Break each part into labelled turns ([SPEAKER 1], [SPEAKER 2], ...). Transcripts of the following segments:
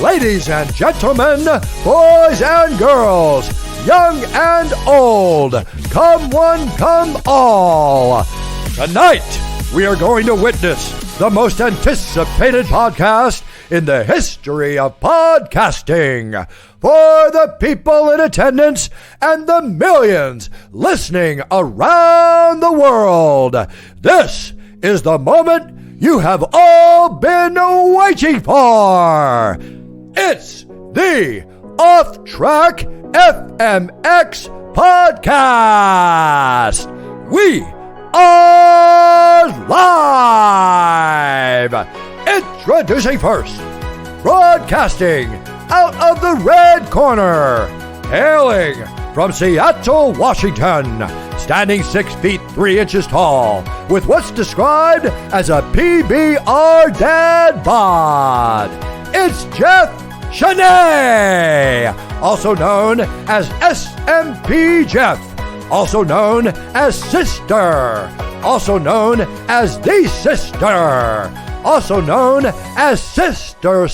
[SPEAKER 1] Ladies and gentlemen, boys and girls, young and old, come one, come all. Tonight, we are going to witness the most anticipated podcast in the history of podcasting. For the people in attendance and the millions listening around the world, this is the moment you have all been waiting for. It's the Off Track FMX Podcast. We are live. Introducing first, broadcasting out of the red corner, hailing from Seattle, Washington, standing 6 feet 3 inches tall, with what's described as a PBR dad bod. It's Jeff Shanae, also known as SMP Jeff, also known as Sister, also known as The Sister, also known as Sister.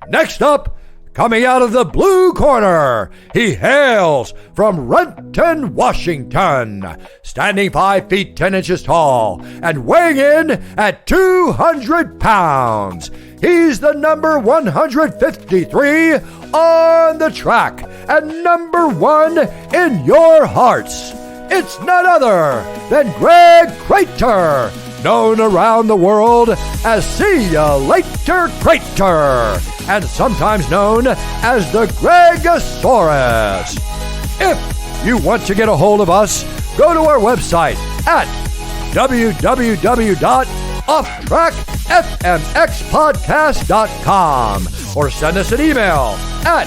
[SPEAKER 1] Next up, coming out of the blue corner, he hails from Renton, Washington, standing 5 feet 10 inches tall and weighing in at 200 pounds. He's the number 153 on the track and number 1 in your hearts. It's none other than Greg Crater, known around the world as See Ya Later Crater, and sometimes known as the Gregosaurus. If you want to get a hold of us, go to our website at www.offtrackfmxpodcast.com or send us an email at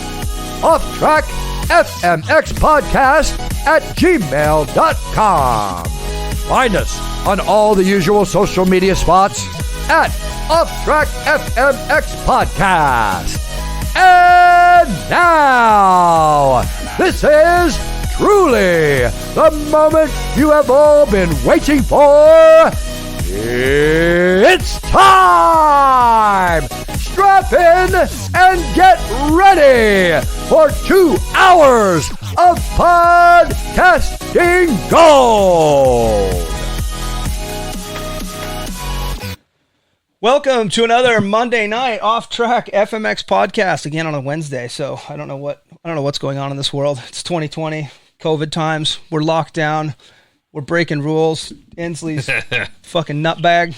[SPEAKER 1] offtrackfmxpodcast@gmail.com. Find us on all the usual social media spots at Off Track FMX Podcast. And now, this is truly the moment you have all been waiting for. It's time! Strap in and get ready for 2 hours of podcasting gold!
[SPEAKER 2] Welcome to another Monday night Off Track FMX podcast, again on a Wednesday. So I don't know what's going on in this world. It's 2020, COVID times. We're locked down. We're breaking rules. Inslee's fucking nutbag.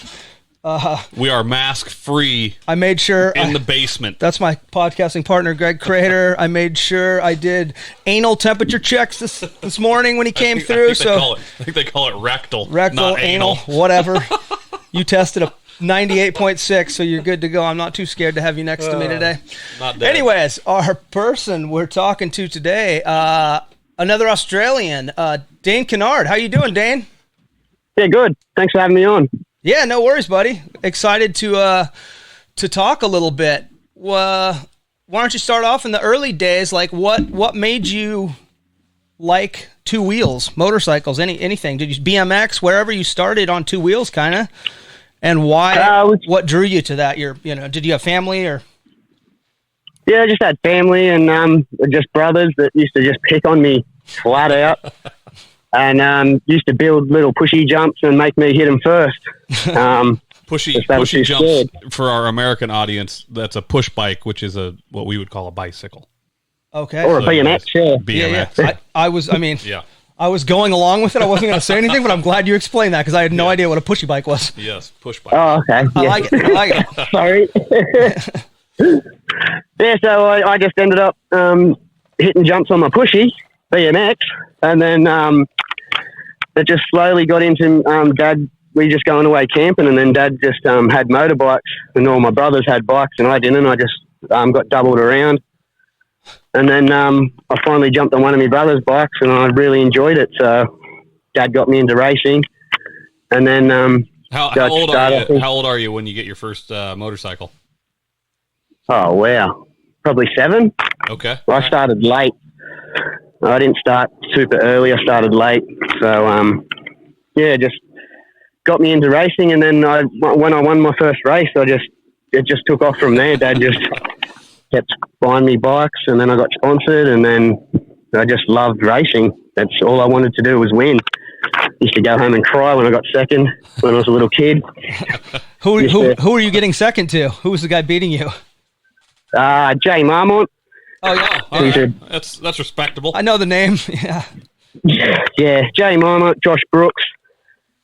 [SPEAKER 3] We are mask free.
[SPEAKER 2] I made sure
[SPEAKER 3] in the basement.
[SPEAKER 2] That's my podcasting partner, Greg Crater. I made sure I did anal temperature checks this morning when he came through.
[SPEAKER 3] I think they call it rectal, not
[SPEAKER 2] anal, whatever. You tested a 98.6, so you're good to go. I'm not too scared to have you next to me today.
[SPEAKER 3] Not dead.
[SPEAKER 2] Anyways, our person we're talking to today, another Australian, Dane Kennard. How you doing, Dane?
[SPEAKER 4] Yeah, good. Thanks for having me on.
[SPEAKER 2] Yeah, no worries, buddy. Excited to talk a little bit. Why don't you start off in the early days? Like, what made you like two wheels, motorcycles, anything? Did you BMX, wherever you started on two wheels, kind of? And why? What drew you to that? Did you have family or?
[SPEAKER 4] Yeah, I just had family and just brothers that used to just pick on me flat out, and used to build little pushy jumps and make me hit them first.
[SPEAKER 3] Pushy jumps for our American audience. That's a push bike, which is what we would call a bicycle.
[SPEAKER 4] Okay, or a BMX. Yeah,
[SPEAKER 3] BMX.
[SPEAKER 2] Yeah. I was going along with it. I wasn't going to say anything, but I'm glad you explained that because I had no idea what a pushy bike was.
[SPEAKER 3] Yes, push bike.
[SPEAKER 4] Oh, okay.
[SPEAKER 2] I like it.
[SPEAKER 4] Sorry. Yeah, so I just ended up hitting jumps on my pushy BMX, and then it just slowly got into Dad. We just going away camping, and then Dad just had motorbikes, and all my brothers had bikes, and I didn't. I just got doubled around. And then I finally jumped on one of my brother's bikes, and I really enjoyed it. So Dad got me into racing. And then
[SPEAKER 3] how old are you when you get your first motorcycle?
[SPEAKER 4] Oh, wow. Probably 7.
[SPEAKER 3] Okay.
[SPEAKER 4] Well, I started late. I didn't start super early. I started late. So, just got me into racing. And then when I won my first race, I just it just took off from there. Dad just kept buying me bikes, and then I got sponsored, and then I just loved racing. That's all I wanted to do was win. Used to go home and cry when I got second when I was a little kid.
[SPEAKER 2] Who are you getting second to? Who was the guy beating you?
[SPEAKER 4] Jay Marmont.
[SPEAKER 2] Oh yeah,
[SPEAKER 3] right. That's respectable.
[SPEAKER 2] I know the name.
[SPEAKER 4] Yeah, Jay Marmont, Josh Brooks.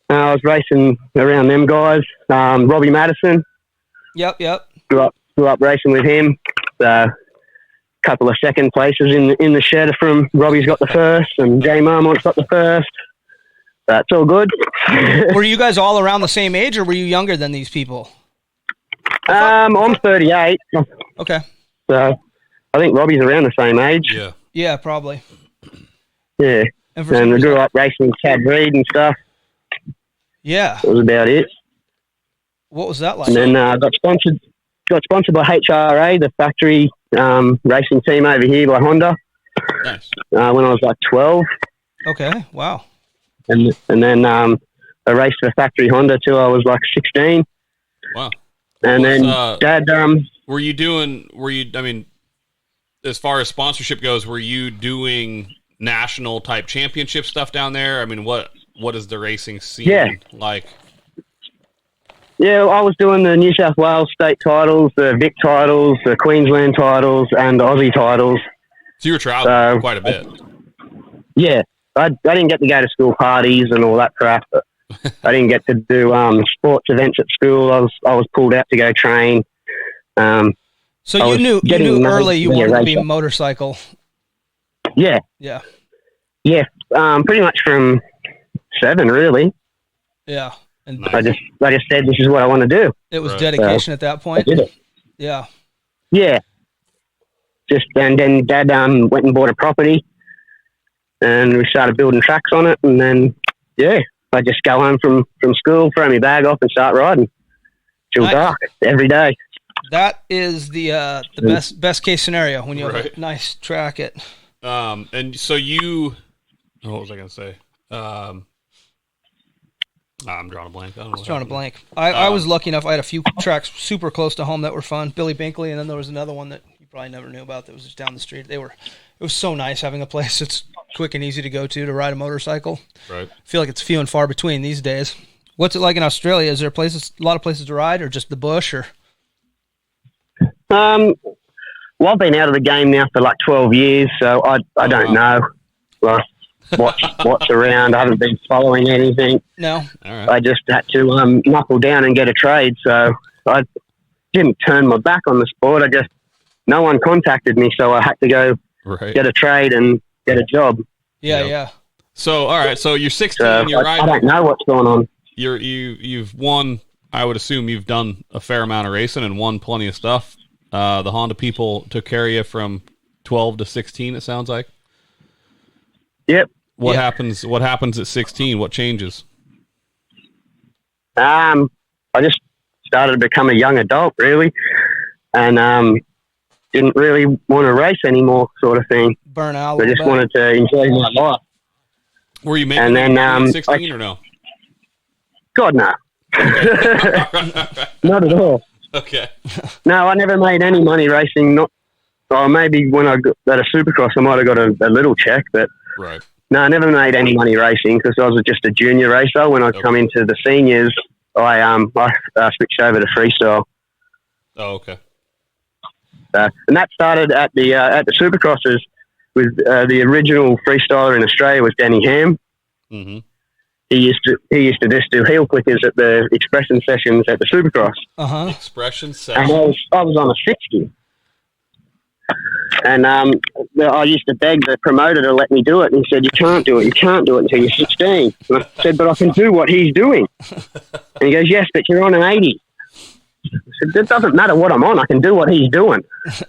[SPEAKER 4] I was racing around them guys. Robbie Madison.
[SPEAKER 2] Yep.
[SPEAKER 4] Grew up racing with him. Couple of second places in the shed from Robbie's got the first, and Jay Marmont's got the first. That's all good.
[SPEAKER 2] Were you guys all around the same age, or were you younger than these people?
[SPEAKER 4] I'm 38.
[SPEAKER 2] Okay.
[SPEAKER 4] So I think Robbie's around the same age.
[SPEAKER 2] Yeah, probably.
[SPEAKER 4] Yeah. And we grew up racing with Chad Reed and stuff.
[SPEAKER 2] Yeah.
[SPEAKER 4] That was about it.
[SPEAKER 2] What was that like?
[SPEAKER 4] And then got sponsored by HRA, the factory racing team over here by Honda.
[SPEAKER 3] Nice.
[SPEAKER 4] When I was like 12.
[SPEAKER 2] Okay. Wow.
[SPEAKER 4] And then I raced for factory Honda till I was like 16.
[SPEAKER 3] Wow.
[SPEAKER 4] And then Dad,
[SPEAKER 3] were you, I mean, as far as sponsorship goes, were you doing national type championship stuff down there? I mean, what is the racing scene like?
[SPEAKER 4] Yeah, I was doing the New South Wales state titles, the Vic titles, the Queensland titles, and the Aussie titles.
[SPEAKER 3] So you were traveling quite a bit.
[SPEAKER 4] Yeah. I didn't get to go to school parties and all that crap, but I didn't get to do sports events at school. I was pulled out to go train.
[SPEAKER 2] So you knew early you wanted to be a motorcycle.
[SPEAKER 4] Yeah.
[SPEAKER 2] Yeah.
[SPEAKER 4] Yeah. Pretty much from 7, really.
[SPEAKER 2] Yeah. And
[SPEAKER 4] I just said this is what I want to do.
[SPEAKER 2] It was dedication at that point.
[SPEAKER 4] I did it.
[SPEAKER 2] Yeah.
[SPEAKER 4] Yeah. And then Dad went and bought a property, and we started building tracks on it. And then I just go home from school, throw my bag off, and start riding till dark every day.
[SPEAKER 2] That is the best case scenario when you have a nice track.
[SPEAKER 3] And so you, what was I going to say? I'm drawing a blank.
[SPEAKER 2] I was lucky enough. I had a few tracks super close to home that were fun. Billy Binkley, and then there was another one that you probably never knew about that was just down the street. It was so nice having a place that's quick and easy to go to ride a motorcycle.
[SPEAKER 3] Right.
[SPEAKER 2] I feel like it's few and far between these days. What's it like in Australia? Is there a lot of places to ride, or just the bush, or?
[SPEAKER 4] Well, I've been out of the game now for like 12 years, so I don't know. Well, what's around. I haven't been following anything.
[SPEAKER 2] No.
[SPEAKER 3] All right.
[SPEAKER 4] I just had to knuckle down and get a trade, so I didn't turn my back on the sport. No one contacted me, so I had to go get a trade and get a job.
[SPEAKER 2] Yeah.
[SPEAKER 3] So, all right. So you're 16. You're riding.
[SPEAKER 4] I don't know what's going on.
[SPEAKER 3] You've won. I would assume you've done a fair amount of racing and won plenty of stuff. The Honda people took care of you from 12 to 16. It sounds like.
[SPEAKER 4] Yep.
[SPEAKER 3] What happens? What happens at 16? What changes?
[SPEAKER 4] I just started to become a young adult, really, and didn't really want to race anymore, sort of thing.
[SPEAKER 2] Burn out.
[SPEAKER 4] I just wanted to enjoy my life.
[SPEAKER 3] Were you making money at 16 or no?
[SPEAKER 4] God, no. Not at all.
[SPEAKER 3] Okay.
[SPEAKER 4] No, I never made any money racing. Maybe when I got at a Supercross, I might have got a little check, but no, I never made any money racing because I was just a junior racer. When I come into the seniors, I switched over to freestyle.
[SPEAKER 3] Oh, okay.
[SPEAKER 4] And that started at the Supercrosses with the original freestyler in Australia was Danny Ham.
[SPEAKER 3] Mm-hmm.
[SPEAKER 4] He used to just do heel clickers at the expression sessions at the Supercross.
[SPEAKER 3] Expression sessions.
[SPEAKER 4] And I was on a 60. And I used to beg the promoter to let me do it, and he said, you can't do it until you're 16. And I said, but I can do what he's doing. And he goes, yes, but you're on an 80. I said, it doesn't matter what I'm on, I can do what he's doing. So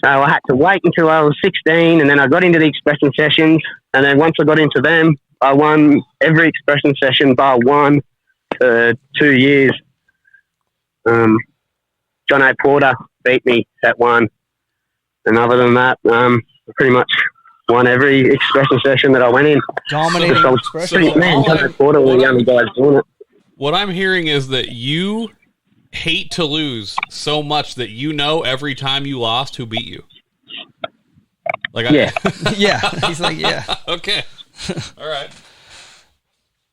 [SPEAKER 4] I had to wait until I was 16, and then I got into the expression sessions, and then once I got into them, I won every expression session bar one for 2 years. John A. Porter beat me at one. And other than that, I pretty much won every expression session that I went in.
[SPEAKER 2] Dominating expression.
[SPEAKER 4] John A. Porter were the only guys doing it.
[SPEAKER 3] What I'm hearing is that you hate to lose so much that you know every time you lost who beat you? Like,
[SPEAKER 4] Yeah.
[SPEAKER 2] Yeah. He's like, yeah.
[SPEAKER 3] Okay. All right.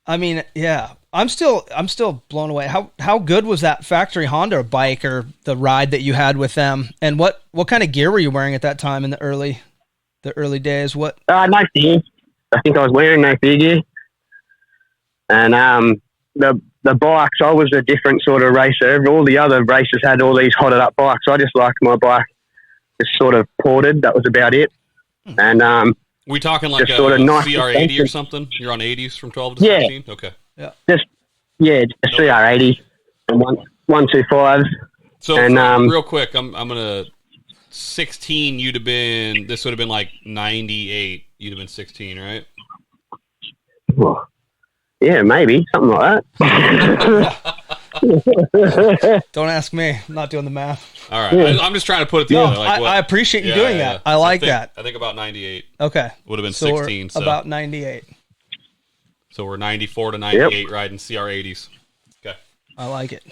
[SPEAKER 2] I mean, yeah. I'm still blown away. How good was that factory Honda bike or the ride that you had with them? And what kind of gear were you wearing at that time in the early days? What?
[SPEAKER 4] No fear. I think I was wearing no fear gear. And the bikes, I was a different sort of racer. All the other racers had all these hotted up bikes. I just liked my bike just sort of ported. That was about it. And
[SPEAKER 3] we talking like a
[SPEAKER 4] sort of nice
[SPEAKER 3] CR80 or
[SPEAKER 4] suspension.
[SPEAKER 3] something? You're on 80s from 12 to
[SPEAKER 4] Yeah.
[SPEAKER 3] 16? Okay.
[SPEAKER 4] just CR80 and 125.
[SPEAKER 3] So
[SPEAKER 4] And,
[SPEAKER 3] real quick, I'm gonna 16. You'd have been. This would have been like 98. You'd have been 16, right?
[SPEAKER 4] Well, yeah, maybe something like that.
[SPEAKER 2] Don't ask me. I'm not doing the math.
[SPEAKER 3] All right. I'm just trying to put it together.
[SPEAKER 2] I appreciate you doing that. I like that.
[SPEAKER 3] I think about 98
[SPEAKER 2] Okay.
[SPEAKER 3] would have been
[SPEAKER 2] So we're
[SPEAKER 3] 16. So
[SPEAKER 2] about 98.
[SPEAKER 3] So we're 94 to 98 riding CR80s. Okay.
[SPEAKER 2] I like it.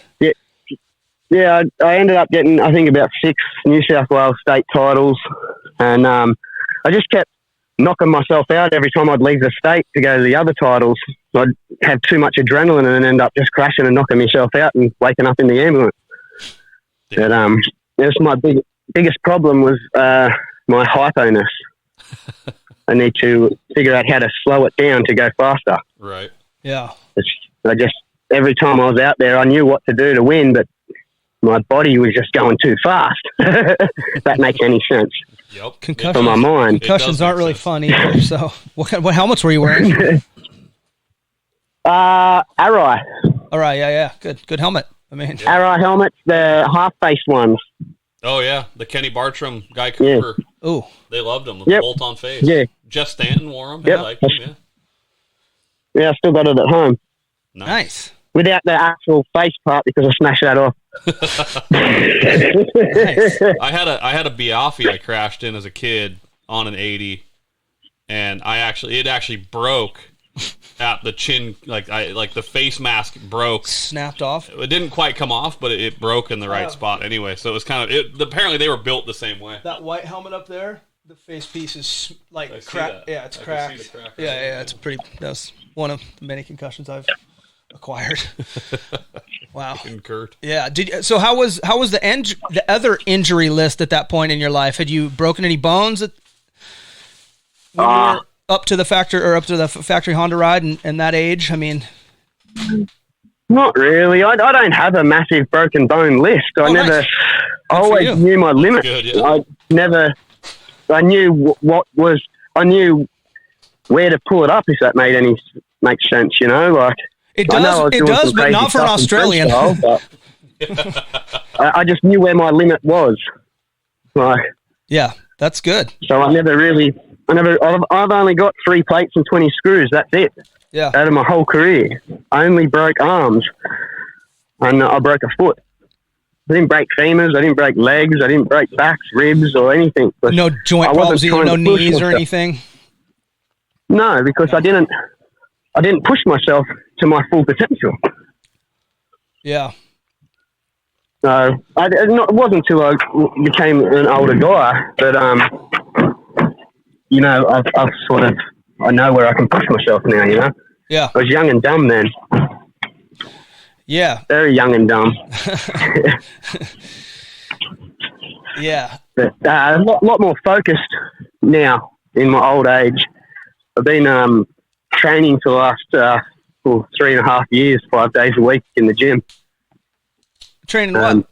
[SPEAKER 4] Yeah, I ended up getting, I think, about 6 New South Wales state titles. And I just kept knocking myself out every time I'd leave the state to go to the other titles. I'd have too much adrenaline and then end up just crashing and knocking myself out and waking up in the ambulance.
[SPEAKER 3] Yeah.
[SPEAKER 4] But it was my biggest problem was my hyponess. I need to figure out how to slow it down to go faster.
[SPEAKER 3] Right.
[SPEAKER 2] Yeah.
[SPEAKER 4] Every time I was out there, I knew what to do to win, but my body was just going too fast. If that makes any sense
[SPEAKER 3] Yep.
[SPEAKER 2] Concussions.
[SPEAKER 4] for my mind.
[SPEAKER 2] Concussions
[SPEAKER 3] make
[SPEAKER 2] aren't really
[SPEAKER 3] sense.
[SPEAKER 2] fun either. So what helmets were you wearing?
[SPEAKER 4] Arai.
[SPEAKER 2] All right. Yeah. Good helmet. I mean,
[SPEAKER 4] Arai helmets, the half-face ones.
[SPEAKER 3] Oh yeah, the Kenny Bartram, Guy Cooper.
[SPEAKER 2] ooh.
[SPEAKER 3] They loved them.
[SPEAKER 4] Yep.
[SPEAKER 3] Bolt-on face.
[SPEAKER 4] Yeah.
[SPEAKER 3] Jeff Stanton wore them.
[SPEAKER 4] Yep.
[SPEAKER 3] I liked them. Yeah.
[SPEAKER 4] Yeah, I still got it at home.
[SPEAKER 2] Nice.
[SPEAKER 4] Without the actual face part because I smashed that off.
[SPEAKER 2] Nice.
[SPEAKER 3] I had a Biaffi I crashed in as a kid on an 80, and it actually broke at the chin, like the face mask broke.
[SPEAKER 2] Snapped off.
[SPEAKER 3] It didn't quite come off, but it broke in the right spot anyway. So it was kind of apparently they were built the same way.
[SPEAKER 2] That white helmet up there, the face piece is like
[SPEAKER 3] I see
[SPEAKER 2] cracked.
[SPEAKER 3] that.
[SPEAKER 2] Yeah, it's
[SPEAKER 3] I can
[SPEAKER 2] cracked.
[SPEAKER 3] see the crack right
[SPEAKER 2] Yeah,
[SPEAKER 3] there.
[SPEAKER 2] it's pretty. That's one of the many concussions I've acquired. Wow.
[SPEAKER 3] Incurred.
[SPEAKER 2] Yeah. So how was the other injury list at that point in your life? Had you broken any bones when you were up to the factory Honda ride and that age? I mean,
[SPEAKER 4] Not really. I don't have a massive broken bone list. I
[SPEAKER 2] nice.
[SPEAKER 4] I
[SPEAKER 2] for
[SPEAKER 4] always
[SPEAKER 2] you.
[SPEAKER 4] knew my limits.
[SPEAKER 3] good, yeah.
[SPEAKER 4] I knew I knew where to pull it up, if that makes sense, you know? Like,
[SPEAKER 2] it
[SPEAKER 4] I know I
[SPEAKER 2] does.
[SPEAKER 4] was
[SPEAKER 2] It
[SPEAKER 4] doing
[SPEAKER 2] does,
[SPEAKER 4] some
[SPEAKER 2] but
[SPEAKER 4] crazy
[SPEAKER 2] not for an
[SPEAKER 4] stuff in
[SPEAKER 2] Australian.
[SPEAKER 4] freestyle, but I just knew where my limit was. Like,
[SPEAKER 2] Yeah, that's good.
[SPEAKER 4] so I've only got 3 plates and 20 screws. That's it.
[SPEAKER 2] Yeah.
[SPEAKER 4] Out of my whole career. I only broke arms and I broke a foot. I didn't break femurs, I didn't break legs, I didn't break backs, ribs or anything. But
[SPEAKER 2] No joint
[SPEAKER 4] I
[SPEAKER 2] problems,
[SPEAKER 4] wasn't
[SPEAKER 2] either, no
[SPEAKER 4] trying to push
[SPEAKER 2] knees or
[SPEAKER 4] myself.
[SPEAKER 2] anything.
[SPEAKER 4] No, because I didn't push myself to my full potential.
[SPEAKER 2] Yeah.
[SPEAKER 4] So it wasn't until I became an older guy that you know, I've sort of, I know where I can push myself now. You know,
[SPEAKER 2] Yeah.
[SPEAKER 4] I was young and dumb then,
[SPEAKER 2] Yeah.
[SPEAKER 4] very young and dumb.
[SPEAKER 2] Yeah.
[SPEAKER 4] But a lot more focused now in my old age. I've been training for the last 3.5 years, 5 days a week in the gym.
[SPEAKER 2] Training what?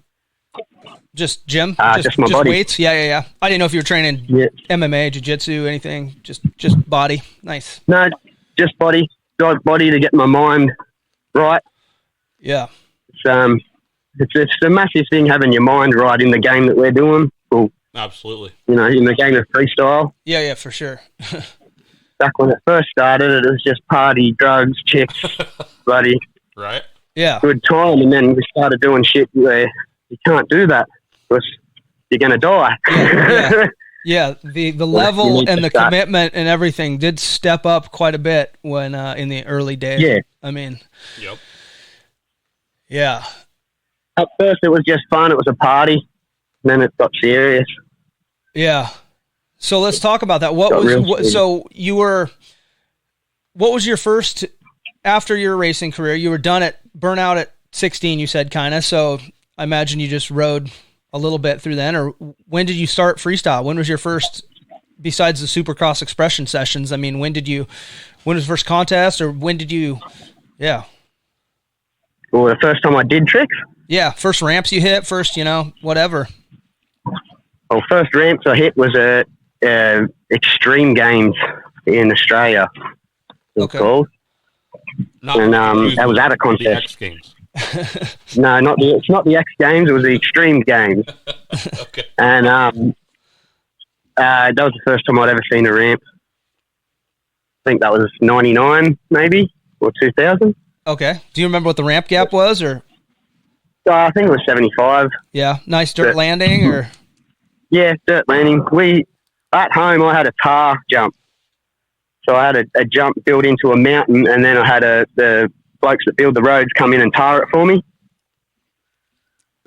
[SPEAKER 2] Just gym?
[SPEAKER 4] Just my body.
[SPEAKER 2] Weights? Yeah. I didn't know if you were training
[SPEAKER 4] Yeah.
[SPEAKER 2] MMA, jiu-jitsu, anything. Just body. Nice.
[SPEAKER 4] No, just body to get my mind right.
[SPEAKER 2] Yeah.
[SPEAKER 4] It's a massive thing having your mind right in the game that we're doing. Well,
[SPEAKER 3] Absolutely.
[SPEAKER 4] you know, in the game of freestyle.
[SPEAKER 2] Yeah, for sure.
[SPEAKER 4] Back when it first started, it was just party, drugs, chicks, bloody
[SPEAKER 3] Right.
[SPEAKER 2] Yeah.
[SPEAKER 4] good time. And then we started doing shit where you can't do that because you're going to die.
[SPEAKER 2] Yeah. Yeah, the
[SPEAKER 4] you
[SPEAKER 2] level
[SPEAKER 4] need
[SPEAKER 2] and
[SPEAKER 4] to
[SPEAKER 2] the
[SPEAKER 4] start-
[SPEAKER 2] commitment and everything did step up quite a bit when in the early days.
[SPEAKER 4] Yeah.
[SPEAKER 2] I mean,
[SPEAKER 3] Yep.
[SPEAKER 2] yeah.
[SPEAKER 4] At first, it was just fun. It was a party. And then it got serious.
[SPEAKER 2] Yeah. So let's talk about that. What was your first, after your racing career, you were burnout at 16, you said, kind of. So I imagine you just rode a little bit through then, or when did you start freestyle? When was your first, besides the Supercross Expression sessions? I mean, when was the first contest, or when did you, yeah.
[SPEAKER 4] Well, the first time I did tricks?
[SPEAKER 2] Yeah. First ramps you hit, first, whatever.
[SPEAKER 4] Well, first ramps I hit was at Extreme Games in Australia.
[SPEAKER 2] Okay.
[SPEAKER 4] Called. And that was at a contest.
[SPEAKER 3] The X Games.
[SPEAKER 4] No, it's not the X Games. It was the Extreme Games.
[SPEAKER 3] Okay.
[SPEAKER 4] And that was the first time I'd ever seen a ramp. I think that was 99, maybe, or 2000.
[SPEAKER 2] Okay. Do you remember what the ramp gap was, or?
[SPEAKER 4] I think it was 75.
[SPEAKER 2] Yeah. Nice dirt landing, or?
[SPEAKER 4] Yeah, dirt landing. At home, I had a tar jump. So I had a jump built into a mountain, and then I had the blokes that build the roads come in and tar it for me.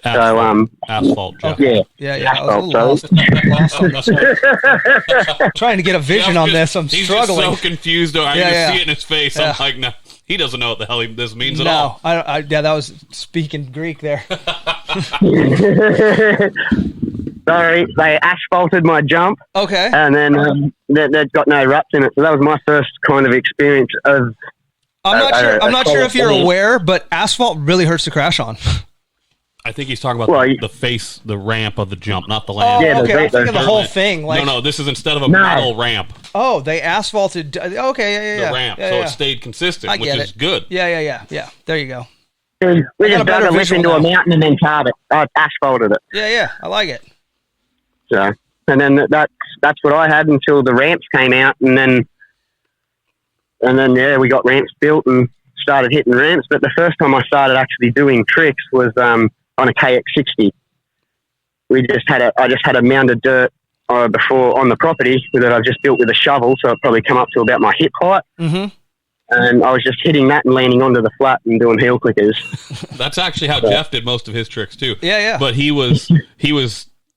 [SPEAKER 3] Asphalt, Jeff.
[SPEAKER 4] Yeah.
[SPEAKER 2] Yeah. I was a little lost on this one. Trying to get a vision on this. I'm
[SPEAKER 3] he's
[SPEAKER 2] struggling.
[SPEAKER 3] Just so confused. I can see it in his face.
[SPEAKER 2] Yeah.
[SPEAKER 3] I'm like, no, he doesn't know what the hell this means at
[SPEAKER 2] No,
[SPEAKER 3] all.
[SPEAKER 2] that was speaking Greek there.
[SPEAKER 4] Sorry, they asphalted my jump.
[SPEAKER 2] Okay.
[SPEAKER 4] And then they'd got no ruts in it. So that was my first kind of experience of.
[SPEAKER 2] I'm not sure if you're aware, but asphalt really hurts to crash on.
[SPEAKER 3] I think he's talking about the ramp of the jump, not the land.
[SPEAKER 2] Oh,
[SPEAKER 4] Yeah,
[SPEAKER 2] okay. I'm thinking the whole thing. Like,
[SPEAKER 3] no, this is instead of a metal ramp.
[SPEAKER 2] Oh, they asphalted. Okay, yeah.
[SPEAKER 3] The ramp,
[SPEAKER 2] yeah,
[SPEAKER 3] so
[SPEAKER 2] yeah.
[SPEAKER 3] it stayed consistent, which is good.
[SPEAKER 2] Yeah. There you go.
[SPEAKER 4] We just
[SPEAKER 2] got a
[SPEAKER 4] dug a lip
[SPEAKER 2] visual
[SPEAKER 4] into a
[SPEAKER 2] now.
[SPEAKER 4] mountain and then tarred it. I asphalted it.
[SPEAKER 2] Yeah. I like it.
[SPEAKER 4] So, and then that's what I had until the ramps came out, and then we got ramps built and started hitting ramps. But the first time I started actually doing tricks was on a KX60. I just had a mound of dirt before on the property that I've just built with a shovel, so it probably come up to about my hip height.
[SPEAKER 2] Mm-hmm.
[SPEAKER 4] And I was just hitting that and landing onto the flat and doing heel clickers.
[SPEAKER 3] That's actually how Jeff did most of his tricks too.
[SPEAKER 2] Yeah.
[SPEAKER 3] But he was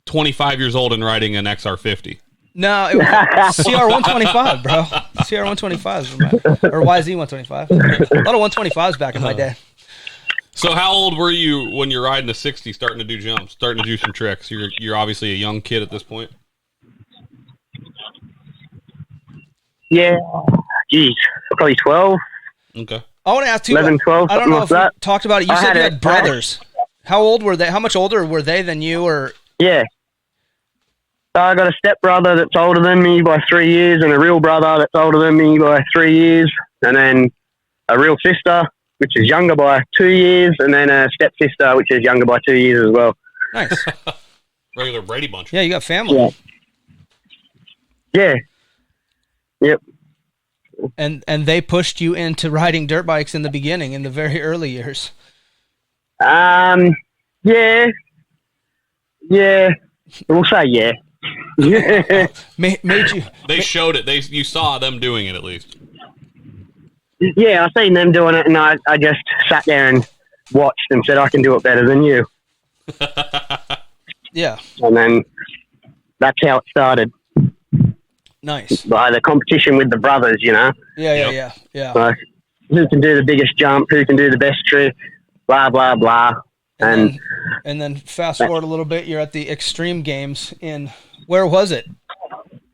[SPEAKER 3] 25 years old and riding an XR50.
[SPEAKER 2] No, it was CR125, bro. CR125s or YZ125. A lot of 125s back in my day.
[SPEAKER 3] So how old were you when you're riding the 60, starting to do jumps, starting to do some tricks? You're obviously a young kid at this point.
[SPEAKER 4] Yeah, geez, probably 12.
[SPEAKER 3] Okay.
[SPEAKER 2] I want to ask you.
[SPEAKER 4] 11, 12,
[SPEAKER 2] I don't know if
[SPEAKER 4] something like
[SPEAKER 2] we talked about it. You said you had brothers. How old were they? How much older were they than you? Or
[SPEAKER 4] Yeah. So I got a stepbrother that's older than me by 3 years, and a real brother that's older than me by 3 years, and then a real sister, which is younger by 2 years, and then a stepsister, which is younger by 2 years as well.
[SPEAKER 2] nice.
[SPEAKER 3] Regular Brady Bunch.
[SPEAKER 2] Yeah, you got family.
[SPEAKER 4] Yeah. Yep.
[SPEAKER 2] And they pushed you into riding dirt bikes in the beginning, in the very early years.
[SPEAKER 4] Yeah. We'll say yeah.
[SPEAKER 2] Made you.
[SPEAKER 3] They showed it. You saw them doing it at least.
[SPEAKER 4] Yeah, I seen them doing it, and I just sat there and watched and said, I can do it better than you.
[SPEAKER 2] Yeah.
[SPEAKER 4] And then that's how it started.
[SPEAKER 2] Nice.
[SPEAKER 4] By the competition with the brothers,
[SPEAKER 2] Yeah.
[SPEAKER 4] Like, who can do the biggest jump, who can do the best trick, blah, blah, blah.
[SPEAKER 2] And then fast forward a little bit, you're at the Extreme Games in, where was it?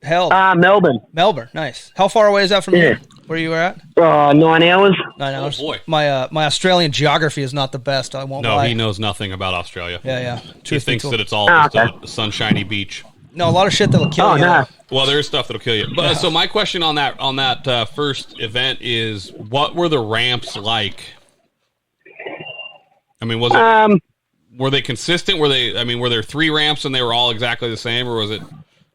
[SPEAKER 2] Hell.
[SPEAKER 4] Melbourne.
[SPEAKER 2] Melbourne. Nice. How far away is that from here? Where you were at?
[SPEAKER 4] 9 hours.
[SPEAKER 2] 9 hours.
[SPEAKER 3] Oh, boy.
[SPEAKER 2] My Australian geography is not the best. I won't lie.
[SPEAKER 3] No, he knows nothing about Australia.
[SPEAKER 2] Yeah.
[SPEAKER 3] He thinks that it's all just a sunshiny beach.
[SPEAKER 2] No, a lot of shit that'll kill you.
[SPEAKER 4] No.
[SPEAKER 3] Well, there's stuff that'll kill you. But so my question on that first event is, what were the ramps like? I mean, were they consistent? Were there 3 ramps and they were all exactly the same, or was it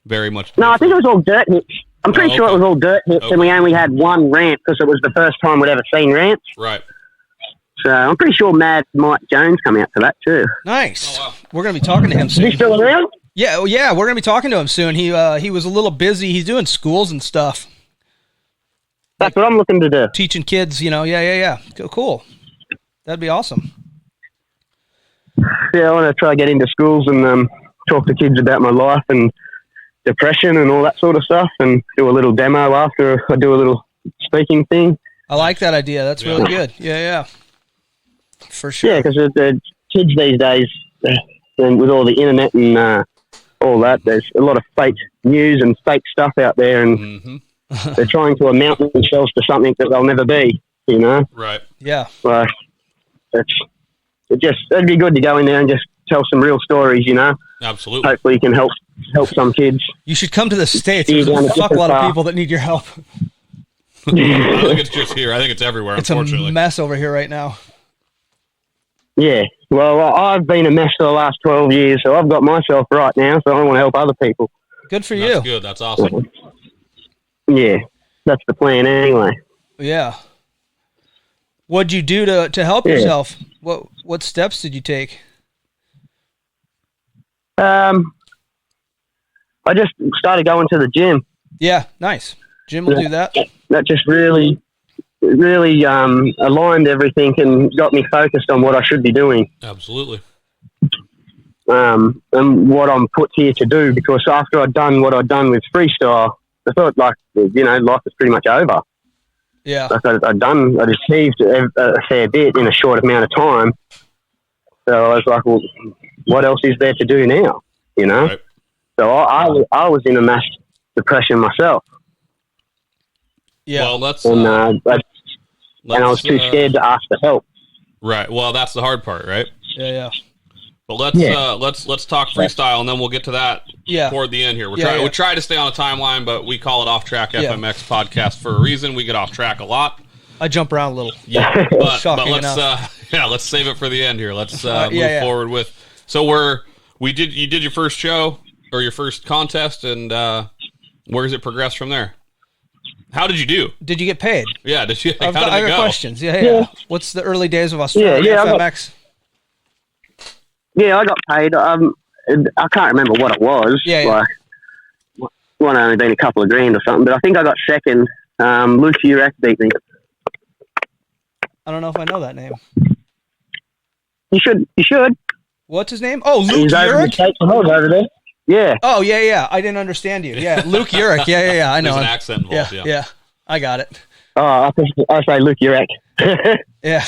[SPEAKER 3] very much different?
[SPEAKER 4] No, I think it was all dirt hits. I'm pretty sure it was all dirt hits, and we only had one ramp because it was the first time we'd ever seen ramps.
[SPEAKER 3] Right.
[SPEAKER 4] So I'm pretty sure Mad Mike Jones come out to that too.
[SPEAKER 2] Nice.
[SPEAKER 3] Oh, wow.
[SPEAKER 2] We're going to be talking to him
[SPEAKER 4] Is
[SPEAKER 2] soon.
[SPEAKER 4] he still around?
[SPEAKER 2] Yeah, we're going to be talking to him soon. He was a little busy. He's doing schools and stuff,
[SPEAKER 4] That's what I'm looking to do.
[SPEAKER 2] teaching kids, Yeah. Cool. That'd be awesome.
[SPEAKER 4] I want to try to get into schools and talk to kids about my life and depression and all that sort of stuff, and do a little demo after I do a little speaking thing.
[SPEAKER 2] I like that idea. That's really good. Yeah. For sure.
[SPEAKER 4] Yeah, because the kids these days, and with all the internet and all that, there's a lot of fake news and fake stuff out there, and they're trying to amount themselves to something that they'll never be, you know?
[SPEAKER 3] Right.
[SPEAKER 2] Yeah.
[SPEAKER 4] So it'd be good to go in there and just tell some real stories, you know?
[SPEAKER 3] Absolutely.
[SPEAKER 4] Hopefully you can help some kids.
[SPEAKER 2] You should come to the States. There's a fuck lot of people that need your help.
[SPEAKER 3] I don't think it's just here. I think it's everywhere,
[SPEAKER 2] It's
[SPEAKER 3] unfortunately.
[SPEAKER 2] a mess over here right now.
[SPEAKER 4] Yeah. Well, I've been a mess for the last 12 years, so I've got myself right now, so I want to help other people.
[SPEAKER 2] Good for
[SPEAKER 3] That's
[SPEAKER 2] you.
[SPEAKER 3] good. That's awesome.
[SPEAKER 4] Yeah. That's the plan anyway.
[SPEAKER 2] Yeah. What'd you do to help yourself? What steps did you take?
[SPEAKER 4] I just started going to the gym.
[SPEAKER 2] Yeah, nice. Jim will do that.
[SPEAKER 4] That just really aligned everything and got me focused on what I should be doing.
[SPEAKER 3] Absolutely.
[SPEAKER 4] And what I'm put here to do, because after I'd done what I'd done with freestyle, I thought, like, you know, life was pretty much over.
[SPEAKER 2] Yeah.
[SPEAKER 4] Like I'd achieved a fair bit in a short amount of time. So I was like, well, what else is there to do now? You know?
[SPEAKER 3] Right.
[SPEAKER 4] So I was in a mass depression myself.
[SPEAKER 2] Yeah.
[SPEAKER 3] Well, let's.
[SPEAKER 4] And I was too scared to ask for help.
[SPEAKER 3] Right. Well, that's the hard part, right?
[SPEAKER 2] Yeah.
[SPEAKER 3] But let's talk freestyle, and then we'll get to that
[SPEAKER 2] Yeah.
[SPEAKER 3] toward the end here.
[SPEAKER 2] Yeah.
[SPEAKER 3] We try to stay on a timeline, but we call it Off Track FMX podcast for a reason. We get off track a lot.
[SPEAKER 2] I jump around a little.
[SPEAKER 3] Yeah, but
[SPEAKER 2] Shocking
[SPEAKER 3] let's save it for the end here. Let's move
[SPEAKER 2] yeah.
[SPEAKER 3] forward with. So you did your first show or your first contest, and where does it progress from there? How did you do?
[SPEAKER 2] Did you get paid?
[SPEAKER 3] Yeah, did you?
[SPEAKER 2] I
[SPEAKER 3] How did
[SPEAKER 2] got
[SPEAKER 3] it go?
[SPEAKER 2] questions. Yeah. What's the early days of Australia
[SPEAKER 4] Yeah,
[SPEAKER 2] FMX?
[SPEAKER 4] Yeah, I got paid. I can't remember what it was.
[SPEAKER 2] Yeah.
[SPEAKER 4] Like, one only been a couple of grand or something, but I think I got second. Luke Urek beat me.
[SPEAKER 2] I don't know if I know that name.
[SPEAKER 4] You should.
[SPEAKER 2] What's his name? Oh, Luke
[SPEAKER 4] He's over in the
[SPEAKER 2] Urich?
[SPEAKER 4] States and I was over there. Yeah.
[SPEAKER 2] Oh, yeah. I didn't understand you. Yeah, Luke Urich. Yeah. I know
[SPEAKER 3] There's an
[SPEAKER 2] him.
[SPEAKER 3] accent involved. Yeah.
[SPEAKER 2] Yeah. I got it.
[SPEAKER 4] Oh, I say Luke Urek.
[SPEAKER 2] Yeah.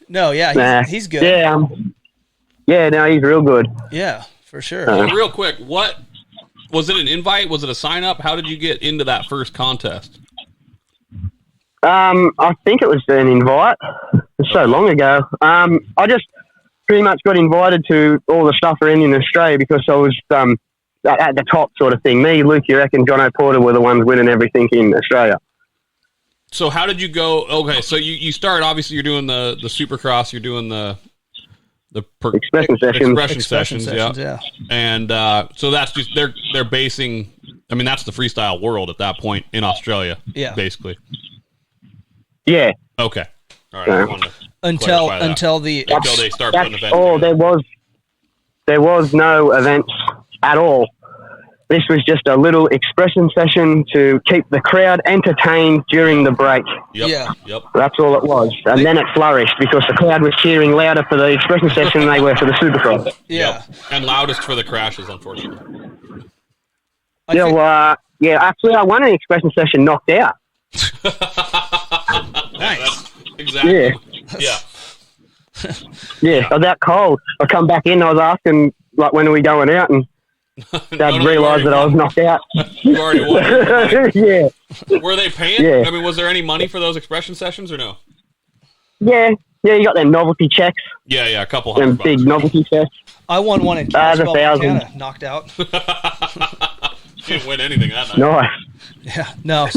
[SPEAKER 2] No, yeah,
[SPEAKER 4] Nah.
[SPEAKER 2] he's good.
[SPEAKER 4] Yeah. No, he's real good.
[SPEAKER 2] Yeah, for sure.
[SPEAKER 3] Well, real quick, what was it? An invite? Was it a sign up? How did you get into that first contest?
[SPEAKER 4] I think it was an invite. It's so long ago. I just pretty much got invited to all the stuff around in Australia because I was at the top sort of thing. Me, Luke Urek, and John O'Porter were the ones winning everything in Australia.
[SPEAKER 3] So how did you go? Okay, so you started. Obviously, you're doing the Supercross. You're doing the
[SPEAKER 4] Expression sessions.
[SPEAKER 3] Expression sessions.
[SPEAKER 2] Yeah.
[SPEAKER 3] And so that's just they're basing. I mean, that's the freestyle world at that point in Australia.
[SPEAKER 2] Yeah.
[SPEAKER 3] Basically.
[SPEAKER 4] Yeah.
[SPEAKER 3] Okay. All right. I wanted to
[SPEAKER 2] Until
[SPEAKER 3] clarify that.
[SPEAKER 2] until the
[SPEAKER 3] Until they start putting events.
[SPEAKER 4] Oh,
[SPEAKER 3] together.
[SPEAKER 4] there was no events at all. This was just a little expression session to keep the crowd entertained during the break.
[SPEAKER 3] Yep.
[SPEAKER 2] Yeah.
[SPEAKER 3] Yep.
[SPEAKER 4] That's all it was. And then it flourished because the crowd was cheering louder for the expression session than they were for the Supercross.
[SPEAKER 2] yeah.
[SPEAKER 3] Yep. And loudest for the crashes, unfortunately.
[SPEAKER 4] Actually, I won an expression session knocked out.
[SPEAKER 3] Nice. Exactly.
[SPEAKER 4] Yeah.
[SPEAKER 3] Yeah.
[SPEAKER 4] I was out cold. I come back in, I was asking, like, when are we going out? And Dad realised that I was knocked out.
[SPEAKER 3] You already won.
[SPEAKER 4] Yeah.
[SPEAKER 3] Were they paying?
[SPEAKER 4] Yeah.
[SPEAKER 3] I mean, was there any money for those expression sessions or no?
[SPEAKER 4] Yeah, you got them novelty checks,
[SPEAKER 3] Yeah, a couple
[SPEAKER 4] them
[SPEAKER 3] $100.
[SPEAKER 4] big novelty checks.
[SPEAKER 2] I won one in
[SPEAKER 4] the
[SPEAKER 2] Kalispell,
[SPEAKER 4] 1,000.
[SPEAKER 2] Montana, knocked out.
[SPEAKER 3] Didn't win anything that night.
[SPEAKER 4] Nice.
[SPEAKER 2] Yeah, no,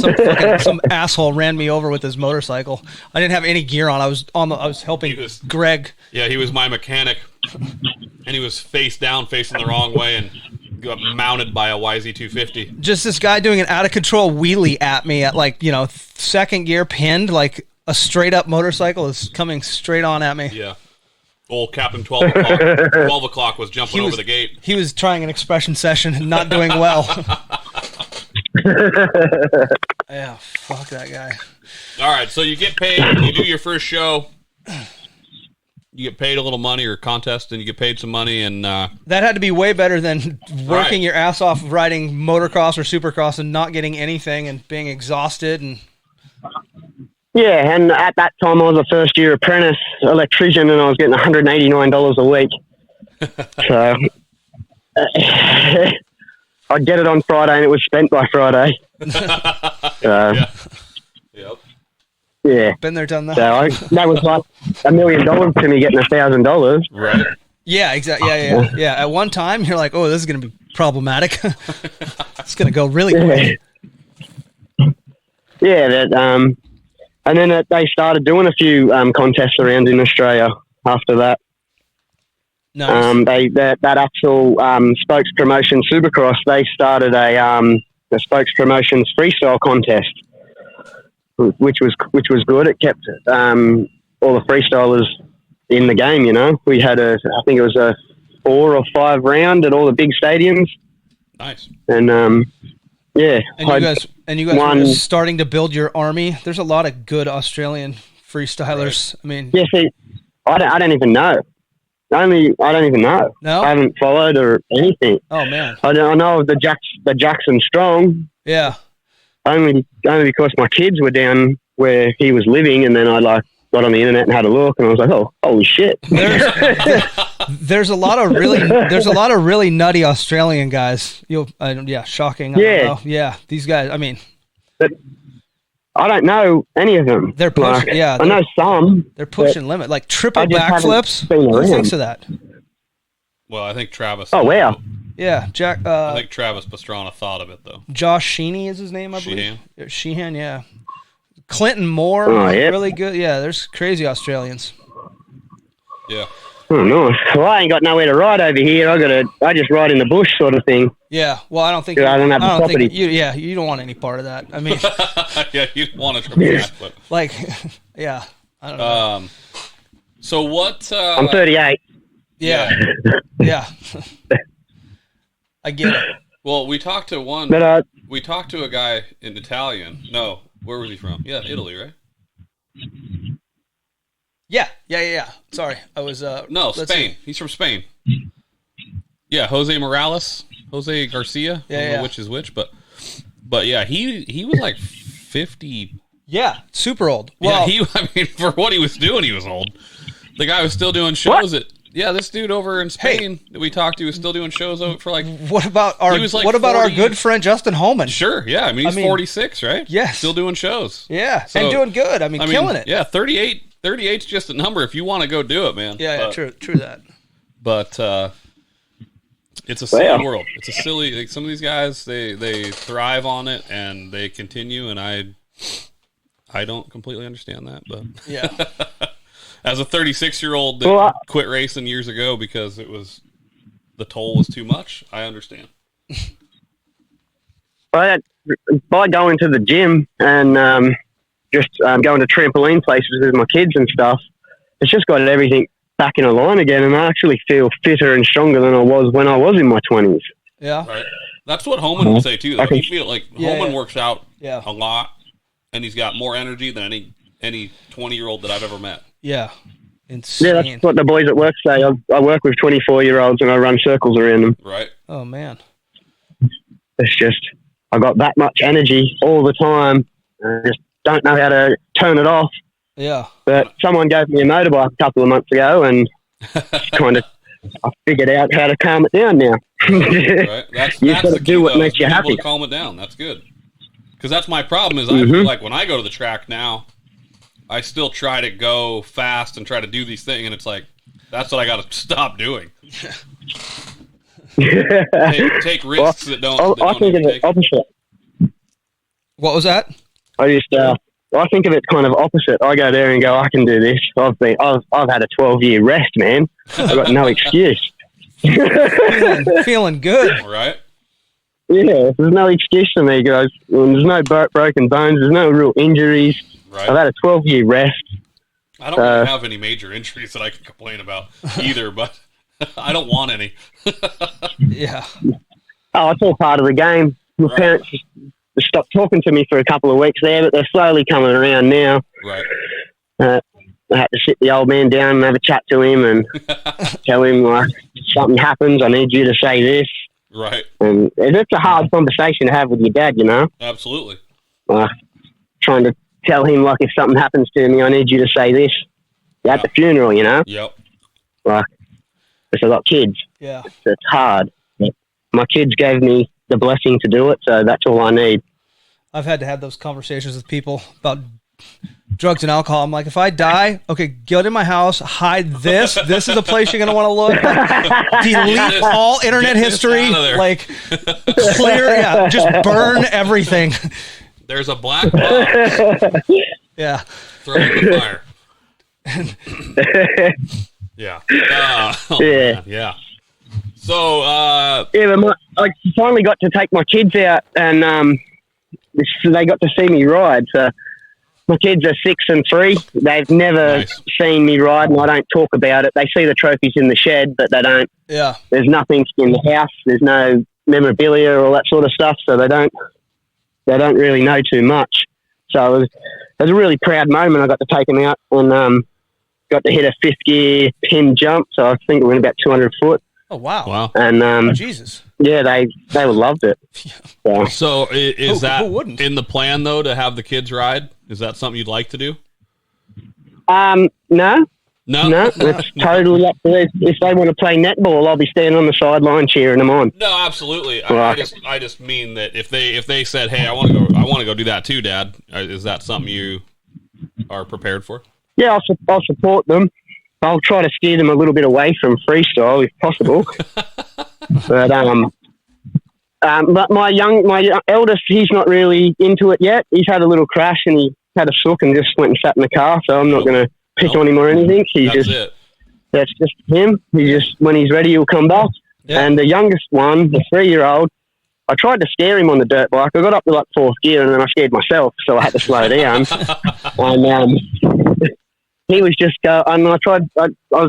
[SPEAKER 2] some asshole ran me over with his motorcycle. I didn't have any gear on. I was helping
[SPEAKER 3] He was-
[SPEAKER 2] Greg.
[SPEAKER 3] Yeah, he was my mechanic, and he was face down, facing the wrong way, and got mounted by a YZ250.
[SPEAKER 2] Just this guy doing an out of control wheelie at me at second gear, pinned, like a straight up motorcycle is coming straight on at me.
[SPEAKER 3] Yeah. Old Captain 12 o'clock. 12 o'clock was jumping over the gate.
[SPEAKER 2] He was trying an expression session and not doing well. Yeah, fuck that guy.
[SPEAKER 3] All right, so you get paid, you do your first show. you get paid a little money, or contest and you get paid some money, and
[SPEAKER 2] That had to be way better than working your ass off riding motocross or supercross and not getting anything and being exhausted. And
[SPEAKER 4] Yeah, and at that time I was a first-year apprentice electrician, and I was getting $189 a week. So I'd get it on Friday, and it was spent by Friday.
[SPEAKER 3] yeah. Yep.
[SPEAKER 4] Yeah.
[SPEAKER 2] been there, done that.
[SPEAKER 4] So that was like $1 million to me getting $1,000.
[SPEAKER 3] Right.
[SPEAKER 2] Yeah, exactly. Yeah. At one time, you're like, oh, this is going to be problematic. It's going to go really quick.
[SPEAKER 4] Yeah, that and then they started doing a few contests around in Australia after that.
[SPEAKER 2] Nice.
[SPEAKER 4] That actual Spokes Promotion Supercross, they started a Spokes Promotions freestyle contest, which was good. It kept all the freestylers in the game. You know, we had I think it was a 4 or 5 round at all the big stadiums.
[SPEAKER 3] Nice.
[SPEAKER 4] And yeah,
[SPEAKER 2] And you guys were just starting to build your army. There's a lot of good Australian freestylers. Right. I mean,
[SPEAKER 4] yeah. See, I don't even know. I don't even know.
[SPEAKER 2] No?
[SPEAKER 4] I haven't followed or anything.
[SPEAKER 2] oh man,
[SPEAKER 4] I know of the Jackson Strong
[SPEAKER 2] yeah.
[SPEAKER 4] only because my kids were down where he was living, and then I got on the internet and had a look, and I was like, oh, holy shit.
[SPEAKER 2] There's a lot of really nutty Australian guys. Shocking. I don't know. Yeah, these guys. I mean,
[SPEAKER 4] But I don't know any of them.
[SPEAKER 2] They're pushing.
[SPEAKER 4] I know some.
[SPEAKER 2] They're pushing limit, like triple
[SPEAKER 4] I just
[SPEAKER 2] backflips.
[SPEAKER 4] haven't been
[SPEAKER 2] Who
[SPEAKER 4] around.
[SPEAKER 2] thinks of that?
[SPEAKER 3] Well, I think Travis.
[SPEAKER 4] Oh, wow.
[SPEAKER 2] Yeah, Jack.
[SPEAKER 3] I think Travis Pastrana thought of it though.
[SPEAKER 2] Josh Sheehy is his name, I believe. Sheehan, yeah. Clinton Moore, really good. Yeah, there's crazy Australians.
[SPEAKER 3] Yeah.
[SPEAKER 4] Oh, nice. Well, I ain't got nowhere to ride over here. I just ride in the bush sort of thing.
[SPEAKER 2] Yeah, well, I don't think.
[SPEAKER 4] I don't have the property.
[SPEAKER 2] You don't want any part of that. I mean,
[SPEAKER 3] Yeah, you want to triple backflip.
[SPEAKER 2] like, yeah, I don't know.
[SPEAKER 3] So what?
[SPEAKER 4] I'm 38.
[SPEAKER 2] Yeah, yeah. I get it.
[SPEAKER 3] Well, we talked to one.
[SPEAKER 4] But
[SPEAKER 3] We talked to a guy in Italian. No, where was he from? Yeah, Italy, right?
[SPEAKER 2] Yeah. Sorry, I was.
[SPEAKER 3] No,
[SPEAKER 2] let's
[SPEAKER 3] Spain.
[SPEAKER 2] see.
[SPEAKER 3] He's from Spain. Yeah, Jose Morales, Jose Garcia. I don't know which is which, but yeah, he was like 50.
[SPEAKER 2] Yeah, super old. Well,
[SPEAKER 3] Yeah, I mean, for what he was doing, he was old. The guy was still doing shows this dude over in Spain that we talked to was still doing shows over for like.
[SPEAKER 2] what about our
[SPEAKER 3] He was like
[SPEAKER 2] our
[SPEAKER 3] 40
[SPEAKER 2] good friend Justin Holman?
[SPEAKER 3] Sure, yeah. I mean, he's 46, right?
[SPEAKER 2] Yes.
[SPEAKER 3] Still doing shows.
[SPEAKER 2] Yeah,
[SPEAKER 3] So,
[SPEAKER 2] and doing good. I mean, killing it.
[SPEAKER 3] Yeah, 38. 38's just a number if you want to go do it, man.
[SPEAKER 2] Yeah, true that.
[SPEAKER 3] But it's a silly world. It's a silly. Like, some of these guys, they thrive on it and they continue, and I don't completely understand that, but
[SPEAKER 2] Yeah.
[SPEAKER 3] as a 36-year-old that quit racing years ago because the toll was too much, I understand.
[SPEAKER 4] by going to the gym and just going to trampoline places with my kids and stuff, it's just got everything back in a line again, and I actually feel fitter and stronger than I was when I was in my 20s.
[SPEAKER 2] Yeah.
[SPEAKER 3] Right. That's what Homan would say too. Though. He feel like Homan works out
[SPEAKER 2] a
[SPEAKER 3] lot, and he's got more energy than any 20-year-old that I've ever met.
[SPEAKER 2] Yeah. Insane.
[SPEAKER 4] Yeah, that's what the boys at work say. I work with 24-year-olds and I run circles around them.
[SPEAKER 3] Right.
[SPEAKER 2] Oh man.
[SPEAKER 4] It's just I got that much energy all the time. I just don't know how to turn it off.
[SPEAKER 2] Yeah.
[SPEAKER 4] But someone gave me a motorbike a couple of months ago, and kind of I figured out how to calm it down now.
[SPEAKER 3] Right. That's
[SPEAKER 4] You've got
[SPEAKER 3] the
[SPEAKER 4] to do
[SPEAKER 3] key,
[SPEAKER 4] what
[SPEAKER 3] though,
[SPEAKER 4] makes
[SPEAKER 3] is
[SPEAKER 4] you
[SPEAKER 3] being able
[SPEAKER 4] happy.
[SPEAKER 3] to calm it down. That's good. Because that's my problem is I feel like when I go to the track now, I still try to go fast and try to do these things, and it's like that's what I got to stop doing. Take risks that don't.
[SPEAKER 4] I think of it opposite.
[SPEAKER 2] What was that?
[SPEAKER 4] I think of it kind of opposite. I go there and go, I can do this. I've had a 12-year rest, man. I've got no excuse.
[SPEAKER 2] Feeling good.
[SPEAKER 3] Right.
[SPEAKER 4] Yeah, there's no excuse for me, guys. There's no broken bones. There's no real injuries.
[SPEAKER 3] Right.
[SPEAKER 4] I've had a 12-year rest.
[SPEAKER 3] I don't really have any major injuries that I can complain about either, but I don't want any.
[SPEAKER 2] Yeah.
[SPEAKER 4] Oh, it's all part of the game. My parents just stopped talking to me for a couple of weeks there, but they're slowly coming around now.
[SPEAKER 3] Right.
[SPEAKER 4] I had to sit the old man down and have a chat to him and tell him, like, if something happens, I need you to say this.
[SPEAKER 3] Right.
[SPEAKER 4] And it's a hard conversation to have with your dad, you know?
[SPEAKER 3] Absolutely.
[SPEAKER 4] Trying to tell him, like, if something happens to me, I need you to say this at the funeral, you know?
[SPEAKER 3] Yep.
[SPEAKER 4] Like, because I've got kids.
[SPEAKER 2] Yeah.
[SPEAKER 4] So it's hard. My kids gave me the blessing to do it, so that's all I need.
[SPEAKER 2] I've had to have those conversations with people about drugs and alcohol. I'm like, if I die, okay, get in my house, hide this. This is the place you're going to want to look. Delete all internet history. Like, clear, just burn everything.
[SPEAKER 3] There's a black box.
[SPEAKER 2] Yeah.
[SPEAKER 3] Throw it in the fire. Yeah.
[SPEAKER 4] Yeah.
[SPEAKER 3] Yeah. So,
[SPEAKER 4] but I finally got to take my kids out, and they got to see me ride. So my kids are 6 and 3. They've never seen me ride, and I don't talk about it. They see the trophies in the shed, but they don't.
[SPEAKER 2] Yeah.
[SPEAKER 4] There's nothing in the house. There's no memorabilia or all that sort of stuff, so they don't really know too much. So it was a really proud moment. I got to take them out and got to hit a 5th gear pin jump. So I think it went about 200 foot.
[SPEAKER 2] Oh, wow.
[SPEAKER 3] Wow.
[SPEAKER 4] And
[SPEAKER 2] Jesus.
[SPEAKER 4] Yeah, they loved it.
[SPEAKER 3] So is that
[SPEAKER 2] who wouldn't?
[SPEAKER 3] in the plan, though, to have the kids ride? Is that something you'd like to do?
[SPEAKER 4] No.
[SPEAKER 3] No,
[SPEAKER 4] It's totally up to them. If they want to play netball, I'll be standing on the sideline cheering them on.
[SPEAKER 3] No, absolutely. I just mean that if they said, "Hey, I want to go do that too, Dad," is that something you are prepared for?
[SPEAKER 4] Yeah, I'll support them. I'll try to steer them a little bit away from freestyle if possible. But my eldest, he's not really into it yet. He's had a little crash and he had a sook and just went and sat in the car. So I'm not going to pick on him or anything. That's just him. When he's ready, he'll come back. Yeah. And the youngest one, the 3-year-old, I tried to scare him on the dirt bike. I got up to like 4th gear and then I scared myself, so I had to slow down. And he was just and I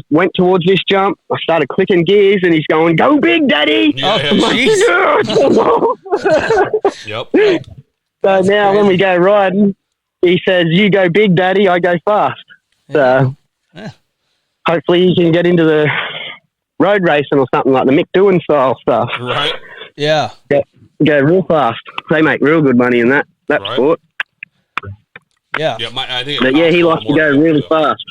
[SPEAKER 4] went towards this jump. I started clicking gears and he's going, "Go big, Daddy!"
[SPEAKER 3] Yep.
[SPEAKER 4] So now when we go riding, he says, "You go big, Daddy, I go fast." So hopefully he can get into the road racing or something like the Mick Doohan style stuff.
[SPEAKER 3] Right.
[SPEAKER 2] Yeah.
[SPEAKER 4] Go real fast. They make real good money in that sport.
[SPEAKER 2] Yeah.
[SPEAKER 3] I think.
[SPEAKER 4] But he likes to go really fast.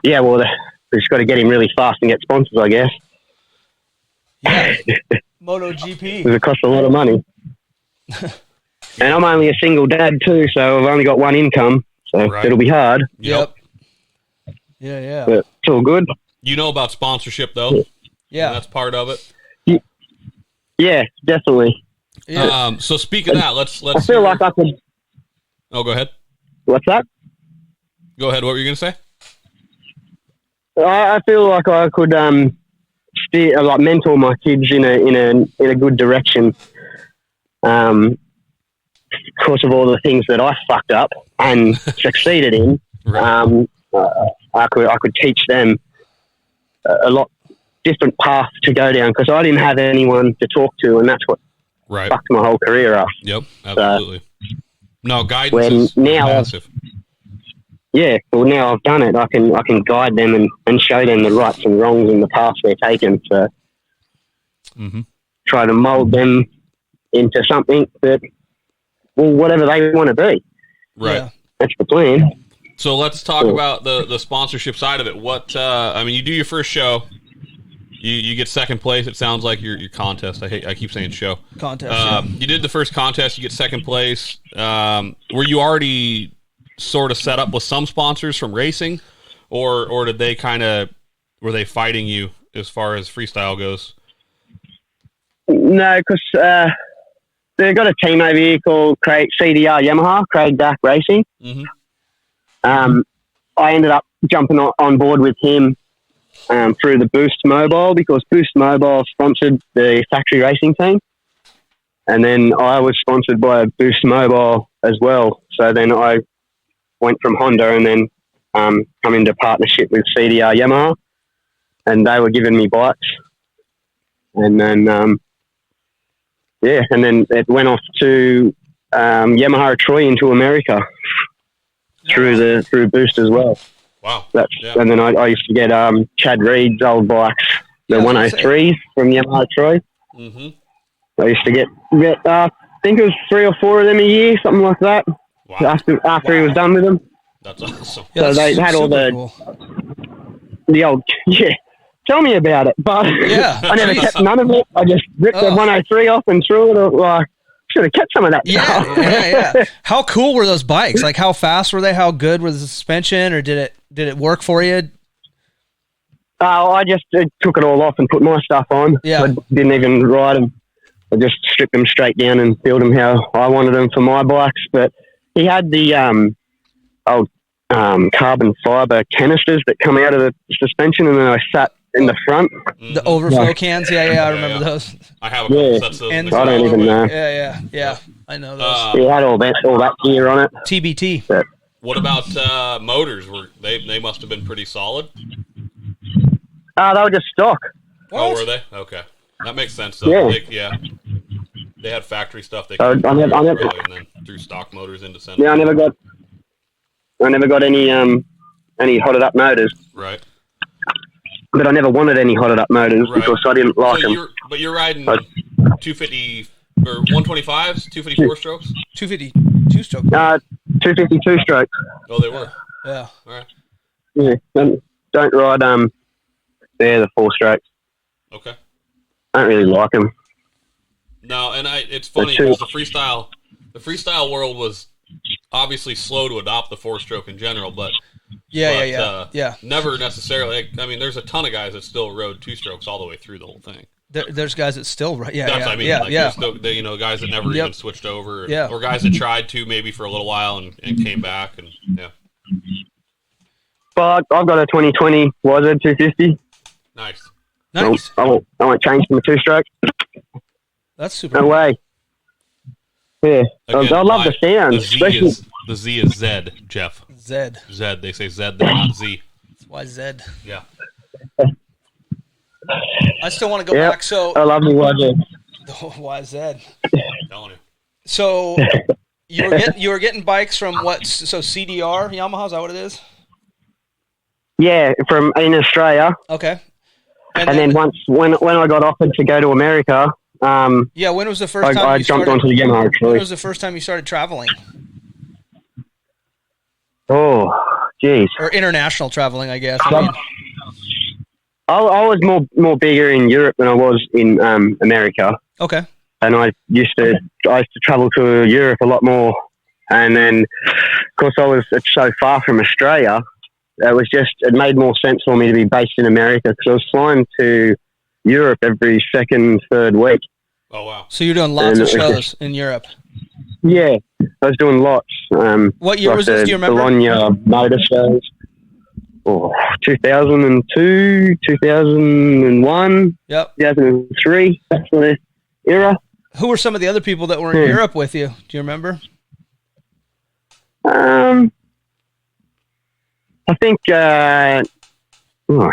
[SPEAKER 4] Yeah, well, we've just got to get him really fast and get sponsors, I guess.
[SPEAKER 2] Yeah. MotoGP.
[SPEAKER 4] It costs a lot of money. And I'm only a single dad too, so I've only got one income, so it'll be hard.
[SPEAKER 3] Yep.
[SPEAKER 2] Yeah.
[SPEAKER 4] But it's all good.
[SPEAKER 3] You know about sponsorship, though.
[SPEAKER 2] Yeah.
[SPEAKER 3] And that's part of it.
[SPEAKER 4] Yeah, definitely.
[SPEAKER 3] Yeah. So speaking of that, let's.
[SPEAKER 4] I feel like I could.
[SPEAKER 3] Oh, go ahead.
[SPEAKER 4] What's that?
[SPEAKER 3] Go ahead. What were you going to say?
[SPEAKER 4] I feel like I could mentor my kids in a good direction. Because of all the things that I fucked up and succeeded in, right. I could teach them a lot different path to go down because I didn't have anyone to talk to, and that's what fucked my whole career up.
[SPEAKER 3] Yep, absolutely. No, guidance is massive.
[SPEAKER 4] Yeah, well, now I've done it. I can guide them and show them the rights and wrongs in the path they're taking. So try to mould them into something that, well, whatever they want to be.
[SPEAKER 3] Right.
[SPEAKER 2] Yeah.
[SPEAKER 4] That's the plan.
[SPEAKER 3] So let's talk about the sponsorship side of it. What you do your first show, you get second place. It sounds like your contest. I keep saying show.
[SPEAKER 2] Contest.
[SPEAKER 3] You did the first contest. You get second place. Were you already sort of set up with some sponsors from racing, or did they were they fighting you as far as freestyle goes?
[SPEAKER 4] No, because they've got a team over here called CDR Yamaha, Craig Dack Racing.
[SPEAKER 3] Mm-hmm.
[SPEAKER 4] I ended up jumping on board with him through the Boost Mobile because Boost Mobile sponsored the factory racing team. And then I was sponsored by Boost Mobile as well. So then I went from Honda and then come into partnership with CDR Yamaha. And they were giving me bikes. And then, and then it went off to Yamaha Troy into America. through Boost as well.
[SPEAKER 3] Wow.
[SPEAKER 4] And then I used to get Chad Reed's old bikes, the 103s from Yamaha Troy.
[SPEAKER 3] Mm-hmm.
[SPEAKER 4] I used to get I think it was 3 or 4 of them a year, something like that.
[SPEAKER 3] Wow.
[SPEAKER 4] After he was done with them.
[SPEAKER 3] That's awesome.
[SPEAKER 2] Yeah,
[SPEAKER 4] So they had all the old Tell me about it, but I never kept none of it. I just ripped the 103 off and threw it. Like, should have kept some of that stuff.
[SPEAKER 2] Yeah. How cool were those bikes? Like, how fast were they? How good was the suspension, or did it work for you?
[SPEAKER 4] I just took it all off and put my stuff on.
[SPEAKER 2] Yeah.
[SPEAKER 4] I didn't even ride them. I just stripped them straight down and built them how I wanted them for my bikes. But he had the old carbon fiber canisters that come out of the suspension, and then I sat in the front.
[SPEAKER 2] The overflow cans? Yeah, I remember those.
[SPEAKER 3] I have a couple sets of those.
[SPEAKER 2] And
[SPEAKER 4] I don't even know.
[SPEAKER 2] Yeah. I know those.
[SPEAKER 4] He had all that gear on it.
[SPEAKER 2] TBT.
[SPEAKER 4] But,
[SPEAKER 3] what about motors? They must have been pretty solid.
[SPEAKER 4] they were just stock.
[SPEAKER 3] Oh, were they? Okay. That makes sense, though.
[SPEAKER 4] Yeah.
[SPEAKER 3] They had factory stuff they
[SPEAKER 4] I
[SPEAKER 3] could
[SPEAKER 4] never-
[SPEAKER 3] and then threw stock motors into center.
[SPEAKER 4] Yeah, I never got any hotted up motors.
[SPEAKER 3] Right.
[SPEAKER 4] But I never wanted any hotted up motors because I didn't like them.
[SPEAKER 3] But you're riding 250 or 125s, 254 strokes?
[SPEAKER 2] 252 stroke.
[SPEAKER 4] 252 strokes.
[SPEAKER 3] Oh, they were.
[SPEAKER 2] Yeah.
[SPEAKER 3] All right.
[SPEAKER 4] Yeah. Don't ride the 4 strokes.
[SPEAKER 3] Okay.
[SPEAKER 4] I don't really like them.
[SPEAKER 3] No, and it's funny because the freestyle world was obviously slow to adopt the 4-stroke in general, but never necessarily. I mean, there's a ton of guys that still rode 2 strokes all the way through the whole thing.
[SPEAKER 2] There's guys that still right.
[SPEAKER 3] That's what I mean. There's still, guys that never even switched over, or guys that tried to maybe for a little while and came back, and
[SPEAKER 4] But I've got a 2020 Wizard 250.
[SPEAKER 3] Nice.
[SPEAKER 4] I won't change from a 2-stroke.
[SPEAKER 2] That's super.
[SPEAKER 4] No way. Yeah,
[SPEAKER 3] Again,
[SPEAKER 4] I love the sound.
[SPEAKER 3] The Z is Z, Jeff.
[SPEAKER 2] Zed.
[SPEAKER 3] Zed. They say Zed, they're not Z.
[SPEAKER 2] That's why Zed.
[SPEAKER 3] Yeah.
[SPEAKER 2] I still want to go back. So
[SPEAKER 4] I love the Wizard.
[SPEAKER 2] Why Zed?
[SPEAKER 3] Telling you.
[SPEAKER 2] So you were getting bikes from what? So CDR Yamaha, is that what it is?
[SPEAKER 4] Yeah, from in Australia.
[SPEAKER 2] Okay.
[SPEAKER 4] And then when I got offered to go to America,
[SPEAKER 2] when was the first time
[SPEAKER 4] I jumped onto the Yamaha. Actually,
[SPEAKER 2] when was the first time you started traveling?
[SPEAKER 4] Oh, geez.
[SPEAKER 2] Or international traveling, I guess.
[SPEAKER 4] I was more bigger in Europe than I was in America.
[SPEAKER 2] Okay.
[SPEAKER 4] And I used to travel to Europe a lot more. And then, of course, I was so far from Australia. It made more sense for me to be based in America because I was flying to Europe every second, third week.
[SPEAKER 3] Oh, wow.
[SPEAKER 2] So you're doing lots of shows in Europe.
[SPEAKER 4] Yeah, I was doing lots.
[SPEAKER 2] What year was this? Do you remember?
[SPEAKER 4] Bologna motor shows. 2002, 2001, 2003. That's the era.
[SPEAKER 2] Who were some of the other people that were in Europe with you? Do you remember?
[SPEAKER 4] I think, can't even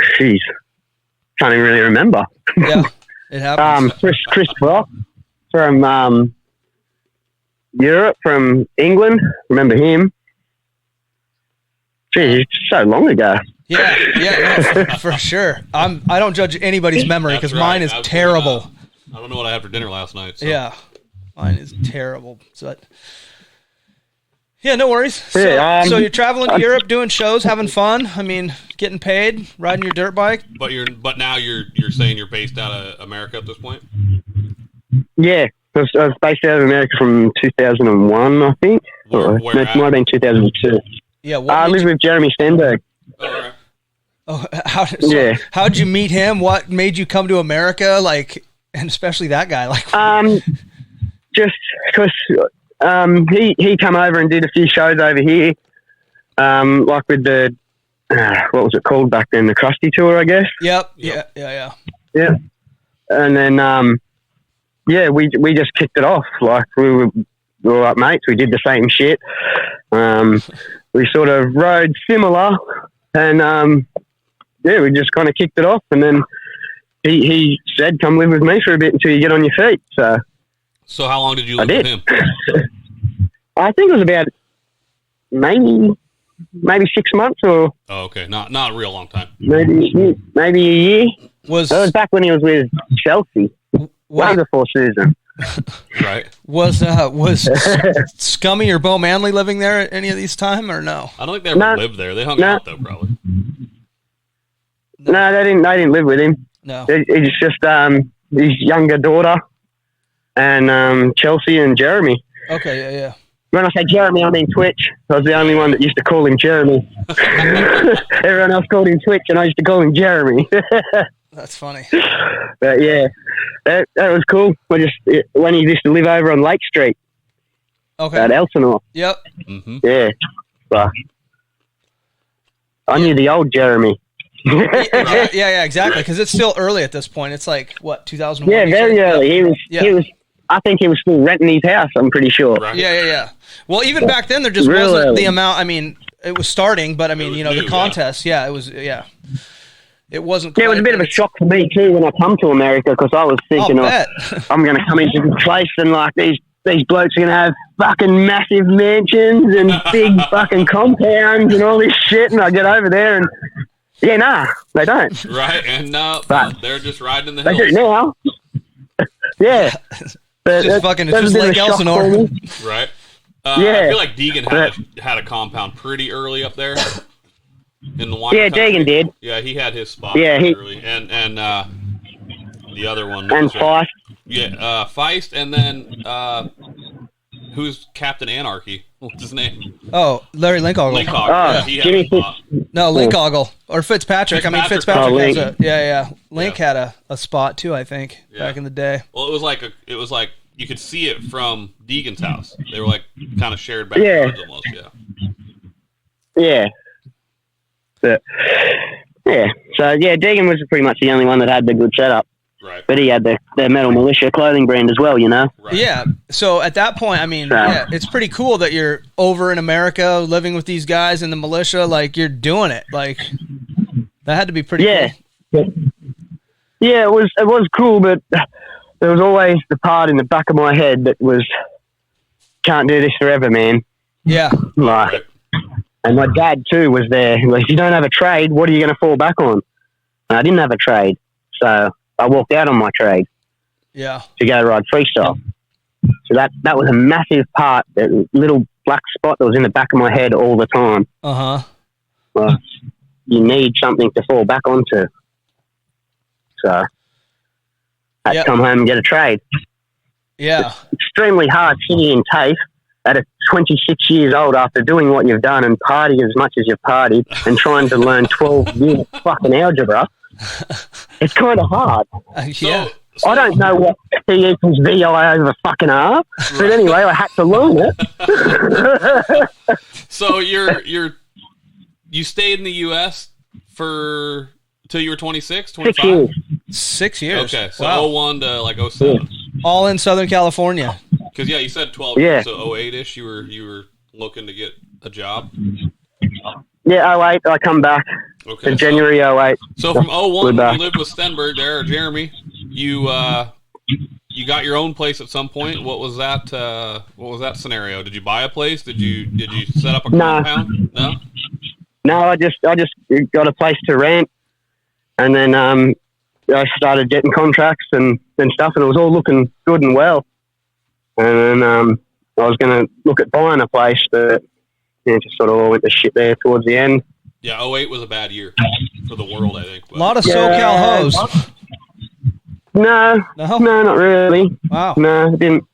[SPEAKER 4] really remember.
[SPEAKER 2] Yeah, it happens.
[SPEAKER 4] Chris Brock from Europe, from England. Remember him? Geez, it's so long ago.
[SPEAKER 2] Yeah, for sure. I don't judge anybody's memory because mine is terrible.
[SPEAKER 3] I don't know what I had for dinner last night. So.
[SPEAKER 2] Yeah, mine is terrible. Yeah, no worries. So you're traveling to Europe, doing shows, having fun. I mean, getting paid, riding your dirt bike.
[SPEAKER 3] But now you're saying you're based out of America at this point?
[SPEAKER 4] Yeah, I was based out of America from 2001, I think.
[SPEAKER 3] Where
[SPEAKER 4] it might have been 2002.
[SPEAKER 2] Yeah,
[SPEAKER 4] I live with Jeremy Stenberg.
[SPEAKER 3] Oh, all right.
[SPEAKER 2] How'd you meet him? What made you come to America? And especially that guy.
[SPEAKER 4] Just because he come over and did a few shows over here, with the what was it called back then? The Krusty Tour, I guess.
[SPEAKER 2] Yep. Yeah.
[SPEAKER 4] And then we just kicked it off. We were like mates. We did the same shit. We sort of rode similar, and we just kind of kicked it off. And then he said, "Come live with me for a bit until you get on your feet."
[SPEAKER 3] So how long did you live with him?
[SPEAKER 4] I think it was about maybe maybe 6 months or
[SPEAKER 3] Oh, okay. Not a real long time.
[SPEAKER 4] maybe a year. That was back when he was with Chelsea. Way before Susan.
[SPEAKER 3] Right.
[SPEAKER 2] Was Scummy or Bo Manley living there at any of these time or no?
[SPEAKER 3] I don't think they ever lived there. They hung out though, probably.
[SPEAKER 4] No, they didn't live with him.
[SPEAKER 2] No.
[SPEAKER 4] It's just his younger daughter and Chelsea and Jeremy.
[SPEAKER 2] Okay, yeah.
[SPEAKER 4] When I say Jeremy, I mean Twitch. I was the only one that used to call him Jeremy. Everyone else called him Twitch, and I used to call him Jeremy.
[SPEAKER 2] That's funny.
[SPEAKER 4] But yeah, that was cool. When he used to live over on Lake Street.
[SPEAKER 2] Okay.
[SPEAKER 4] At Elsinore.
[SPEAKER 2] Yep.
[SPEAKER 3] Mm-hmm.
[SPEAKER 4] Yeah. But I knew the old Jeremy.
[SPEAKER 2] yeah, exactly. Because it's still early at this point. It's like what 2001.
[SPEAKER 4] Yeah, very early. He was. I think he was still renting his house. I'm pretty sure.
[SPEAKER 3] Right.
[SPEAKER 2] Yeah. Well, even back then, there just wasn't the amount. I mean, it was starting, but I mean, the contest. Yeah, it was. Yeah. It wasn't.
[SPEAKER 4] Yeah, it was a bit of a shock for me too when I come to America because I was thinking, I'm going to come into this place and like these blokes are going to have fucking massive mansions and big fucking compounds and all this shit, and I get over there and they don't.
[SPEAKER 3] Right, and
[SPEAKER 4] but
[SPEAKER 3] they're just riding in the hills.
[SPEAKER 4] They do now. Yeah, but
[SPEAKER 2] just Lake Elsinore.
[SPEAKER 3] Right.
[SPEAKER 4] Yeah,
[SPEAKER 3] I feel like Deegan had a compound pretty early up there. In the wine country.
[SPEAKER 4] Deegan did.
[SPEAKER 3] Yeah, he had his spot early, and the other one
[SPEAKER 4] and Feist.
[SPEAKER 3] Yeah, Feist, and then who's Captain Anarchy? What's his name?
[SPEAKER 2] Oh, Larry Linkogle.
[SPEAKER 3] Yeah, he had a spot.
[SPEAKER 2] No, Linkogle or Fitzpatrick. I mean, Fitzpatrick has
[SPEAKER 4] Link.
[SPEAKER 2] Link had a spot too. I think back in the day.
[SPEAKER 3] Well, it was like you could see it from Deegan's house. They were like kind of shared backyards almost.
[SPEAKER 4] Yeah. But, Deegan was pretty much the only one that had the good setup.
[SPEAKER 3] Right.
[SPEAKER 4] But he had the Metal Militia clothing brand as well, Right.
[SPEAKER 2] Yeah. So at that point, I mean, it's pretty cool that you're over in America living with these guys in the militia. Like, you're doing it. Like, that had to be pretty cool.
[SPEAKER 4] Yeah, it was cool, but there was always the part in the back of my head that was, can't do this forever, man.
[SPEAKER 2] Yeah.
[SPEAKER 4] Like, and my dad, too, was there. Like, if you don't have a trade, what are you going to fall back on? And I didn't have a trade, so I walked out on my trade to go ride freestyle. So that was a massive part, that little black spot that was in the back of my head all the time.
[SPEAKER 2] Uh-huh.
[SPEAKER 4] Well, you need something to fall back onto. So I had to come home and get a trade.
[SPEAKER 2] Yeah.
[SPEAKER 4] It's extremely hard sitting in TAFE at 26 years old after doing what you've done and party as much as you've partied and trying to learn 12 years of fucking algebra. It's kind of hard.
[SPEAKER 2] So,
[SPEAKER 4] I don't know what P equals VI over fucking R, but anyway, I had to learn it.
[SPEAKER 3] So you stayed in the U.S. till you were 26, 25?
[SPEAKER 2] 6 years.
[SPEAKER 3] Okay, so 01 to like 07.
[SPEAKER 2] All in Southern California.
[SPEAKER 3] Because you said 12 years, so 08-ish, you were looking to get a job.
[SPEAKER 4] Yeah, 08, I come back.
[SPEAKER 3] Okay,
[SPEAKER 4] in January 08.
[SPEAKER 3] So from 01, when you lived with Stenberg there, or Jeremy, you got your own place at some point. What was that? What was that scenario? Did you buy a place? Did you set up a compound? No.
[SPEAKER 4] No, I just got a place to rent, and then I started getting contracts and stuff, and it was all looking good and well. And then I was going to look at buying a place, but it just sort of all went to shit there towards the end.
[SPEAKER 3] Yeah, 08 was a bad year for the world, I think.
[SPEAKER 2] A lot of SoCal hoes.
[SPEAKER 4] No, not really.
[SPEAKER 2] Wow.
[SPEAKER 4] No, it didn't.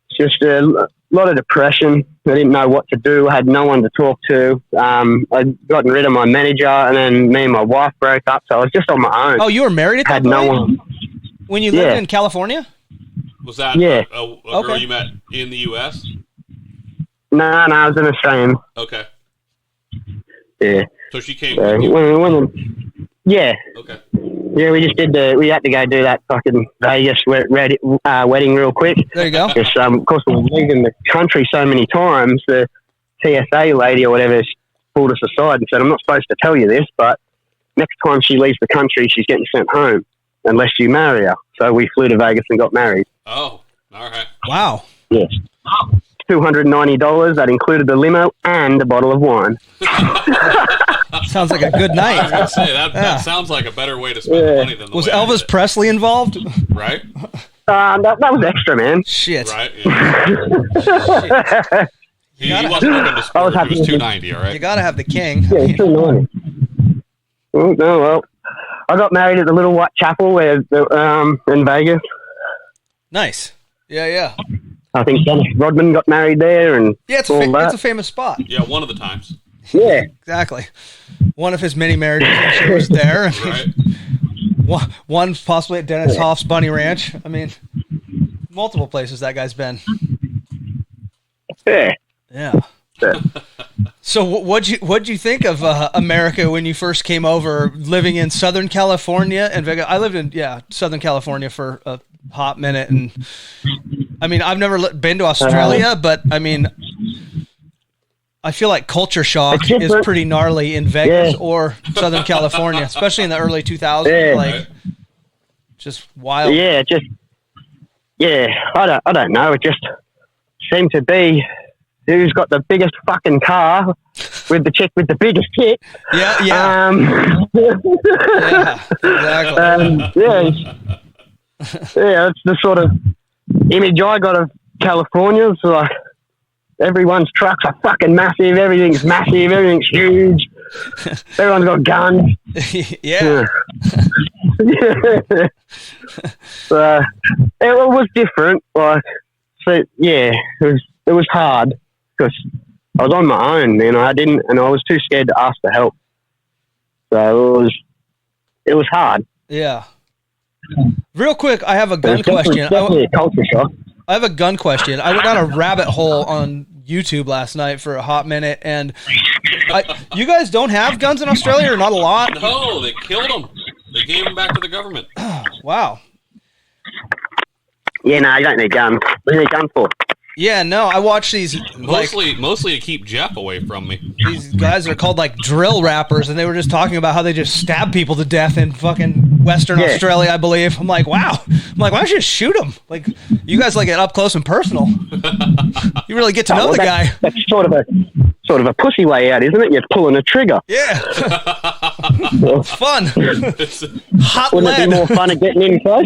[SPEAKER 4] It's just a lot of depression. I didn't know what to do. I had no one to talk to. I'd gotten rid of my manager, and then me and my wife broke up, so I was just on my own.
[SPEAKER 2] Oh, you were married at that
[SPEAKER 4] had
[SPEAKER 2] point?
[SPEAKER 4] No one.
[SPEAKER 2] When you lived in California?
[SPEAKER 3] Was that a girl you met in the U.S.?
[SPEAKER 4] No, I was an Australian.
[SPEAKER 3] Okay.
[SPEAKER 4] Yeah.
[SPEAKER 3] So she came with you?
[SPEAKER 4] Yeah.
[SPEAKER 3] Okay.
[SPEAKER 4] Yeah, we just we had to go do that fucking Vegas wedding real quick.
[SPEAKER 2] There you go.
[SPEAKER 4] Because, of course, we're leaving the country so many times, the TSA lady or whatever pulled us aside and said, I'm not supposed to tell you this, but next time she leaves the country, she's getting sent home unless you marry her. So we flew to Vegas and got married.
[SPEAKER 3] Oh, all right.
[SPEAKER 2] Wow.
[SPEAKER 4] Yes. $290. That included the limo and a bottle of wine.
[SPEAKER 2] Sounds like a good night.
[SPEAKER 3] I was going to say, that sounds like a better way to spend money than the
[SPEAKER 2] Was
[SPEAKER 3] way I
[SPEAKER 2] Elvis
[SPEAKER 3] did it.
[SPEAKER 2] Presley involved?
[SPEAKER 3] Right?
[SPEAKER 4] That was extra, man.
[SPEAKER 2] Shit.
[SPEAKER 3] Right? Yeah. He wasn't looking to splurge. It was $290, all right?
[SPEAKER 2] You got to have the king.
[SPEAKER 4] Yeah, $290. Oh, no, well, I got married at the Little White Chapel in Vegas.
[SPEAKER 2] Nice. Yeah.
[SPEAKER 4] I think Dennis Rodman got married there, and
[SPEAKER 2] Yeah, it's a famous spot.
[SPEAKER 3] Yeah, one of the times.
[SPEAKER 4] Yeah.
[SPEAKER 2] Exactly. One of his many marriages, I'm sure, was there.
[SPEAKER 3] Right?
[SPEAKER 2] One possibly at Dennis Hoff's Bunny Ranch. I mean, multiple places that guy's been.
[SPEAKER 4] Yeah.
[SPEAKER 2] Yeah. So what'd you think of America when you first came over, living in Southern California and Vegas? I lived in Southern California for a hot minute, and I mean I've never been to Australia, but I mean I feel like culture shock is pretty gnarly in Vegas or Southern California, especially in the early 2000s.
[SPEAKER 4] Yeah.
[SPEAKER 2] Like just wild.
[SPEAKER 4] Yeah, I don't know. It just seemed to be who's got the biggest fucking car with the chick with the biggest tit.
[SPEAKER 2] Yeah.
[SPEAKER 4] Yeah,
[SPEAKER 2] Exactly.
[SPEAKER 4] Yeah, it's the sort of image I got of California. It's like everyone's trucks are fucking massive, everything's massive, everything's huge. Everyone's got guns.
[SPEAKER 2] Yeah.
[SPEAKER 4] It was different. Like, so yeah, it was hard because I was on my own, and I was too scared to ask for help. So it was hard.
[SPEAKER 2] Yeah. Real quick, I have a gun question.
[SPEAKER 4] Definitely a culture shock.
[SPEAKER 2] I have a gun question. I went down a rabbit hole on YouTube last night for a hot minute, and you guys don't have guns in Australia, or not a lot?
[SPEAKER 3] No, they killed them. They gave them back to the government.
[SPEAKER 2] Wow.
[SPEAKER 4] Yeah, no, you don't need guns. What do you need guns for?
[SPEAKER 2] Yeah, no, I watch these
[SPEAKER 3] Mostly to keep Jeff away from me.
[SPEAKER 2] These guys are called like drill rappers, and they were just talking about how they just stab people to death in fucking Western Australia, I believe. I'm like, wow. I'm like, why don't you just shoot them? Like, you guys like get up close and personal. You really get to know the guy.
[SPEAKER 4] That's sort of a pussy way out, isn't it? You're pulling a trigger.
[SPEAKER 2] Yeah. It's fun. Hot
[SPEAKER 4] Wouldn't
[SPEAKER 2] lead.
[SPEAKER 4] it be more fun at getting in close?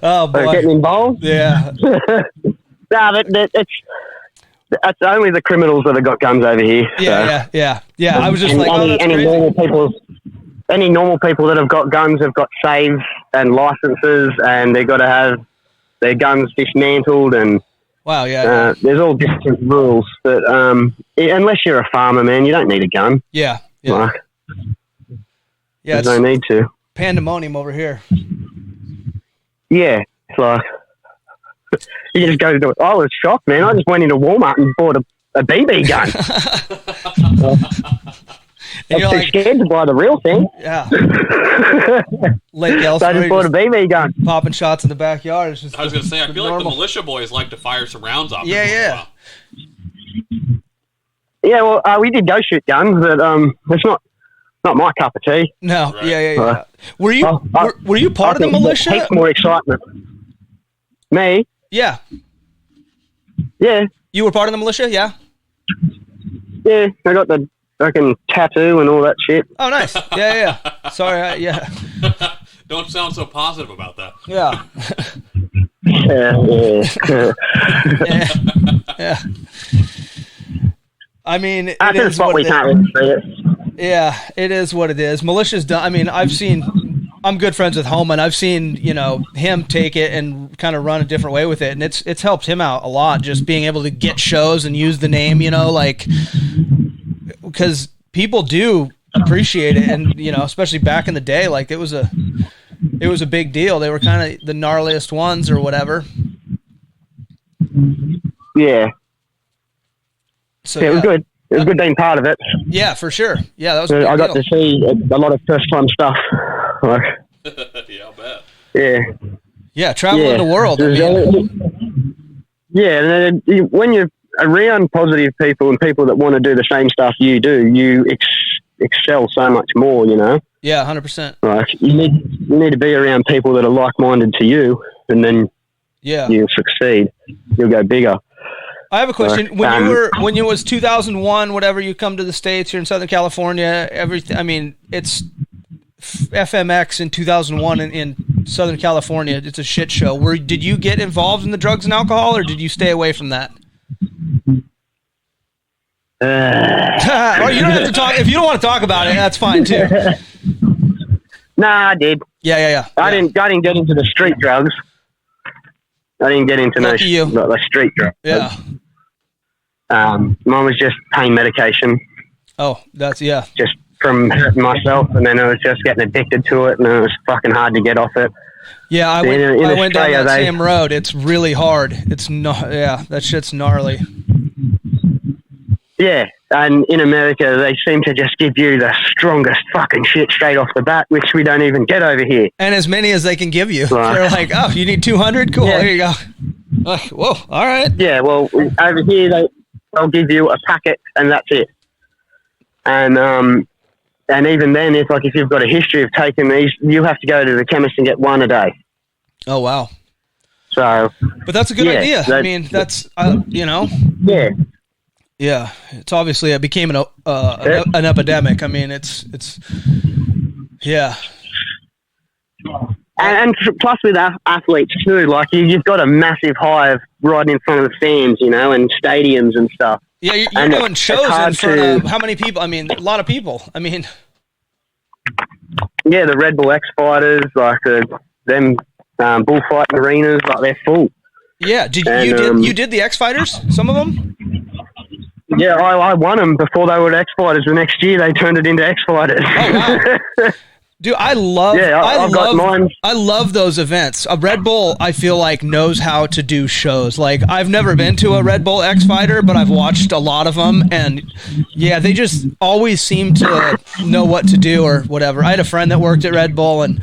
[SPEAKER 2] Oh boy.
[SPEAKER 4] Getting involved?
[SPEAKER 2] Yeah.
[SPEAKER 4] No, that's only the criminals that have got guns over here.
[SPEAKER 2] Yeah. I was just like, that's
[SPEAKER 4] any
[SPEAKER 2] crazy.
[SPEAKER 4] normal people that have got guns have got saves and licenses, and they've got to have their guns dismantled, and
[SPEAKER 2] Wow, yeah.
[SPEAKER 4] There's all different rules, but unless you're a farmer, man, you don't need a gun.
[SPEAKER 2] Yeah.
[SPEAKER 4] Like,
[SPEAKER 2] Yeah,
[SPEAKER 4] there's no need to.
[SPEAKER 2] Pandemonium over here.
[SPEAKER 4] Yeah, it's like you just go to. I was shocked, man. I just went into Walmart and bought a BB gun.
[SPEAKER 2] And you're
[SPEAKER 4] I'm too
[SPEAKER 2] like,
[SPEAKER 4] scared to buy the real thing.
[SPEAKER 2] yeah. Lake
[SPEAKER 4] So I just
[SPEAKER 2] Elsinore,
[SPEAKER 4] bought a BB gun.
[SPEAKER 2] popping shots in the backyard. It's just
[SPEAKER 3] I was going to say, I feel like
[SPEAKER 2] normal.
[SPEAKER 3] the militia boys like to fire some rounds off.
[SPEAKER 2] Yeah.
[SPEAKER 4] Yeah, well, we did go shoot guns, but it's not my cup of tea.
[SPEAKER 2] No,
[SPEAKER 3] Right.
[SPEAKER 2] yeah. Were you were you part of the
[SPEAKER 4] I think
[SPEAKER 2] militia?
[SPEAKER 4] Heaps more excitement. Me?
[SPEAKER 2] Yeah,
[SPEAKER 4] Yeah,
[SPEAKER 2] you were part of the militia. Yeah.
[SPEAKER 4] yeah. I got the fucking tattoo and all that shit.
[SPEAKER 2] Oh, nice. Yeah. Sorry. Yeah.
[SPEAKER 3] Don't sound so positive about that.
[SPEAKER 2] Yeah.
[SPEAKER 4] Yeah.
[SPEAKER 2] I mean, it
[SPEAKER 4] That's a
[SPEAKER 2] is
[SPEAKER 4] spot
[SPEAKER 2] what
[SPEAKER 4] we
[SPEAKER 2] it
[SPEAKER 4] can't
[SPEAKER 2] is.
[SPEAKER 4] really see it.
[SPEAKER 2] Yeah, it is what it is. Militia's done. I mean, I'm good friends with Homan. I've seen, him take it and kind of run a different way with it. And it's helped him out a lot, just being able to get shows and use the name, because people do appreciate it. And, especially back in the day, like it was a big deal. They were kind of the gnarliest ones or whatever.
[SPEAKER 4] Yeah.
[SPEAKER 2] So
[SPEAKER 4] It was good. It was good being part of it.
[SPEAKER 2] Yeah, for sure. Yeah, that was a big
[SPEAKER 4] I got
[SPEAKER 2] deal.
[SPEAKER 4] to see a lot of first-time stuff. Like,
[SPEAKER 3] Yeah, I'll bet.
[SPEAKER 4] yeah.
[SPEAKER 2] Yeah, traveling the world. I mean,
[SPEAKER 4] Yeah, and then when you're around positive people and people that want to do the same stuff you do, you excel so much more,
[SPEAKER 2] yeah, 100%.
[SPEAKER 4] Like, you need to be around people that are like-minded to you, and then you'll succeed. You'll go bigger.
[SPEAKER 2] I have a question. When it was 2001, whatever, you come to the States, you're in Southern California, everything. I mean, it's FMX in 2001 in Southern California. It's a shit show. Did you get involved in the drugs and alcohol, or did you stay away from that? Or you don't have to talk. If you don't want to talk about it, that's fine too.
[SPEAKER 4] Nah, I did.
[SPEAKER 2] Yeah.
[SPEAKER 4] I didn't get into the street drugs. I didn't get into the street drugs.
[SPEAKER 2] Yeah.
[SPEAKER 4] Mine was just pain medication.
[SPEAKER 2] Oh, that's
[SPEAKER 4] just from hurting myself, and then I was just getting addicted to it, and it was fucking hard to get off it.
[SPEAKER 2] Yeah, I went down that same road. It's really hard. That shit's gnarly.
[SPEAKER 4] Yeah, and in America, they seem to just give you the strongest fucking shit straight off the bat, which we don't even get over here.
[SPEAKER 2] And as many as they can give you. Right. They're like, oh, you need 200? Cool, Here you go. Whoa, all right.
[SPEAKER 4] Yeah, well, over here, they'll give you a packet, and that's it. And even then, if you've got a history of taking these, you have to go to the chemist and get one a day.
[SPEAKER 2] Oh, wow.
[SPEAKER 4] So,
[SPEAKER 2] but that's a good idea. I mean, that's,
[SPEAKER 4] Yeah.
[SPEAKER 2] Yeah, it's obviously it became an epidemic. I mean, it's yeah.
[SPEAKER 4] And plus with athletes too, like you've got a massive hive right in front of the fans, and stadiums and stuff.
[SPEAKER 2] Yeah, you're doing shows in front of how many people? I mean, a lot of people. I mean,
[SPEAKER 4] yeah, the Red Bull X Fighters, like them bullfighting arenas, like they're full.
[SPEAKER 2] Yeah, you did the X Fighters? Some of them?
[SPEAKER 4] Yeah, I won them before they were X Fighters. The next year, they turned it into X Fighters.
[SPEAKER 2] Oh, wow. Dude, I love those events. A Red Bull, I feel like, knows how to do shows. Like, I've never been to a Red Bull X Fighter, but I've watched a lot of them, and yeah, they just always seem to know what to do or whatever. I had a friend that worked at Red Bull, and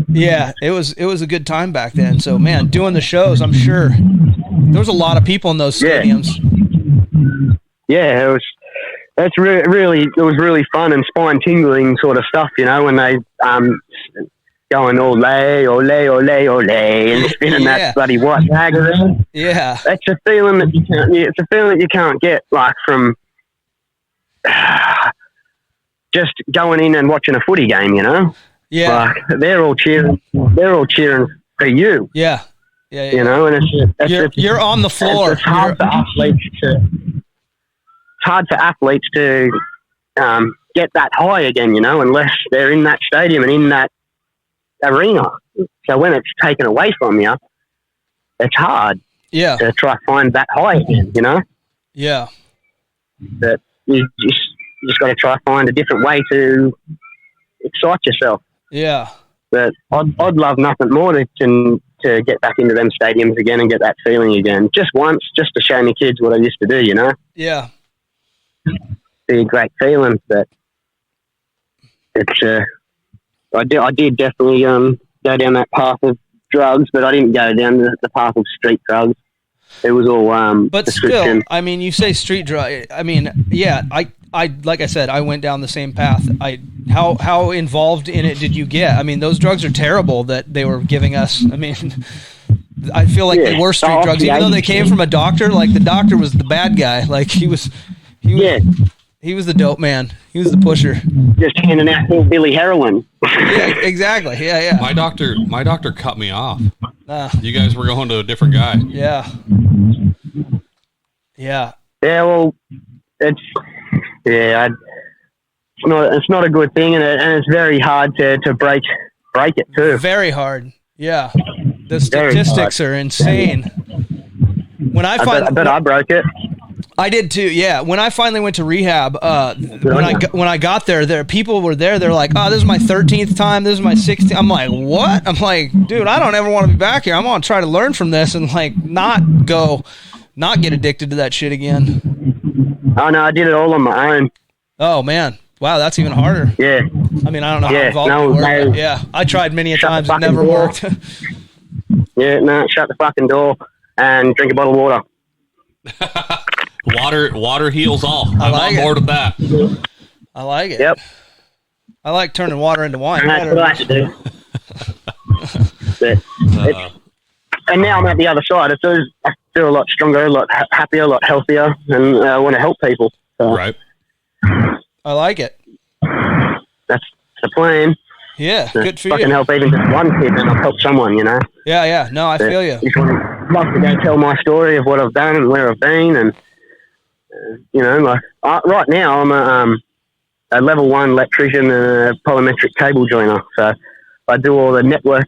[SPEAKER 2] yeah, it was a good time back then. So, man, doing the shows, I'm sure there was a lot of people in those stadiums.
[SPEAKER 4] Yeah, it was really fun and spine tingling sort of stuff, when they going ole, ole, ole, ole, and spinning that bloody white bag around.
[SPEAKER 2] Yeah,
[SPEAKER 4] that's a feeling that you can't. It's a feeling that you can't get like from just going in and watching a footy game.
[SPEAKER 2] Yeah,
[SPEAKER 4] like, they're all cheering for you.
[SPEAKER 2] Yeah.
[SPEAKER 4] And
[SPEAKER 2] you're on the floor.
[SPEAKER 4] It's hard for athletes to get that high again, unless they're in that stadium and in that arena. So when it's taken away from you, it's hard to try to find that high again,
[SPEAKER 2] Yeah.
[SPEAKER 4] But you just got to try to find a different way to excite yourself.
[SPEAKER 2] Yeah.
[SPEAKER 4] But I'd love nothing more than to get back into them stadiums again and get that feeling again. Just once, just to show me kids what I used to do,
[SPEAKER 2] Yeah.
[SPEAKER 4] Be a great feeling, but it's I did definitely go down that path of drugs, but I didn't go down the path of street drugs. It was all
[SPEAKER 2] but still, I mean, you say street drug. I mean, yeah, I like I said, I went down the same path. How involved in it did you get? I mean, those drugs are terrible that they were giving us. I mean, I feel like they were street drugs, even though they came from a doctor. Like the doctor was the bad guy. Like he was the dope man. He was the pusher.
[SPEAKER 4] Just handing out hillbilly heroin.
[SPEAKER 2] Yeah, exactly. Yeah.
[SPEAKER 3] My doctor cut me off. You guys were going to a different guy.
[SPEAKER 2] Yeah.
[SPEAKER 4] Yeah, well, it's not a good thing, and it's very hard to break it too.
[SPEAKER 2] Very hard. Yeah. The statistics are insane. When I
[SPEAKER 4] broke it.
[SPEAKER 2] I did too. Yeah. When I finally went to rehab, when I got there people were there. They're like, "Oh, this is my 13th time. This is my 16th." I'm like, "What?" I'm like, "Dude, I don't ever want to be back here. I'm gonna try to learn from this and like not get addicted to that shit again."
[SPEAKER 4] Oh no, I did it all on my own.
[SPEAKER 2] Oh man, wow, that's even harder.
[SPEAKER 4] Yeah.
[SPEAKER 2] I mean, I don't know how involved you were. But yeah, I tried many a times. It never worked.
[SPEAKER 4] Yeah, no, shut the fucking door and drink a bottle of water.
[SPEAKER 3] Water heals all. I'm on board with that.
[SPEAKER 2] I like it.
[SPEAKER 4] Yep.
[SPEAKER 2] I like turning water into wine.
[SPEAKER 4] That's what I like to do. and now I'm at the other side. I feel a lot stronger, a lot happier, a lot healthier, and I want to help people. So
[SPEAKER 3] Right.
[SPEAKER 2] I like it.
[SPEAKER 4] that's the plan.
[SPEAKER 2] Yeah, good for
[SPEAKER 4] If I can
[SPEAKER 2] you.
[SPEAKER 4] help even just one kid, then I'll help someone, you know.
[SPEAKER 2] Yeah. No, I feel you.
[SPEAKER 4] Just love to go tell my story of what I've done and where I've been, and you know, like right now I'm a level 1 electrician and a polymetric cable joiner. So I do all the network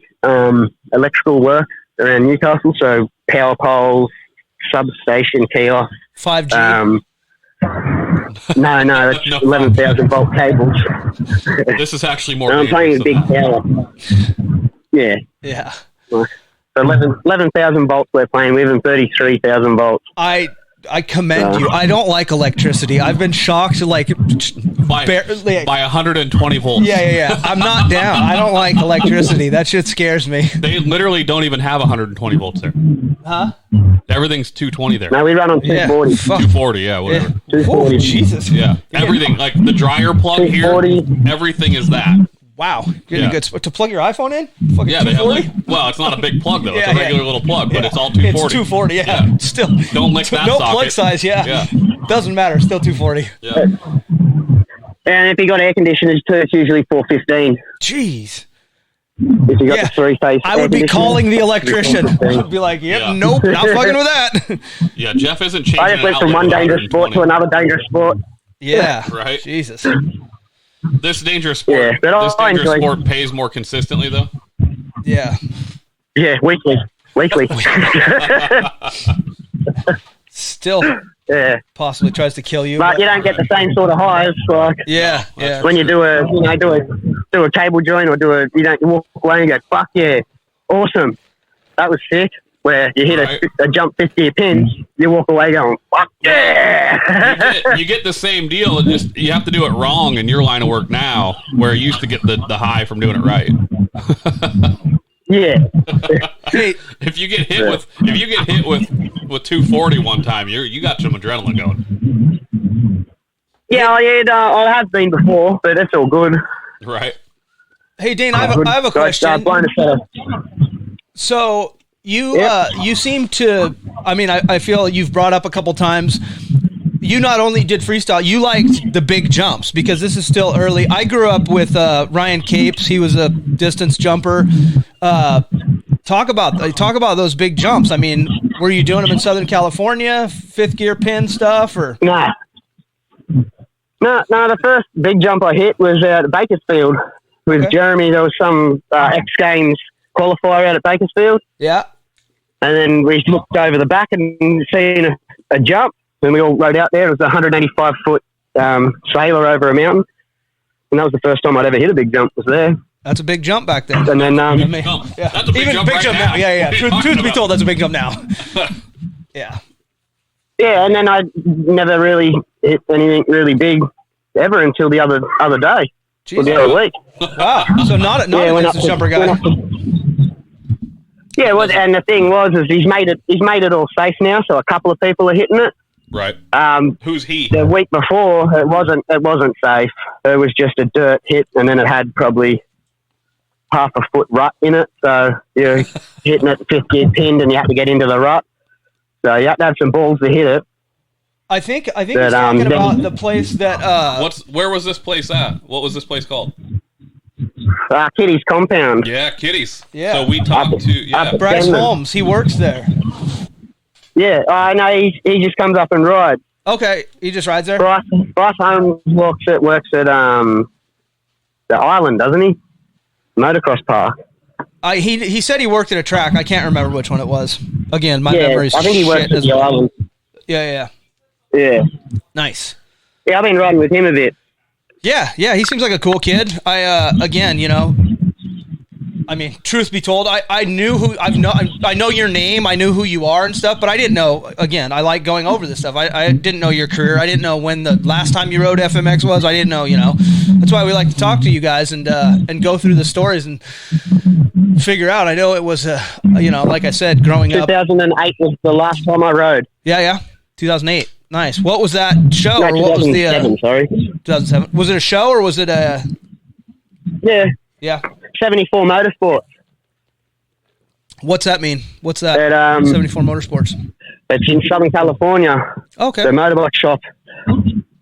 [SPEAKER 4] electrical work around Newcastle. So power poles, substation kiosks.
[SPEAKER 2] 5G.
[SPEAKER 4] No, that's
[SPEAKER 3] No.
[SPEAKER 4] 11,000 volt cables.
[SPEAKER 3] This is actually more.
[SPEAKER 4] I'm playing with big
[SPEAKER 3] dangerous
[SPEAKER 4] power. Yeah.
[SPEAKER 2] Yeah.
[SPEAKER 4] So 11,000 volts we're playing with, and 33,000 volts.
[SPEAKER 2] I commend you. I don't like electricity. I've been shocked like
[SPEAKER 3] by
[SPEAKER 2] barely.
[SPEAKER 3] by 120 volts.
[SPEAKER 2] Yeah. I'm not down. I don't like electricity. That shit scares me.
[SPEAKER 3] They literally don't even have 120 volts there.
[SPEAKER 2] Huh?
[SPEAKER 3] Everything's 220 there.
[SPEAKER 4] No, we run on 240.
[SPEAKER 2] Fuck.
[SPEAKER 3] 240, yeah, whatever.
[SPEAKER 2] Yeah.
[SPEAKER 4] 240.
[SPEAKER 2] Oh, Jesus.
[SPEAKER 3] Yeah, everything like the dryer plug here.
[SPEAKER 4] 240.
[SPEAKER 3] Everything is that.
[SPEAKER 2] Wow. Getting
[SPEAKER 3] Yeah.
[SPEAKER 2] good to plug your iPhone in? Fucking
[SPEAKER 3] Yeah, they have
[SPEAKER 2] 240?
[SPEAKER 3] like, well, it's not a big plug though. It's
[SPEAKER 2] Yeah,
[SPEAKER 3] a regular little plug, but it's all 240.
[SPEAKER 2] It's 240, yeah. Still.
[SPEAKER 3] Don't lick that
[SPEAKER 2] No
[SPEAKER 3] socket.
[SPEAKER 2] plug size, yeah.
[SPEAKER 3] Yeah.
[SPEAKER 2] Doesn't matter. Still 240.
[SPEAKER 3] Yeah.
[SPEAKER 4] And if you got air conditioners too, it's usually 415.
[SPEAKER 2] Jeez.
[SPEAKER 4] If you got
[SPEAKER 2] Yeah.
[SPEAKER 4] the 3-phase,
[SPEAKER 2] I would be
[SPEAKER 4] air
[SPEAKER 2] calling the
[SPEAKER 4] conditioner,
[SPEAKER 2] electrician.
[SPEAKER 4] it's 415.
[SPEAKER 2] I'd be like, yep,
[SPEAKER 3] Yeah.
[SPEAKER 2] nope, not fucking with that.
[SPEAKER 3] Yeah, Jeff isn't changing.
[SPEAKER 4] I just went from one dangerous sport to another dangerous sport.
[SPEAKER 2] Yeah.
[SPEAKER 3] Right.
[SPEAKER 2] Jesus.
[SPEAKER 3] This dangerous sport.
[SPEAKER 4] Yeah, but
[SPEAKER 3] this
[SPEAKER 4] I
[SPEAKER 3] dangerous
[SPEAKER 4] enjoy-
[SPEAKER 3] sport pays more consistently though.
[SPEAKER 2] Yeah.
[SPEAKER 4] Yeah, weekly.
[SPEAKER 2] Still
[SPEAKER 4] Yeah,
[SPEAKER 2] possibly tries to kill you.
[SPEAKER 4] but you don't get the same sort of highs like
[SPEAKER 2] Yeah. Yeah.
[SPEAKER 4] when you do a cable joint or you walk away and go, fuck yeah, awesome, that was sick. Where you hit
[SPEAKER 3] Right.
[SPEAKER 4] a jump 50 pins, you walk away going, fuck yeah.
[SPEAKER 3] You get the same deal. It just you have to do it wrong in your line of work now, where you used to get the high from doing it right.
[SPEAKER 4] Yeah.
[SPEAKER 2] Hey,
[SPEAKER 3] If you get hit with 240 one time, you got some adrenaline going.
[SPEAKER 4] Yeah, I have been before, but it's all good.
[SPEAKER 3] Right.
[SPEAKER 2] hey, Dane, I have a question. So you seem to. I mean, I feel you've brought up a couple times. You not only did freestyle, you liked the big jumps because this is still early. I grew up with Ryan Capes. He was a distance jumper. Talk about those big jumps. I mean, were you doing them in Southern California, fifth gear pin stuff, or?
[SPEAKER 4] No, the first big jump I hit was out at Bakersfield with
[SPEAKER 2] Okay.
[SPEAKER 4] Jeremy. There was some X Games qualifier out at Bakersfield.
[SPEAKER 2] Yeah.
[SPEAKER 4] And then we looked over the back and seen a jump. And we all rode out there. It was a 185-foot sailor over a mountain. And that was the first time I'd ever hit a big jump, was there.
[SPEAKER 2] That's a big jump back then.
[SPEAKER 4] And then,
[SPEAKER 2] I mean,
[SPEAKER 3] jump.
[SPEAKER 2] yeah.
[SPEAKER 3] That's a big
[SPEAKER 2] Even
[SPEAKER 3] jump
[SPEAKER 2] big
[SPEAKER 3] right
[SPEAKER 2] jump
[SPEAKER 3] now.
[SPEAKER 2] now. Yeah.
[SPEAKER 3] What are you
[SPEAKER 2] Truth
[SPEAKER 3] talking
[SPEAKER 2] to be
[SPEAKER 3] about?
[SPEAKER 2] told, that's a big jump now. Yeah.
[SPEAKER 4] yeah, and then I never really hit anything really big ever until the other day, or the
[SPEAKER 2] Jeez.
[SPEAKER 4] other week.
[SPEAKER 2] Wow. So not a
[SPEAKER 4] went
[SPEAKER 2] distance
[SPEAKER 4] up-
[SPEAKER 2] jumper
[SPEAKER 4] went
[SPEAKER 2] guy.
[SPEAKER 4] up- Yeah, well, and the thing is he's made it all safe now, so a couple of people are hitting it.
[SPEAKER 3] Right. Who's he?
[SPEAKER 4] The week before, it wasn't safe. It was just a dirt hit, and then it had probably half a foot rut in it. So you're hitting it 5th gear pinned, and you have to get into the rut. So you have to have some balls to hit it.
[SPEAKER 2] I think he's
[SPEAKER 4] But,
[SPEAKER 2] talking
[SPEAKER 4] then-
[SPEAKER 2] about the place that
[SPEAKER 3] Where was this place at? What was this place called?
[SPEAKER 4] Kitty's compound.
[SPEAKER 3] Yeah, Kitties.
[SPEAKER 2] Yeah.
[SPEAKER 3] So we talked to
[SPEAKER 4] up-
[SPEAKER 2] Bryce
[SPEAKER 4] Denver.
[SPEAKER 2] Holmes. He works there.
[SPEAKER 4] Yeah, I know. He just comes up and rides.
[SPEAKER 2] Okay, he just rides there.
[SPEAKER 4] Bryce Holmes works at the island, doesn't he? Motocross park.
[SPEAKER 2] He said he worked at a track. I can't remember which one it was. Again, my
[SPEAKER 4] Yeah,
[SPEAKER 2] memory's
[SPEAKER 4] I think he works
[SPEAKER 2] shit
[SPEAKER 4] at
[SPEAKER 2] as
[SPEAKER 4] the
[SPEAKER 2] well.
[SPEAKER 4] island.
[SPEAKER 2] Yeah.
[SPEAKER 4] Yeah,
[SPEAKER 2] Nice.
[SPEAKER 4] yeah. I've been riding with him a bit.
[SPEAKER 2] Yeah. He seems like a cool kid. Again, I mean, truth be told, I knew I know your name, I knew who you are and stuff, but I didn't know. Again, I like going over this stuff. I didn't know your career. I didn't know when the last time you rode FMX was. I didn't know. That's why we like to talk to you guys and go through the stories and figure out. I know it was like I said, growing up.
[SPEAKER 4] 2008 was the last time I rode.
[SPEAKER 2] Yeah. 2008. Nice. What was that show,
[SPEAKER 4] No,
[SPEAKER 2] or what was the
[SPEAKER 4] 2007, sorry.
[SPEAKER 2] 2007? Was it a show or was it a?
[SPEAKER 4] Yeah,
[SPEAKER 2] Yeah.
[SPEAKER 4] 74 Motorsports.
[SPEAKER 2] What's that mean? What's that?
[SPEAKER 4] At,
[SPEAKER 2] 74 Motorsports.
[SPEAKER 4] It's in Southern California.
[SPEAKER 2] Okay.
[SPEAKER 4] The motorbike shop.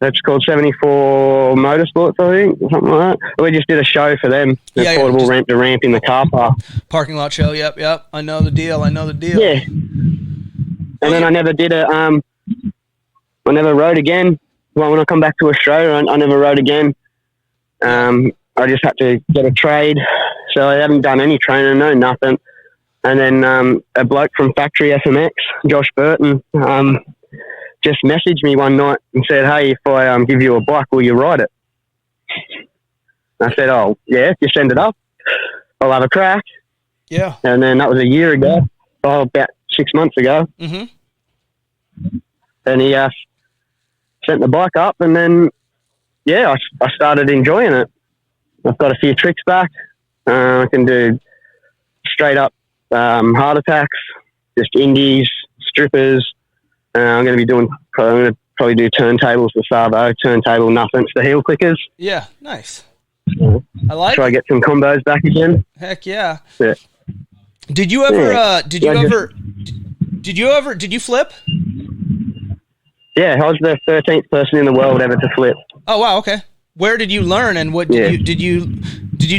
[SPEAKER 4] It's called 74 Motorsports, I think, or something like that. We just did a show for them. The portable ramp to ramp in the car park.
[SPEAKER 2] Parking lot show. Yep. I know the deal.
[SPEAKER 4] Yeah. And then I never did it. I never rode again. Well, when I come back to Australia, I never rode again. I just had to get a trade, so I haven't done any training, no nothing. And then a bloke from Factory FMX, Josh Burton, just messaged me one night and said, "Hey, if I give you a bike, will you ride it?" I said, "Oh, yeah, if you send it up, I'll have a crack."
[SPEAKER 2] Yeah.
[SPEAKER 4] And then that was a year ago, about 6 months ago.
[SPEAKER 2] Mm-hmm.
[SPEAKER 4] And he sent the bike up, and then, I started enjoying it. I've got a few tricks back. I can do straight up heart attacks, just indies, strippers. I'm going to probably do turntables, the Savo, turntable nothings, the heel clickers.
[SPEAKER 2] Yeah, nice. I like
[SPEAKER 4] Try to get some combos back again.
[SPEAKER 2] Heck yeah.
[SPEAKER 4] Yeah.
[SPEAKER 2] Did you ever, did you flip?
[SPEAKER 4] Yeah, I was the 13th person in the world ever to flip.
[SPEAKER 2] Oh, wow. Okay. Where did you learn, and what did you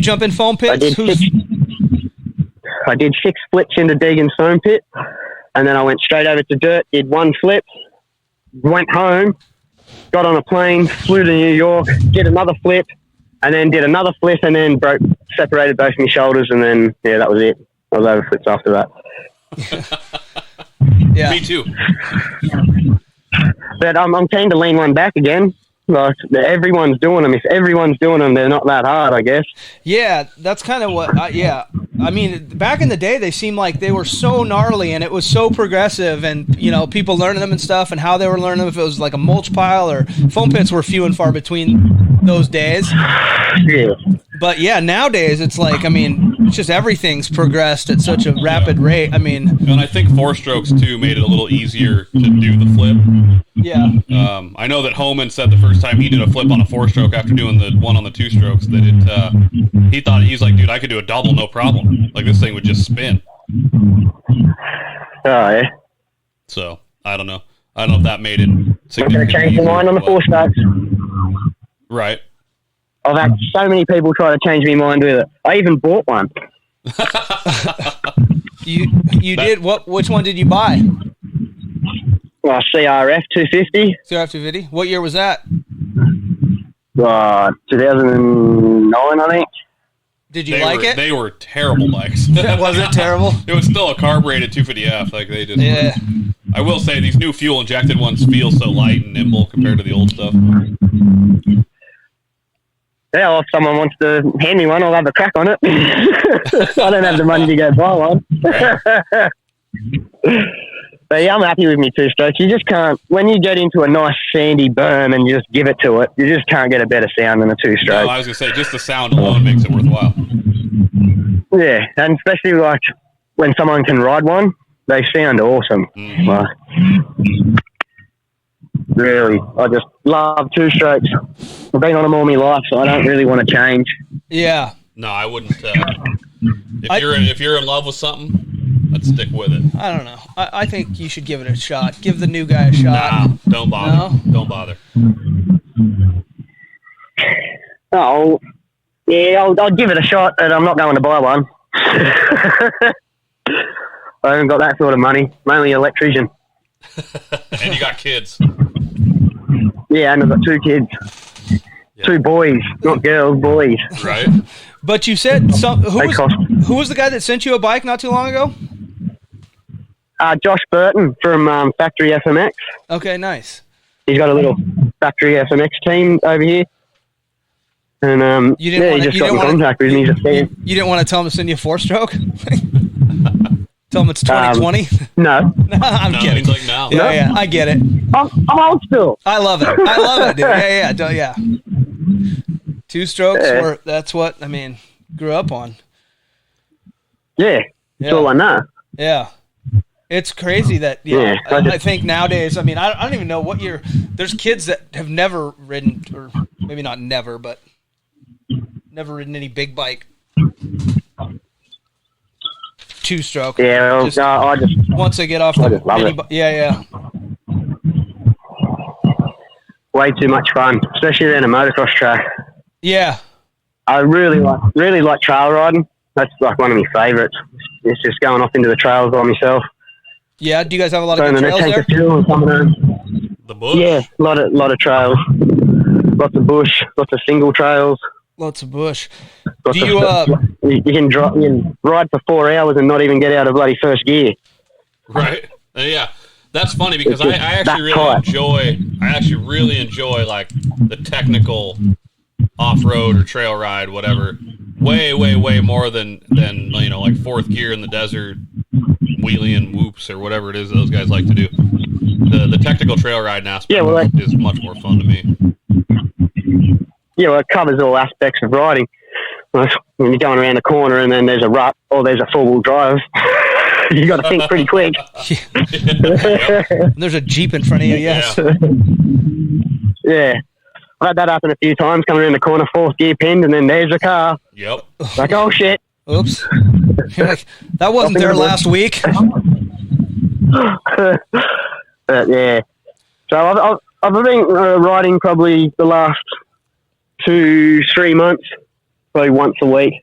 [SPEAKER 2] jump in foam pits?
[SPEAKER 4] I did 6 flips into Deegan's foam pit, and then I went straight over to dirt, did 1 flip, went home, got on a plane, flew to New York, did another flip, and then did another flip, and then separated both my shoulders, and then, that was it. I was over flips after that.
[SPEAKER 2] Yeah.
[SPEAKER 3] Me too.
[SPEAKER 4] But I'm keen to lean one back again. Like, everyone's doing them. If everyone's doing them, they're not that hard, I guess.
[SPEAKER 2] Yeah, that's kind of what. I mean, back in the day, they seemed like they were so gnarly, and it was so progressive, and people learning them and stuff, and how they were learning them. If it was like a mulch pile or foam pits, were few and far between those days.
[SPEAKER 4] Yeah.
[SPEAKER 2] But yeah, nowadays it's like, it's just everything's progressed at such a rapid rate.
[SPEAKER 3] And I think 4-strokes too made it a little easier to do the flip.
[SPEAKER 2] Yeah.
[SPEAKER 3] I know that Homan said the first time he did a flip on a 4-stroke after doing the one on the 2-strokes that he's like, dude, I could do a double no problem. Like, this thing would just spin.
[SPEAKER 4] Oh yeah.
[SPEAKER 3] So I don't know if that made it significantly.
[SPEAKER 4] I'm going to change my mind on the 4-strokes.
[SPEAKER 3] Right.
[SPEAKER 4] I've had so many people try to change my mind with it. I even bought one.
[SPEAKER 2] You did? Which one did you buy?
[SPEAKER 4] Well, CRF 250.
[SPEAKER 2] CRF 250. What year was that?
[SPEAKER 4] 2009, I think.
[SPEAKER 2] Did you like it?
[SPEAKER 3] They were terrible bikes.
[SPEAKER 2] Was it terrible?
[SPEAKER 3] It was still a carbureted 250F. Like, they just.
[SPEAKER 2] Yeah.
[SPEAKER 3] I will say these new fuel injected ones feel so light and nimble compared to the old stuff.
[SPEAKER 4] Yeah, well, if someone wants to hand me one, I'll have a crack on it. I don't have the money to go buy one.
[SPEAKER 3] Right.
[SPEAKER 4] But yeah, I'm happy with me 2-strokes. You just can't, when you get into a nice sandy berm and you just give it to it, you just can't get a better sound than a 2-stroke.
[SPEAKER 3] No, I was going to say, just the sound alone makes it worthwhile.
[SPEAKER 4] Yeah, and especially like when someone can ride one, they sound awesome.
[SPEAKER 3] Mm-hmm.
[SPEAKER 4] Like, really, I just love 2-strokes. I've been on them all my life, so I don't really want to change.
[SPEAKER 2] Yeah.
[SPEAKER 3] No, I wouldn't. If you're in love with something, I'd stick with it.
[SPEAKER 2] I don't know. I think you should give it a shot. Give the new guy a shot.
[SPEAKER 3] Nah, don't bother.
[SPEAKER 2] No?
[SPEAKER 3] Don't bother.
[SPEAKER 4] Oh, yeah, I'll give it a shot, and I'm not going to buy one. I haven't got that sort of money. I'm only an electrician.
[SPEAKER 3] And you got kids.
[SPEAKER 4] Yeah, and I've got 2 kids. Yeah. 2 boys, not girls, boys.
[SPEAKER 3] Right.
[SPEAKER 2] But you said who was the guy that sent you a bike not too long ago?
[SPEAKER 4] Josh Burton from Factory FMX.
[SPEAKER 2] Okay, nice.
[SPEAKER 4] He's got a little Factory FMX team over here. And he just got in contact with me.
[SPEAKER 2] You didn't want to tell him to send you a 4-stroke? Tell him it's 2020?
[SPEAKER 4] No.
[SPEAKER 2] I'm kidding.
[SPEAKER 3] He's like, no.
[SPEAKER 2] Yeah, I get it.
[SPEAKER 4] I'm old school.
[SPEAKER 2] I love it, dude. Yeah. 2-strokes, that's what, grew up on.
[SPEAKER 4] Yeah, that's all I know.
[SPEAKER 2] Yeah. It's crazy that, I think nowadays, I don't even know what year, there's kids that have never ridden, or maybe not never, but never ridden any big bike. two-stroke.
[SPEAKER 4] Yeah, well,
[SPEAKER 2] Just
[SPEAKER 4] I just
[SPEAKER 2] once they get off
[SPEAKER 4] I
[SPEAKER 2] the
[SPEAKER 4] just love it.
[SPEAKER 2] yeah.
[SPEAKER 4] way too much fun, especially in a motocross track.
[SPEAKER 2] Yeah.
[SPEAKER 4] I really like trail riding. That's like one of my favourites. It's just going off into the trails by myself.
[SPEAKER 2] Yeah, do you guys have a lot of
[SPEAKER 4] Going
[SPEAKER 2] good
[SPEAKER 4] to the
[SPEAKER 2] trails
[SPEAKER 4] tank
[SPEAKER 2] there?
[SPEAKER 4] of fuel and coming home.
[SPEAKER 3] The bush.
[SPEAKER 4] Yeah, a lot of trails. Lots of bush, lots of single trails.
[SPEAKER 2] Lots of bush.
[SPEAKER 4] Lots
[SPEAKER 2] Do
[SPEAKER 4] of
[SPEAKER 2] you
[SPEAKER 4] you can ride for 4 hours and not even get out of bloody first gear.
[SPEAKER 3] Right. Yeah. That's funny because
[SPEAKER 4] It's
[SPEAKER 3] I
[SPEAKER 4] just
[SPEAKER 3] actually
[SPEAKER 4] that
[SPEAKER 3] really enjoy like the technical off-road or trail ride, whatever, way more than like fourth gear in the desert, wheelie and whoops or whatever it is those guys like to do. The technical trail riding aspect is much more fun to me.
[SPEAKER 4] Yeah, well, it covers all aspects of riding. When you're going around the corner and then there's a rut or there's a four-wheel drive, you got to think pretty quick.
[SPEAKER 2] There's a Jeep in front of you, yes.
[SPEAKER 4] Yeah. I had that happen a few times, coming around the corner, fourth gear pinned, and then there's a car.
[SPEAKER 3] Yep.
[SPEAKER 4] Like, oh, shit.
[SPEAKER 2] Oops. You're like, that wasn't there last week.
[SPEAKER 4] But, yeah. So I've been riding probably the last 2-3 months, probably once a week.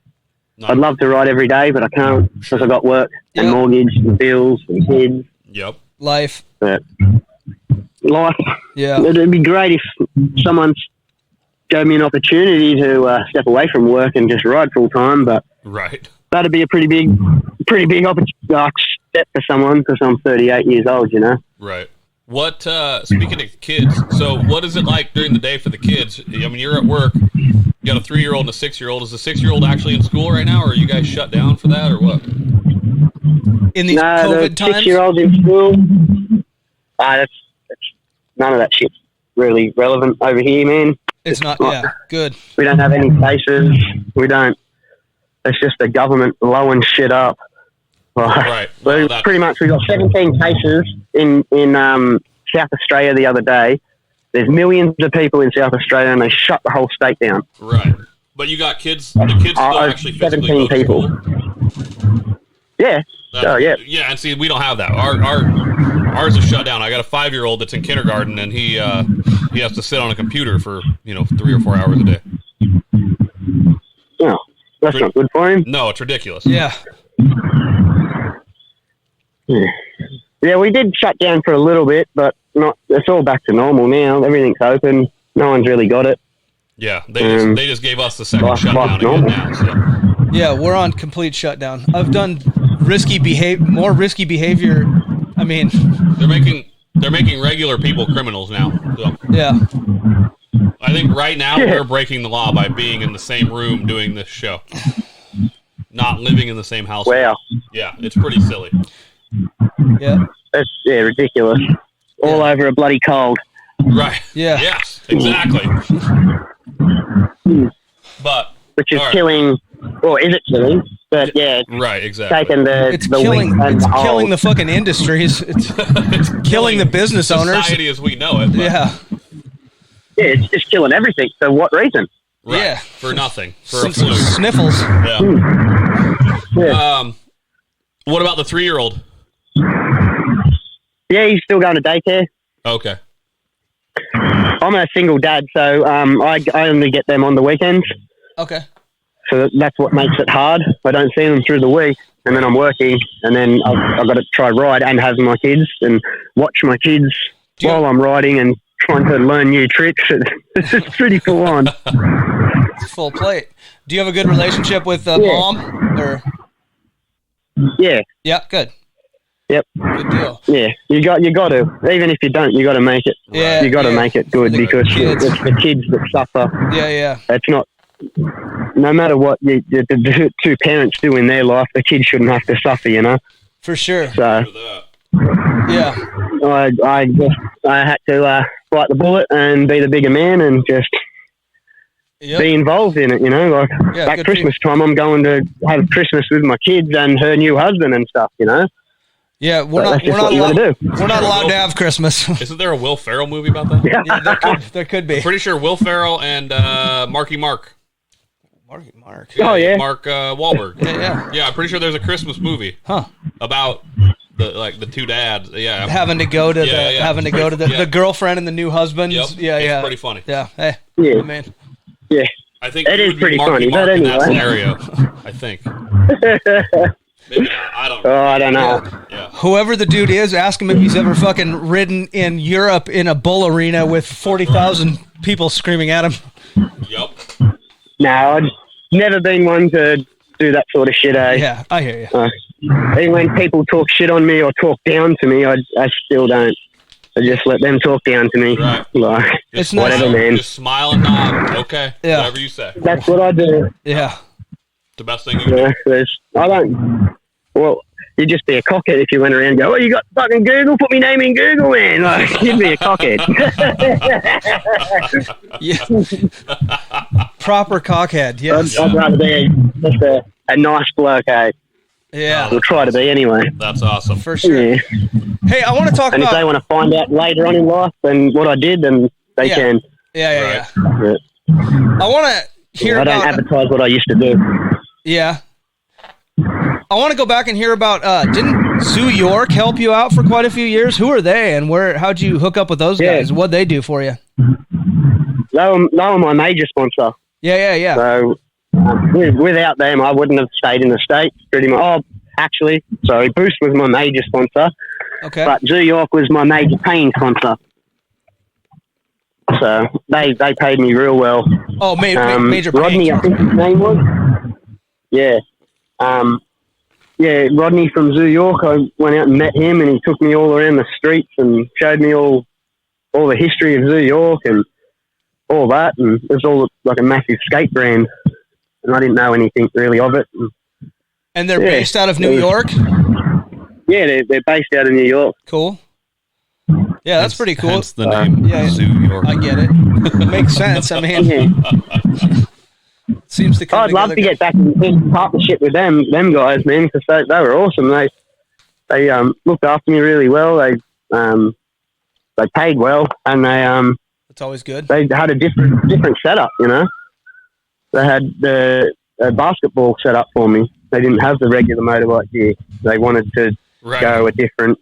[SPEAKER 3] Nice.
[SPEAKER 4] I'd love to ride every day, but I can't because I've got work and
[SPEAKER 2] Yep.
[SPEAKER 4] mortgage and bills and kids.
[SPEAKER 3] Yep.
[SPEAKER 2] Life.
[SPEAKER 4] But life,
[SPEAKER 2] Yeah.
[SPEAKER 4] it'd be great if someone gave me an opportunity to step away from work and just ride full time, but
[SPEAKER 3] Right.
[SPEAKER 4] that'd be a pretty big step for someone because I'm 38 years old, you know.
[SPEAKER 3] Right. What, speaking of kids, so what is it like during the day for the kids? I mean, you're at work, you got a 3-year-old and a 6-year-old. Is the 6-year-old actually in school right now, or are you guys shut down for that, or what?
[SPEAKER 2] In these
[SPEAKER 4] No,
[SPEAKER 2] COVID
[SPEAKER 4] the
[SPEAKER 2] times?
[SPEAKER 4] 6-year-old in school, that's none of that shit's really relevant over here, man.
[SPEAKER 2] It's not, yeah, good.
[SPEAKER 4] We don't have any cases. We don't. It's just the government blowing shit up.
[SPEAKER 3] Right.
[SPEAKER 4] So
[SPEAKER 3] Well,
[SPEAKER 4] pretty much we got 17 cases in South Australia the other day. There's millions of people in South Australia and they shut the whole state down.
[SPEAKER 3] Right. But you got kids, the kids still actually physically
[SPEAKER 4] 17
[SPEAKER 3] go to
[SPEAKER 4] people.
[SPEAKER 3] school.
[SPEAKER 4] Yeah. Oh, yeah.
[SPEAKER 3] Yeah, and see, we don't have that. Ours is shut down. I got a 5-year-old that's in kindergarten, and he has to sit on a computer for 3 or 4 hours a day.
[SPEAKER 4] Oh, that's not good for him.
[SPEAKER 3] No, it's ridiculous.
[SPEAKER 2] Yeah.
[SPEAKER 4] Yeah, we did shut down for a little bit, but not. It's all back to normal now. Everything's open. No one's really got it.
[SPEAKER 3] Yeah, they just gave us the second shutdown again
[SPEAKER 4] normal.
[SPEAKER 3] now. So.
[SPEAKER 2] Yeah, we're on complete shutdown. I've done more risky behavior. I mean,
[SPEAKER 3] They're making regular people criminals now. So.
[SPEAKER 2] yeah.
[SPEAKER 3] I think right now we're breaking the law by being in the same room doing this show, not living in the same house.
[SPEAKER 4] Wow.
[SPEAKER 3] Yeah, it's pretty silly.
[SPEAKER 2] Yeah.
[SPEAKER 4] That's ridiculous. All over a bloody cold.
[SPEAKER 3] Right.
[SPEAKER 2] Yeah.
[SPEAKER 3] Yes, exactly. But
[SPEAKER 4] Which is
[SPEAKER 3] all right.
[SPEAKER 4] killing, or is it killing? But yeah, it's
[SPEAKER 3] Right, exactly.
[SPEAKER 4] taking
[SPEAKER 2] It's
[SPEAKER 4] the
[SPEAKER 2] killing
[SPEAKER 4] wheat and
[SPEAKER 2] it's
[SPEAKER 4] the
[SPEAKER 2] killing
[SPEAKER 4] old.
[SPEAKER 2] the fucking industries. It's
[SPEAKER 3] It's
[SPEAKER 2] killing the business owners.
[SPEAKER 3] society as we know it. But,
[SPEAKER 2] Yeah.
[SPEAKER 4] Yeah, it's just killing everything. For what reason?
[SPEAKER 3] right,
[SPEAKER 2] Yeah.
[SPEAKER 3] for nothing. For
[SPEAKER 2] Some
[SPEAKER 3] a fluke.
[SPEAKER 2] sniffles.
[SPEAKER 3] Yeah.
[SPEAKER 4] Yeah.
[SPEAKER 3] What about the 3-year-old?
[SPEAKER 4] Yeah, he's still going to daycare.
[SPEAKER 3] Okay.
[SPEAKER 4] I'm a single dad, so I only get them on the weekends.
[SPEAKER 2] Okay.
[SPEAKER 4] So that's what makes it hard. I don't see them through the week, and then I'm working, and then I've got to try ride and have my kids and watch my kids
[SPEAKER 2] Do you-
[SPEAKER 4] while I'm riding and trying to learn new tricks. It's just pretty full on.
[SPEAKER 2] It's full plate. Do you have a good relationship with mom? Or
[SPEAKER 4] Yeah,
[SPEAKER 2] yeah, good.
[SPEAKER 4] yep,
[SPEAKER 2] Good deal.
[SPEAKER 4] yeah. You got to. Even if you don't, you got to make it.
[SPEAKER 2] Yeah.
[SPEAKER 4] You got to
[SPEAKER 2] yeah.
[SPEAKER 4] make it good
[SPEAKER 2] The
[SPEAKER 4] because
[SPEAKER 2] kids.
[SPEAKER 4] it's the kids that suffer.
[SPEAKER 2] Yeah, yeah.
[SPEAKER 4] It's not. No matter what the two parents do in their life, the kids shouldn't have to suffer. You know.
[SPEAKER 2] For sure.
[SPEAKER 4] So
[SPEAKER 3] For that.
[SPEAKER 2] Yeah.
[SPEAKER 4] I had to bite the bullet and be the bigger man and just
[SPEAKER 2] Yep.
[SPEAKER 4] be involved in it, you know. Like
[SPEAKER 2] Yeah,
[SPEAKER 4] at
[SPEAKER 2] good
[SPEAKER 4] Christmas time, I'm going to have Christmas with my kids and her new husband and stuff, you know.
[SPEAKER 2] Yeah, we're
[SPEAKER 4] That's
[SPEAKER 2] not
[SPEAKER 4] just what you
[SPEAKER 2] allowed,
[SPEAKER 4] gotta do.
[SPEAKER 2] we're not allowed to have Christmas.
[SPEAKER 3] Isn't there a Will Ferrell movie about that?
[SPEAKER 2] Yeah, there could be.
[SPEAKER 3] Pretty sure Will Ferrell and Marky Mark.
[SPEAKER 2] Mark.
[SPEAKER 4] Oh, yeah.
[SPEAKER 3] Mark Wahlberg.
[SPEAKER 2] Yeah.
[SPEAKER 3] I'm pretty sure there's a Christmas movie.
[SPEAKER 2] Huh.
[SPEAKER 3] About the two dads. Yeah.
[SPEAKER 2] Having to go to the girlfriend and the new husbands.
[SPEAKER 3] Yep.
[SPEAKER 2] Yeah.
[SPEAKER 3] It's pretty funny.
[SPEAKER 2] Yeah. Hey.
[SPEAKER 4] Yeah.
[SPEAKER 2] Man.
[SPEAKER 4] Yeah.
[SPEAKER 3] I think
[SPEAKER 4] It is
[SPEAKER 3] would be
[SPEAKER 4] pretty
[SPEAKER 3] Marky
[SPEAKER 4] funny,
[SPEAKER 3] Mark
[SPEAKER 4] but
[SPEAKER 3] in that
[SPEAKER 4] anyway.
[SPEAKER 3] scenario. I think. Maybe not. I don't know.
[SPEAKER 4] Oh, I don't know.
[SPEAKER 3] Yeah.
[SPEAKER 2] Whoever the dude is, ask him if he's ever fucking ridden in Europe in a bull arena with 40,000 people screaming at him.
[SPEAKER 3] Yep.
[SPEAKER 4] No, I've never been one to do that sort of shit, eh?
[SPEAKER 2] Yeah, I hear you.
[SPEAKER 4] Even when people talk shit on me or talk down to me, I still don't. I just let them talk down to me.
[SPEAKER 3] Right.
[SPEAKER 4] Like,
[SPEAKER 2] It's
[SPEAKER 3] Smile,
[SPEAKER 2] nice.
[SPEAKER 4] whatever, man.
[SPEAKER 3] Just smile and nod. Okay.
[SPEAKER 2] Yeah.
[SPEAKER 3] Whatever you say.
[SPEAKER 4] That's what I do.
[SPEAKER 2] Yeah.
[SPEAKER 3] The best thing you can do.
[SPEAKER 4] I don't. Well, you'd just be a cockhead if you went around and go, "Oh, you got fucking Google? Put me name in Google, man!" Like, you'd be a cockhead.
[SPEAKER 2] Yeah. Proper cockhead. Yes.
[SPEAKER 4] I'd rather be just a nice bloke, eh?
[SPEAKER 2] Yeah.
[SPEAKER 4] We'll try to be anyway.
[SPEAKER 3] That's awesome.
[SPEAKER 2] For sure.
[SPEAKER 4] Yeah.
[SPEAKER 2] Hey, I want to talk
[SPEAKER 4] And if they
[SPEAKER 2] about.
[SPEAKER 4] want to find out later on in life and what I did, then they
[SPEAKER 2] Yeah.
[SPEAKER 4] can.
[SPEAKER 2] Yeah.
[SPEAKER 4] But,
[SPEAKER 2] I want to hear
[SPEAKER 4] I don't
[SPEAKER 2] about.
[SPEAKER 4] advertise what I used to do.
[SPEAKER 2] Yeah. I want to go back and hear about. Didn't Zoo York help you out for quite a few years? Who are they, and how'd you hook up with those
[SPEAKER 4] Yeah.
[SPEAKER 2] guys? What'd they do for you?
[SPEAKER 4] They were my major sponsor.
[SPEAKER 2] Yeah.
[SPEAKER 4] So without them, I wouldn't have stayed in the States pretty much. Oh, actually, sorry, Boost was my major sponsor,
[SPEAKER 2] Okay.
[SPEAKER 4] but Zoo York was my major paying sponsor. So they paid me real well.
[SPEAKER 2] Oh, major
[SPEAKER 4] Rodney,
[SPEAKER 2] paying.
[SPEAKER 4] I think his name was. Yeah. Rodney from Zoo York. I went out and met him, and he took me all around the streets and showed me all the history of Zoo York and all that. And it was all like a massive skate brand, and I didn't know anything really of it.
[SPEAKER 2] And they're
[SPEAKER 4] Yeah.
[SPEAKER 2] based out of New York?
[SPEAKER 4] Yeah, they're based out of New York.
[SPEAKER 2] Cool. Yeah, that's pretty cool.
[SPEAKER 3] Hence the name
[SPEAKER 2] yeah.
[SPEAKER 3] Zoo York.
[SPEAKER 2] I get it. Makes sense. I mean,
[SPEAKER 4] Yeah.
[SPEAKER 2] seems to come
[SPEAKER 4] I'd love to
[SPEAKER 2] together
[SPEAKER 4] get back in partnership with them guys, man, because they were awesome. They looked after me really well. They paid well, and
[SPEAKER 2] It's always good.
[SPEAKER 4] they had a different setup. You know, they had the basketball set up for me. They didn't have the regular motorbike gear. They wanted to go a different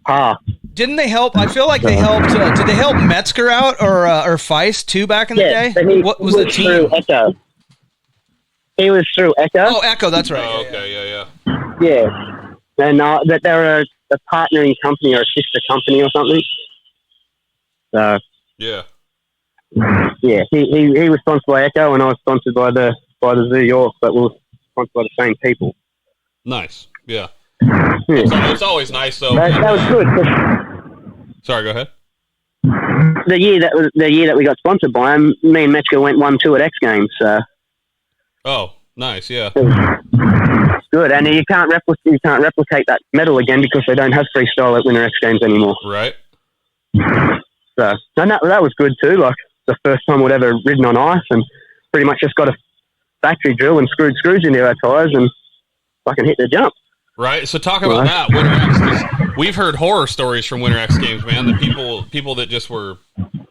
[SPEAKER 4] path.
[SPEAKER 2] Didn't they help? I feel like they helped. Did they help Metzger out or Feist too back in the day?
[SPEAKER 4] but he
[SPEAKER 2] What was the team?
[SPEAKER 4] through Echo. He was through Echo.
[SPEAKER 2] Oh, Echo. That's right.
[SPEAKER 3] Oh,
[SPEAKER 2] Yeah,
[SPEAKER 3] okay. Yeah.
[SPEAKER 4] Yeah, and that they're a partnering company or a sister company or something. So
[SPEAKER 3] Yeah.
[SPEAKER 4] yeah, he was sponsored by Echo, and I was sponsored by the Zoo York, but we were sponsored by the same people.
[SPEAKER 3] Nice. Yeah.
[SPEAKER 4] Yeah.
[SPEAKER 3] It's always nice though.
[SPEAKER 4] That was good. 'Cause
[SPEAKER 3] Sorry, go ahead.
[SPEAKER 4] the year that we got sponsored by him, me and Metzger went 1-2 at X Games, so
[SPEAKER 3] Oh, nice. Yeah.
[SPEAKER 4] it was good. And you can't replicate that medal again because they don't have freestyle at Winter X Games anymore.
[SPEAKER 3] Right.
[SPEAKER 4] So and that was good too. Like the first time we'd ever ridden on ice, and pretty much just got a factory drill and screwed screws into our tires and fucking hit the jump.
[SPEAKER 3] Right. So talk about that Winter X. 'Cause we've heard horror stories from Winter X Games, man. The people that just were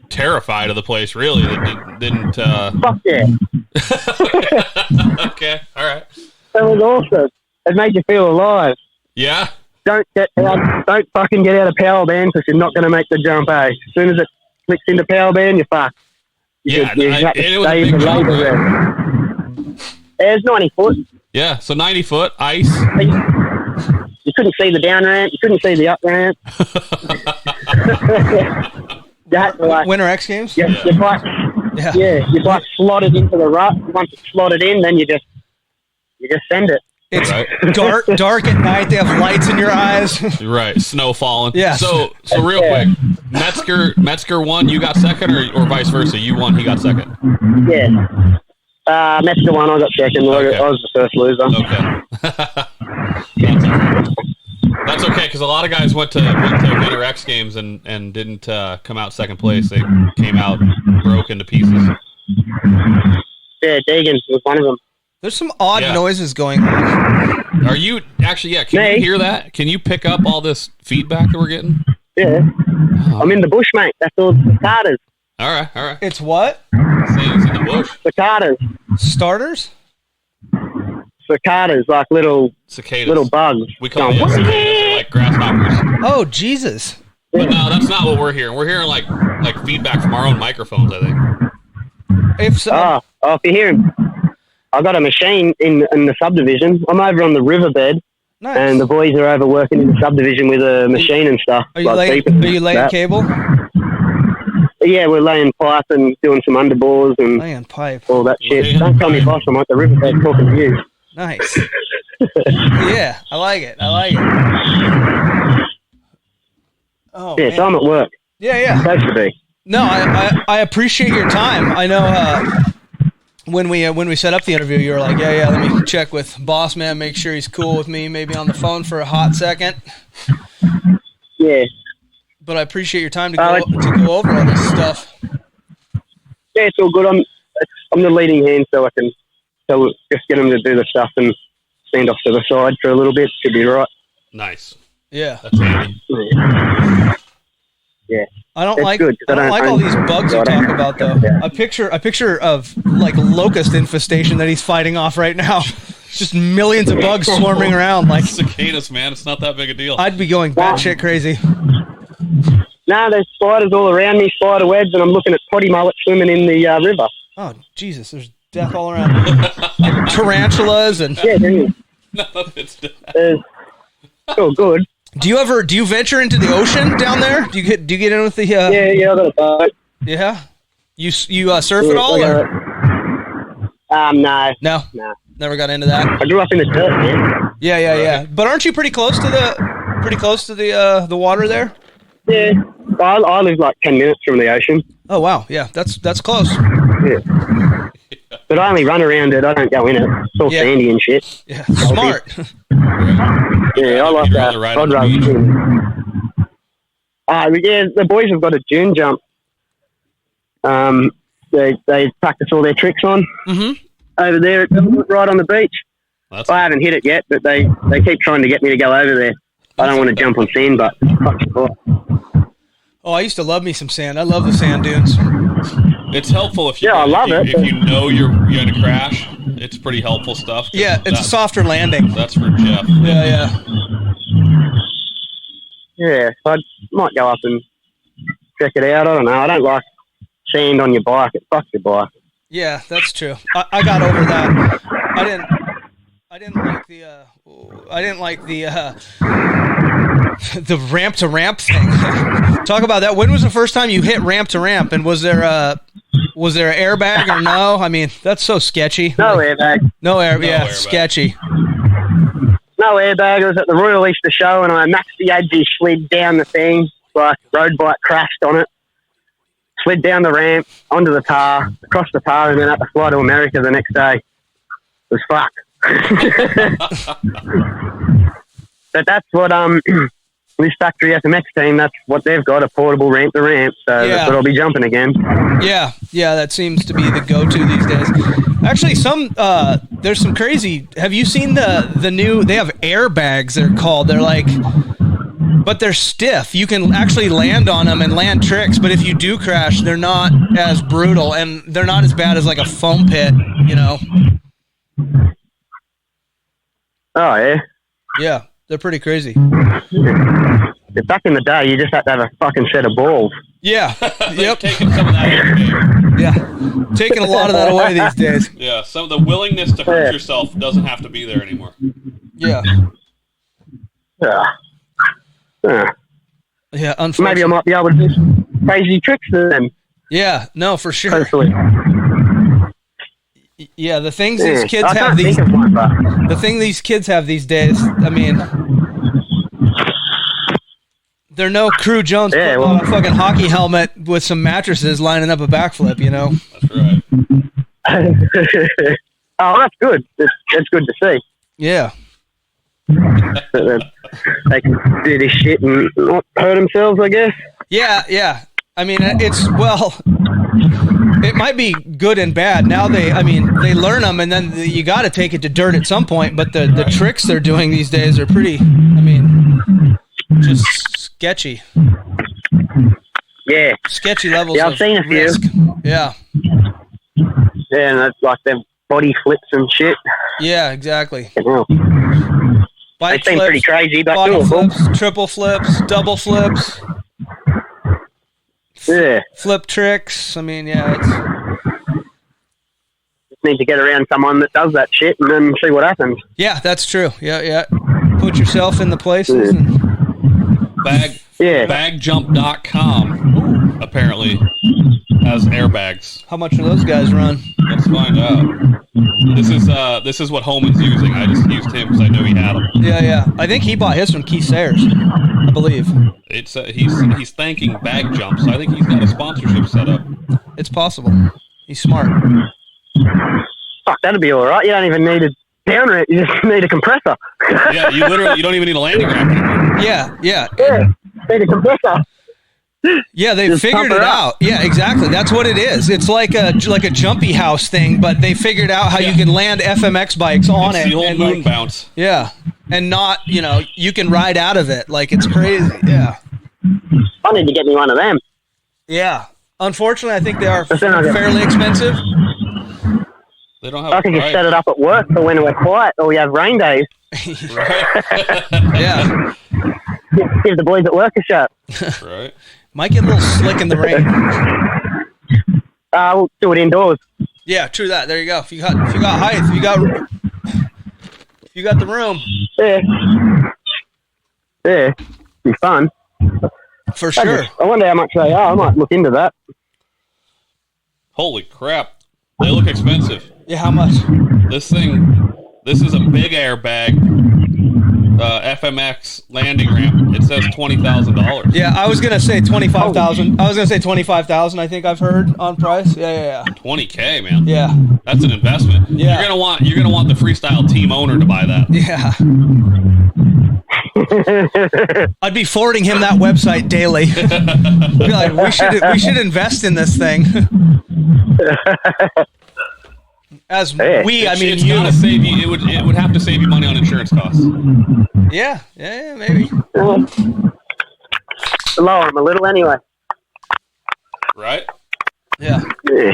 [SPEAKER 3] terrified of the place. Really, that didn't.
[SPEAKER 4] Fuck yeah.
[SPEAKER 3] Okay. All right.
[SPEAKER 4] That was awesome. It made you feel alive.
[SPEAKER 3] Yeah.
[SPEAKER 4] Don't fucking get out of power band because you're not going to make the jump, eh? As soon as it clicks into power band, you're fucked.
[SPEAKER 3] Yeah.
[SPEAKER 4] You have to
[SPEAKER 3] And it was a
[SPEAKER 4] stay
[SPEAKER 3] big
[SPEAKER 4] in the
[SPEAKER 3] jump,
[SPEAKER 4] laser
[SPEAKER 3] right?
[SPEAKER 4] there. It's 90 foot.
[SPEAKER 3] Yeah. So 90 foot ice.
[SPEAKER 4] You couldn't see the down ramp. You couldn't see the up ramp. You had to, like,
[SPEAKER 2] Winter X Games.
[SPEAKER 4] your bike, your bike slotted into the rut. Once it's slotted in, then you just send it.
[SPEAKER 2] It's
[SPEAKER 3] Right.
[SPEAKER 2] dark at night. They have lights in your eyes.
[SPEAKER 3] Right. Snow falling.
[SPEAKER 2] Yeah.
[SPEAKER 3] So real quick, Metzger won. You got second, or vice versa. You won. He got second.
[SPEAKER 4] Yeah. Metzger won. I got second.
[SPEAKER 3] Okay.
[SPEAKER 4] I was the first loser.
[SPEAKER 3] Okay. That's okay, because a lot of guys went to Winter X Games and didn't come out second place. They came out broken to pieces.
[SPEAKER 4] Yeah, Deegan was one of them.
[SPEAKER 2] There's some odd
[SPEAKER 3] Yeah.
[SPEAKER 2] noises going on.
[SPEAKER 3] Are you actually? Yeah. Can
[SPEAKER 4] Me?
[SPEAKER 3] you hear that? Can you pick up all this feedback that we're getting?
[SPEAKER 4] Yeah. I'm in the bush, mate. That's all cicadas.
[SPEAKER 3] All right.
[SPEAKER 2] It's what?
[SPEAKER 3] See, it's in the bush.
[SPEAKER 4] Cicadas.
[SPEAKER 2] Starters?
[SPEAKER 4] Cicadas, like little
[SPEAKER 3] cicadas.
[SPEAKER 4] bugs.
[SPEAKER 3] We call them cicadas. They're like grasshoppers.
[SPEAKER 2] Oh, Jesus.
[SPEAKER 3] But no, that's not what we're hearing. We're hearing like feedback from our own microphones, I think.
[SPEAKER 2] If so,
[SPEAKER 4] if you hear him, I got a machine in the subdivision. I'm over on the riverbed,
[SPEAKER 2] nice.
[SPEAKER 4] and the boys are over working in the subdivision with a machine and stuff.
[SPEAKER 2] Are you laying cable?
[SPEAKER 4] Yeah, we're laying pipe and doing some underbores and
[SPEAKER 2] laying pipe.
[SPEAKER 4] All that shit. Don't tell me, boss, I'm at the riverbed talking to you.
[SPEAKER 2] Nice. Yeah, I like it. Oh,
[SPEAKER 4] yeah,
[SPEAKER 2] man.
[SPEAKER 4] so I'm at work.
[SPEAKER 2] Yeah.
[SPEAKER 4] Supposed to be.
[SPEAKER 2] No, I appreciate your time. I know when we set up the interview, you were like, yeah, let me check with Boss Man, make sure he's cool with me, maybe on the phone for a hot second.
[SPEAKER 4] Yeah.
[SPEAKER 2] But I appreciate your time to go over all this stuff.
[SPEAKER 4] Yeah, it's all good. I'm the leading hand, so I can just get them to do the stuff and stand off to the side for a little bit. Should be right.
[SPEAKER 3] Nice.
[SPEAKER 2] Yeah.
[SPEAKER 3] That's right.
[SPEAKER 4] Yeah.
[SPEAKER 2] I don't like all these bugs you talk about though. A picture of like locust infestation that he's fighting off right now. Just millions of bugs swarming around like
[SPEAKER 3] cicadas, man. It's not that big a deal.
[SPEAKER 2] I'd be going batshit crazy.
[SPEAKER 4] No, there's spiders all around me, spider webs, and I'm looking at potty mullets swimming in the river.
[SPEAKER 2] Oh Jesus, there's death all around. Like tarantulas and
[SPEAKER 4] yeah, there is.
[SPEAKER 3] No, it's death.
[SPEAKER 4] It's all good.
[SPEAKER 2] Do you venture into the ocean down there? Do you get in with the?
[SPEAKER 4] Yeah, I got a boat.
[SPEAKER 2] Yeah, you surf at all?
[SPEAKER 4] No,
[SPEAKER 2] never got into that.
[SPEAKER 4] I grew up in the dirt, man.
[SPEAKER 2] Yeah. But aren't you pretty close to the water there?
[SPEAKER 4] Yeah, I live like 10 minutes from the ocean.
[SPEAKER 2] Oh wow, yeah, that's close.
[SPEAKER 4] Yeah. But I only run around it. I don't go in it. It's all sandy and shit.
[SPEAKER 2] Yeah, smart.
[SPEAKER 4] Yeah, I like that. I'd rather yeah, the boys have got a dune jump. They practice all their tricks on over there right on the beach. I haven't hit it yet, but they keep trying to get me to go over there. I don't want to jump on sand, but
[SPEAKER 2] oh, I used to love me some sand. I love the sand dunes.
[SPEAKER 3] It's helpful if you if you know you're going to crash. It's pretty helpful stuff.
[SPEAKER 2] Yeah, it's a softer landing.
[SPEAKER 3] That's for Jeff.
[SPEAKER 2] Yeah.
[SPEAKER 4] Yeah, so I might go up and check it out. I don't know. I don't like sand on your bike. It fucks your bike.
[SPEAKER 2] Yeah, that's true. I got over that. I didn't like the ramp to ramp thing. Talk about that. When was the first time you hit ramp to ramp? And was there an airbag or no? I mean, that's so sketchy.
[SPEAKER 4] No airbag.
[SPEAKER 2] No airbag. Sketchy.
[SPEAKER 4] No airbag. I was at the Royal Easter Show and I maxed the edgy, slid down the thing, like road bike crashed on it, slid down the ramp, onto the tar, across the tar, and then had to fly to America the next day. It was fucked. But that's what this factory FMX team, that's what they've got, a portable ramp to ramp, so that's what I'll be jumping again.
[SPEAKER 2] Yeah, that seems to be the go-to these days. Actually, there's some crazy, have you seen the new, they have airbags, they're called, they're like, but they're stiff. You can actually land on them and land tricks, but if you do crash, they're not as brutal, and they're not as bad as like a foam pit, you know?
[SPEAKER 4] Oh, yeah?
[SPEAKER 2] Yeah, they're pretty crazy.
[SPEAKER 4] Back in the day, you just had to have a fucking set of balls.
[SPEAKER 2] Yeah. Yep.
[SPEAKER 3] Taking some of that away.
[SPEAKER 2] Yeah. Taking a lot of that away these days.
[SPEAKER 3] Yeah, some of the willingness to hurt yourself doesn't have to be there anymore.
[SPEAKER 2] Yeah.
[SPEAKER 4] Yeah,
[SPEAKER 2] unfortunately.
[SPEAKER 4] Maybe I might be able to do some crazy tricks then.
[SPEAKER 2] Yeah, no, for sure.
[SPEAKER 4] Hopefully.
[SPEAKER 2] Yeah, the things these kids have these kids have these days, I mean, they're no Crew Jones putting on a fucking hockey helmet with some mattresses lining up a backflip, you know?
[SPEAKER 3] That's right.
[SPEAKER 4] Oh, that's good. It's good to see.
[SPEAKER 2] Yeah.
[SPEAKER 4] They can do this shit and not hurt themselves, I guess.
[SPEAKER 2] Yeah. I mean, it might be good and bad. Now they learn them, and then you got to take it to dirt at some point. But the tricks they're doing these days are pretty, just sketchy.
[SPEAKER 4] Yeah.
[SPEAKER 2] Sketchy levels.
[SPEAKER 4] Yeah, I've seen a few.
[SPEAKER 2] Risk. Yeah.
[SPEAKER 4] Yeah, and that's like they've body flips and shit.
[SPEAKER 2] Yeah, exactly.
[SPEAKER 4] Well,
[SPEAKER 2] Bike
[SPEAKER 4] they seem pretty crazy, but
[SPEAKER 2] body
[SPEAKER 4] doable.
[SPEAKER 2] flips, triple flips, double flips,
[SPEAKER 4] Yeah.
[SPEAKER 2] flip tricks. I mean, yeah,
[SPEAKER 4] Just need to get around someone that does that shit and then see what happens.
[SPEAKER 2] yeah, that's true. Yeah. Put yourself in the places. And,
[SPEAKER 3] Bagjump.com apparently has airbags.
[SPEAKER 2] how much do those guys run?
[SPEAKER 3] Let's find out. This is what Holman's using. I just used him because I know he had them.
[SPEAKER 2] Yeah. I think he bought his from Keith Sayers, I believe.
[SPEAKER 3] It's he's thanking Bag Jump, so I think he's got a sponsorship set up.
[SPEAKER 2] It's possible. He's smart.
[SPEAKER 4] Fuck, that'd be all right. You don't even need a downer. You just need a compressor.
[SPEAKER 3] Yeah, you don't even need a landing rack anymore.
[SPEAKER 2] Yeah.
[SPEAKER 4] Yeah, need a compressor.
[SPEAKER 2] Yeah, they
[SPEAKER 4] Just
[SPEAKER 2] figured
[SPEAKER 4] pump
[SPEAKER 2] it
[SPEAKER 4] her up.
[SPEAKER 2] out. Yeah, exactly. That's what it is. It's like a jumpy house thing, but they figured out how you can land FMX bikes on
[SPEAKER 3] It's
[SPEAKER 2] it.
[SPEAKER 3] the old
[SPEAKER 2] and
[SPEAKER 3] moon bounce.
[SPEAKER 2] Yeah, and not, you can ride out of it. Like, it's crazy. Yeah.
[SPEAKER 4] I need to get me one of them.
[SPEAKER 2] Yeah. Unfortunately, I think they are
[SPEAKER 4] But then I get-
[SPEAKER 2] fairly expensive.
[SPEAKER 3] They don't have
[SPEAKER 4] I can just set it up at work for when we're quiet or we have rain days.
[SPEAKER 2] Yeah.
[SPEAKER 4] Give the boys at work a shot.
[SPEAKER 3] Right.
[SPEAKER 2] Might get a little slick in the rain.
[SPEAKER 4] We'll do it indoors.
[SPEAKER 2] Yeah, true that. There you go. If you got height, if you got the room,
[SPEAKER 4] Yeah. Yeah. Be fun.
[SPEAKER 2] for sure.
[SPEAKER 4] I wonder how much they are. I might look into that.
[SPEAKER 3] Holy crap. They look expensive.
[SPEAKER 2] Yeah, how much?
[SPEAKER 3] This is a big airbag FMX landing ramp. It says $20,000.
[SPEAKER 2] Yeah, I was gonna say 25,000. I was gonna say 25,000. I think I've heard on price. Yeah.
[SPEAKER 3] $20K, man.
[SPEAKER 2] Yeah.
[SPEAKER 3] That's an investment.
[SPEAKER 2] Yeah.
[SPEAKER 3] You're gonna want the freestyle team owner to buy that.
[SPEAKER 2] Yeah. I'd be forwarding him that website daily. Be like, we should invest in this thing. As we, I mean,
[SPEAKER 3] It's
[SPEAKER 2] you.
[SPEAKER 3] gotta save you. It would have to save you money on insurance costs.
[SPEAKER 2] Yeah, maybe.
[SPEAKER 4] Lower them a little anyway.
[SPEAKER 3] Right?
[SPEAKER 2] Yeah.
[SPEAKER 4] Yeah.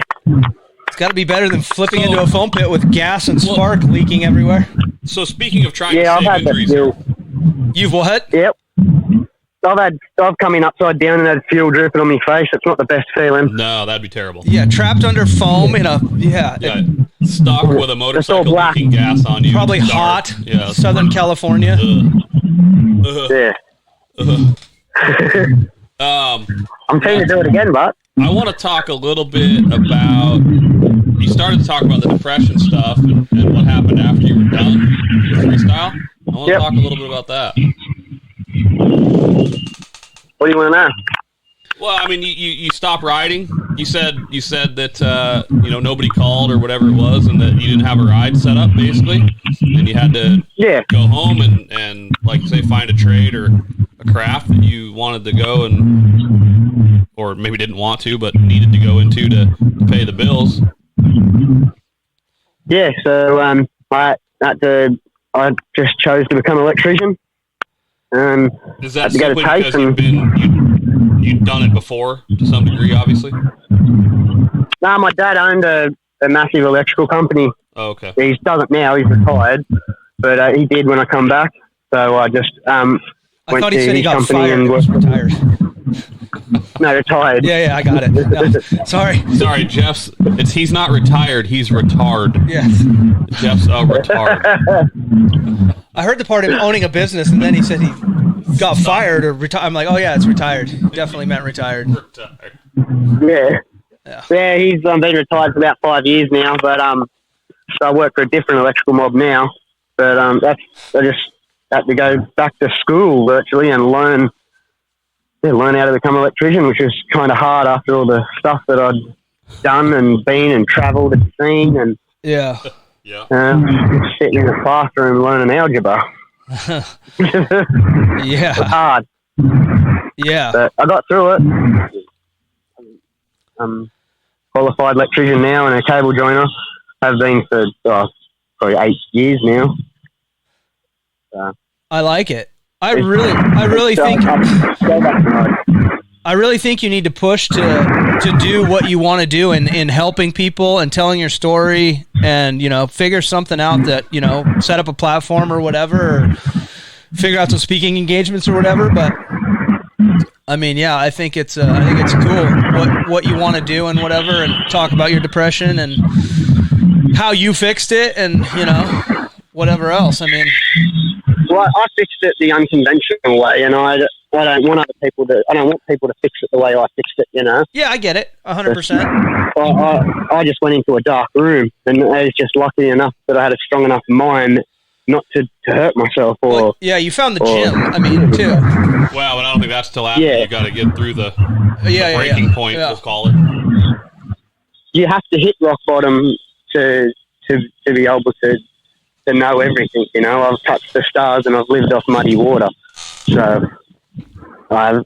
[SPEAKER 2] It's got to be better than flipping into a foam pit with gas and spark leaking everywhere.
[SPEAKER 3] So speaking of trying
[SPEAKER 4] Yeah, I've
[SPEAKER 3] to
[SPEAKER 4] had
[SPEAKER 3] save
[SPEAKER 4] that
[SPEAKER 3] injuries here,
[SPEAKER 4] deal.
[SPEAKER 2] You've what?
[SPEAKER 4] Yep. I've come in upside down and had fuel dripping on my face. It's not the best feeling.
[SPEAKER 3] no, that'd be terrible.
[SPEAKER 2] Yeah, trapped under foam in a
[SPEAKER 3] Yeah, stuck with a motorcycle
[SPEAKER 4] black.
[SPEAKER 3] leaking gas on you.
[SPEAKER 2] probably
[SPEAKER 3] It's dark.
[SPEAKER 2] hot.
[SPEAKER 3] Yeah.
[SPEAKER 2] Southern California.
[SPEAKER 4] Yeah. I'm keen to do it again, but
[SPEAKER 3] I want to talk a little bit about. You started to talk about the depression stuff and what happened after you were done with freestyle. I want to
[SPEAKER 4] Yep.
[SPEAKER 3] talk a little bit about that.
[SPEAKER 4] what do you want to know?
[SPEAKER 3] Well, I mean, you stopped riding. You said that nobody called or whatever it was, and that you didn't have a ride set up basically, and you had to
[SPEAKER 4] Yeah.
[SPEAKER 3] go home and like say find a trade or a craft that you wanted to go and or maybe didn't want to but needed to go into to pay the bills.
[SPEAKER 4] Yeah, so I just chose to become an electrician.
[SPEAKER 3] Is that
[SPEAKER 4] to get a
[SPEAKER 3] simply
[SPEAKER 4] taste
[SPEAKER 3] because you'd done it before to some degree, obviously?
[SPEAKER 4] No, my dad owned a massive electrical company.
[SPEAKER 3] Oh, okay.
[SPEAKER 4] He doesn't now, he's retired, but he did when I come back. So I just
[SPEAKER 2] I
[SPEAKER 4] went
[SPEAKER 2] thought
[SPEAKER 4] to
[SPEAKER 2] he said he
[SPEAKER 4] his
[SPEAKER 2] got
[SPEAKER 4] company
[SPEAKER 2] fired
[SPEAKER 4] and
[SPEAKER 2] and was
[SPEAKER 4] worked.
[SPEAKER 2] retired.
[SPEAKER 4] No, retired.
[SPEAKER 2] Yeah, I got it. No, sorry.
[SPEAKER 3] Sorry, he's not retired, he's retard.
[SPEAKER 2] Yeah.
[SPEAKER 3] Jeff's a retard.
[SPEAKER 2] I heard the part of him owning a business, and then he said he got fired or retired. I'm like, oh, yeah, it's retired. Definitely meant retired.
[SPEAKER 4] Yeah.
[SPEAKER 2] Yeah.
[SPEAKER 4] Yeah, he's been retired for about 5 years now, but so I work for a different electrical mob now. But I just had to go back to school virtually and learn how to become an electrician, which is kind of hard after all the stuff that I'd done and been and travelled and seen and
[SPEAKER 2] Yeah.
[SPEAKER 3] Yeah.
[SPEAKER 4] just sitting in a classroom learning algebra.
[SPEAKER 2] Yeah.
[SPEAKER 4] Hard,
[SPEAKER 2] Yeah.
[SPEAKER 4] but I got through it. I'm qualified electrician now and a cable joiner. Have been for probably 8 years now.
[SPEAKER 2] I like it. I really think you need to push to to do what you want to do in helping people and telling your story and, you know, figure something out that, you know, set up a platform or whatever, or figure out some speaking engagements or whatever. But I mean, yeah, I think it's cool what you want to do and whatever, and talk about your depression and how you fixed it and, you know, whatever else. I mean,
[SPEAKER 4] well, I fixed it the unconventional way, and I don't want people to fix it the way I fixed it, you know.
[SPEAKER 2] Yeah, I get it, 100%.
[SPEAKER 4] I just went into a dark room, and I was just lucky enough that I had a strong enough mind not to hurt myself. Or
[SPEAKER 2] well, yeah, you found the gym. I mean, too.
[SPEAKER 3] Wow, but I don't think that's till after you got to get through the breaking point.
[SPEAKER 2] Yeah.
[SPEAKER 3] We'll call it.
[SPEAKER 4] You have to hit rock bottom to be able to know everything. You know, I've touched the stars and I've lived off muddy water, so I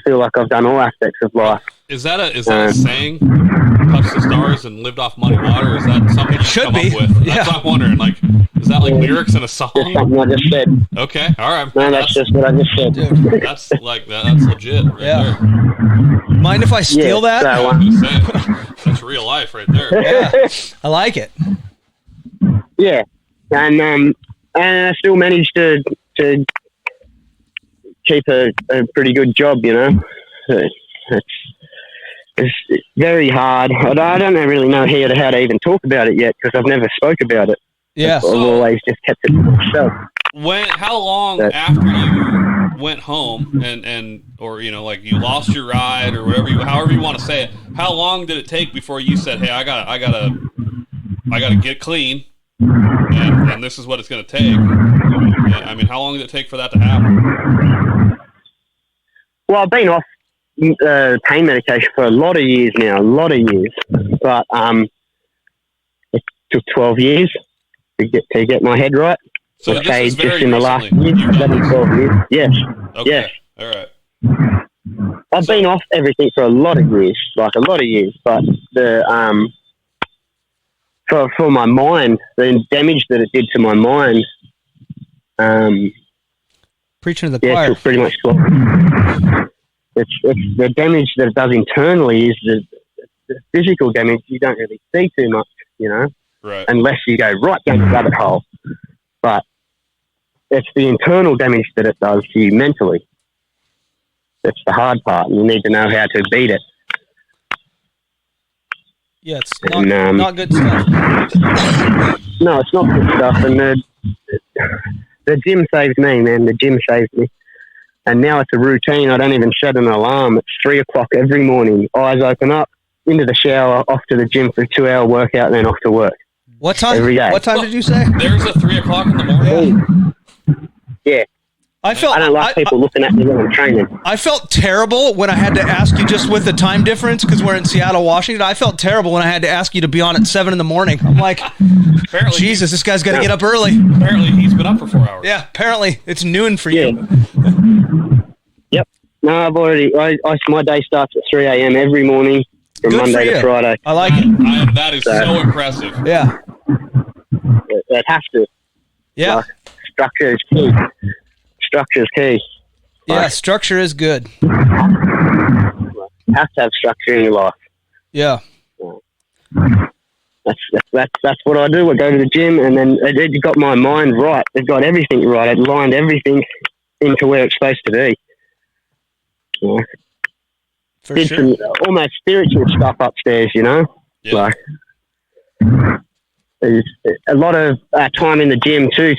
[SPEAKER 4] feel like I've done all aspects of life.
[SPEAKER 3] Is that a saying? Touch the stars and lived off muddy water? Or is that something you come up with? That's what I'm wondering. Like, is that like lyrics in a song?
[SPEAKER 4] Just something I just said.
[SPEAKER 3] Okay, all right.
[SPEAKER 4] No, that's just what I just said.
[SPEAKER 2] Dude.
[SPEAKER 3] That's legit right there.
[SPEAKER 2] Mind if I steal that?
[SPEAKER 4] So,
[SPEAKER 3] I'm just saying, that's real life right there.
[SPEAKER 2] Yeah, I like it.
[SPEAKER 4] yeah, and I still managed to keep a pretty good job, you know. It's very hard. I don't really know how to even talk about it yet, because I've never spoke about it.
[SPEAKER 2] Yeah.
[SPEAKER 4] I've always just kept it to myself.
[SPEAKER 3] How long after you went home and or, you know, like you lost your ride or whatever, however you want to say it, how long did it take before you said, hey, I gotta get clean, and this is what it's going to take? I mean, how long did it take for that to happen?
[SPEAKER 4] Well, I've been off pain medication for a lot of years now, but it took 12 years to get my head right.
[SPEAKER 3] So
[SPEAKER 4] I'd
[SPEAKER 3] this
[SPEAKER 4] say
[SPEAKER 3] is very
[SPEAKER 4] just in the last
[SPEAKER 3] recently.
[SPEAKER 4] year, 12 years. Yes.
[SPEAKER 3] Okay.
[SPEAKER 4] Yes.
[SPEAKER 3] All right.
[SPEAKER 4] I've been off everything for a lot of years, but the for my mind, the damage that it did to my mind,
[SPEAKER 2] Preaching to the
[SPEAKER 4] it
[SPEAKER 2] choir.
[SPEAKER 4] took pretty much 12. It's the damage that it does internally is the physical damage you don't really see too much, you know,
[SPEAKER 3] Right.
[SPEAKER 4] unless you go right down the rabbit hole. But it's the internal damage that it does to you mentally. That's the hard part. You need to know how to beat it.
[SPEAKER 2] Yeah, it's not good stuff.
[SPEAKER 4] No, it's not good stuff. And the gym saved me, man. The gym saved me. And now it's a routine. I don't even set an alarm. It's 3 o'clock every morning. Eyes open up, into the shower, off to the gym for a 2-hour workout, and then off to work.
[SPEAKER 2] What time?
[SPEAKER 4] Every day.
[SPEAKER 2] What time did you say?
[SPEAKER 3] There's a 3 o'clock in the morning.
[SPEAKER 4] Yeah.
[SPEAKER 2] I
[SPEAKER 4] don't like people looking at me when I'm training.
[SPEAKER 2] I felt terrible when I had to ask you, just with the time difference, because we're in Seattle, Washington. I felt terrible when I had to ask you to be on at 7 a.m. I'm like,
[SPEAKER 3] Apparently,
[SPEAKER 2] Jesus, this guy's got to get up early.
[SPEAKER 3] Apparently, he's been up for 4 hours.
[SPEAKER 2] Yeah, apparently it's noon for you.
[SPEAKER 4] Yep. No, I've already. My day starts at 3 a.m. every morning from
[SPEAKER 2] Good for
[SPEAKER 4] Monday
[SPEAKER 2] you.
[SPEAKER 4] to Friday.
[SPEAKER 2] I like it.
[SPEAKER 3] That is so impressive.
[SPEAKER 2] Yeah.
[SPEAKER 4] It has to.
[SPEAKER 2] Yeah.
[SPEAKER 4] Like, structure is key. Structure is key.
[SPEAKER 2] Yeah, structure is good.
[SPEAKER 4] You have to have structure in your life.
[SPEAKER 2] Yeah.
[SPEAKER 4] That's what I do. I go to the gym, and then it got my mind right. It got everything right. It lined everything into where it's supposed to be. Yeah.
[SPEAKER 2] For
[SPEAKER 4] Did
[SPEAKER 2] sure.
[SPEAKER 4] some almost spiritual stuff upstairs, you know?
[SPEAKER 3] Yeah.
[SPEAKER 4] Like, there's a lot of time in the gym too,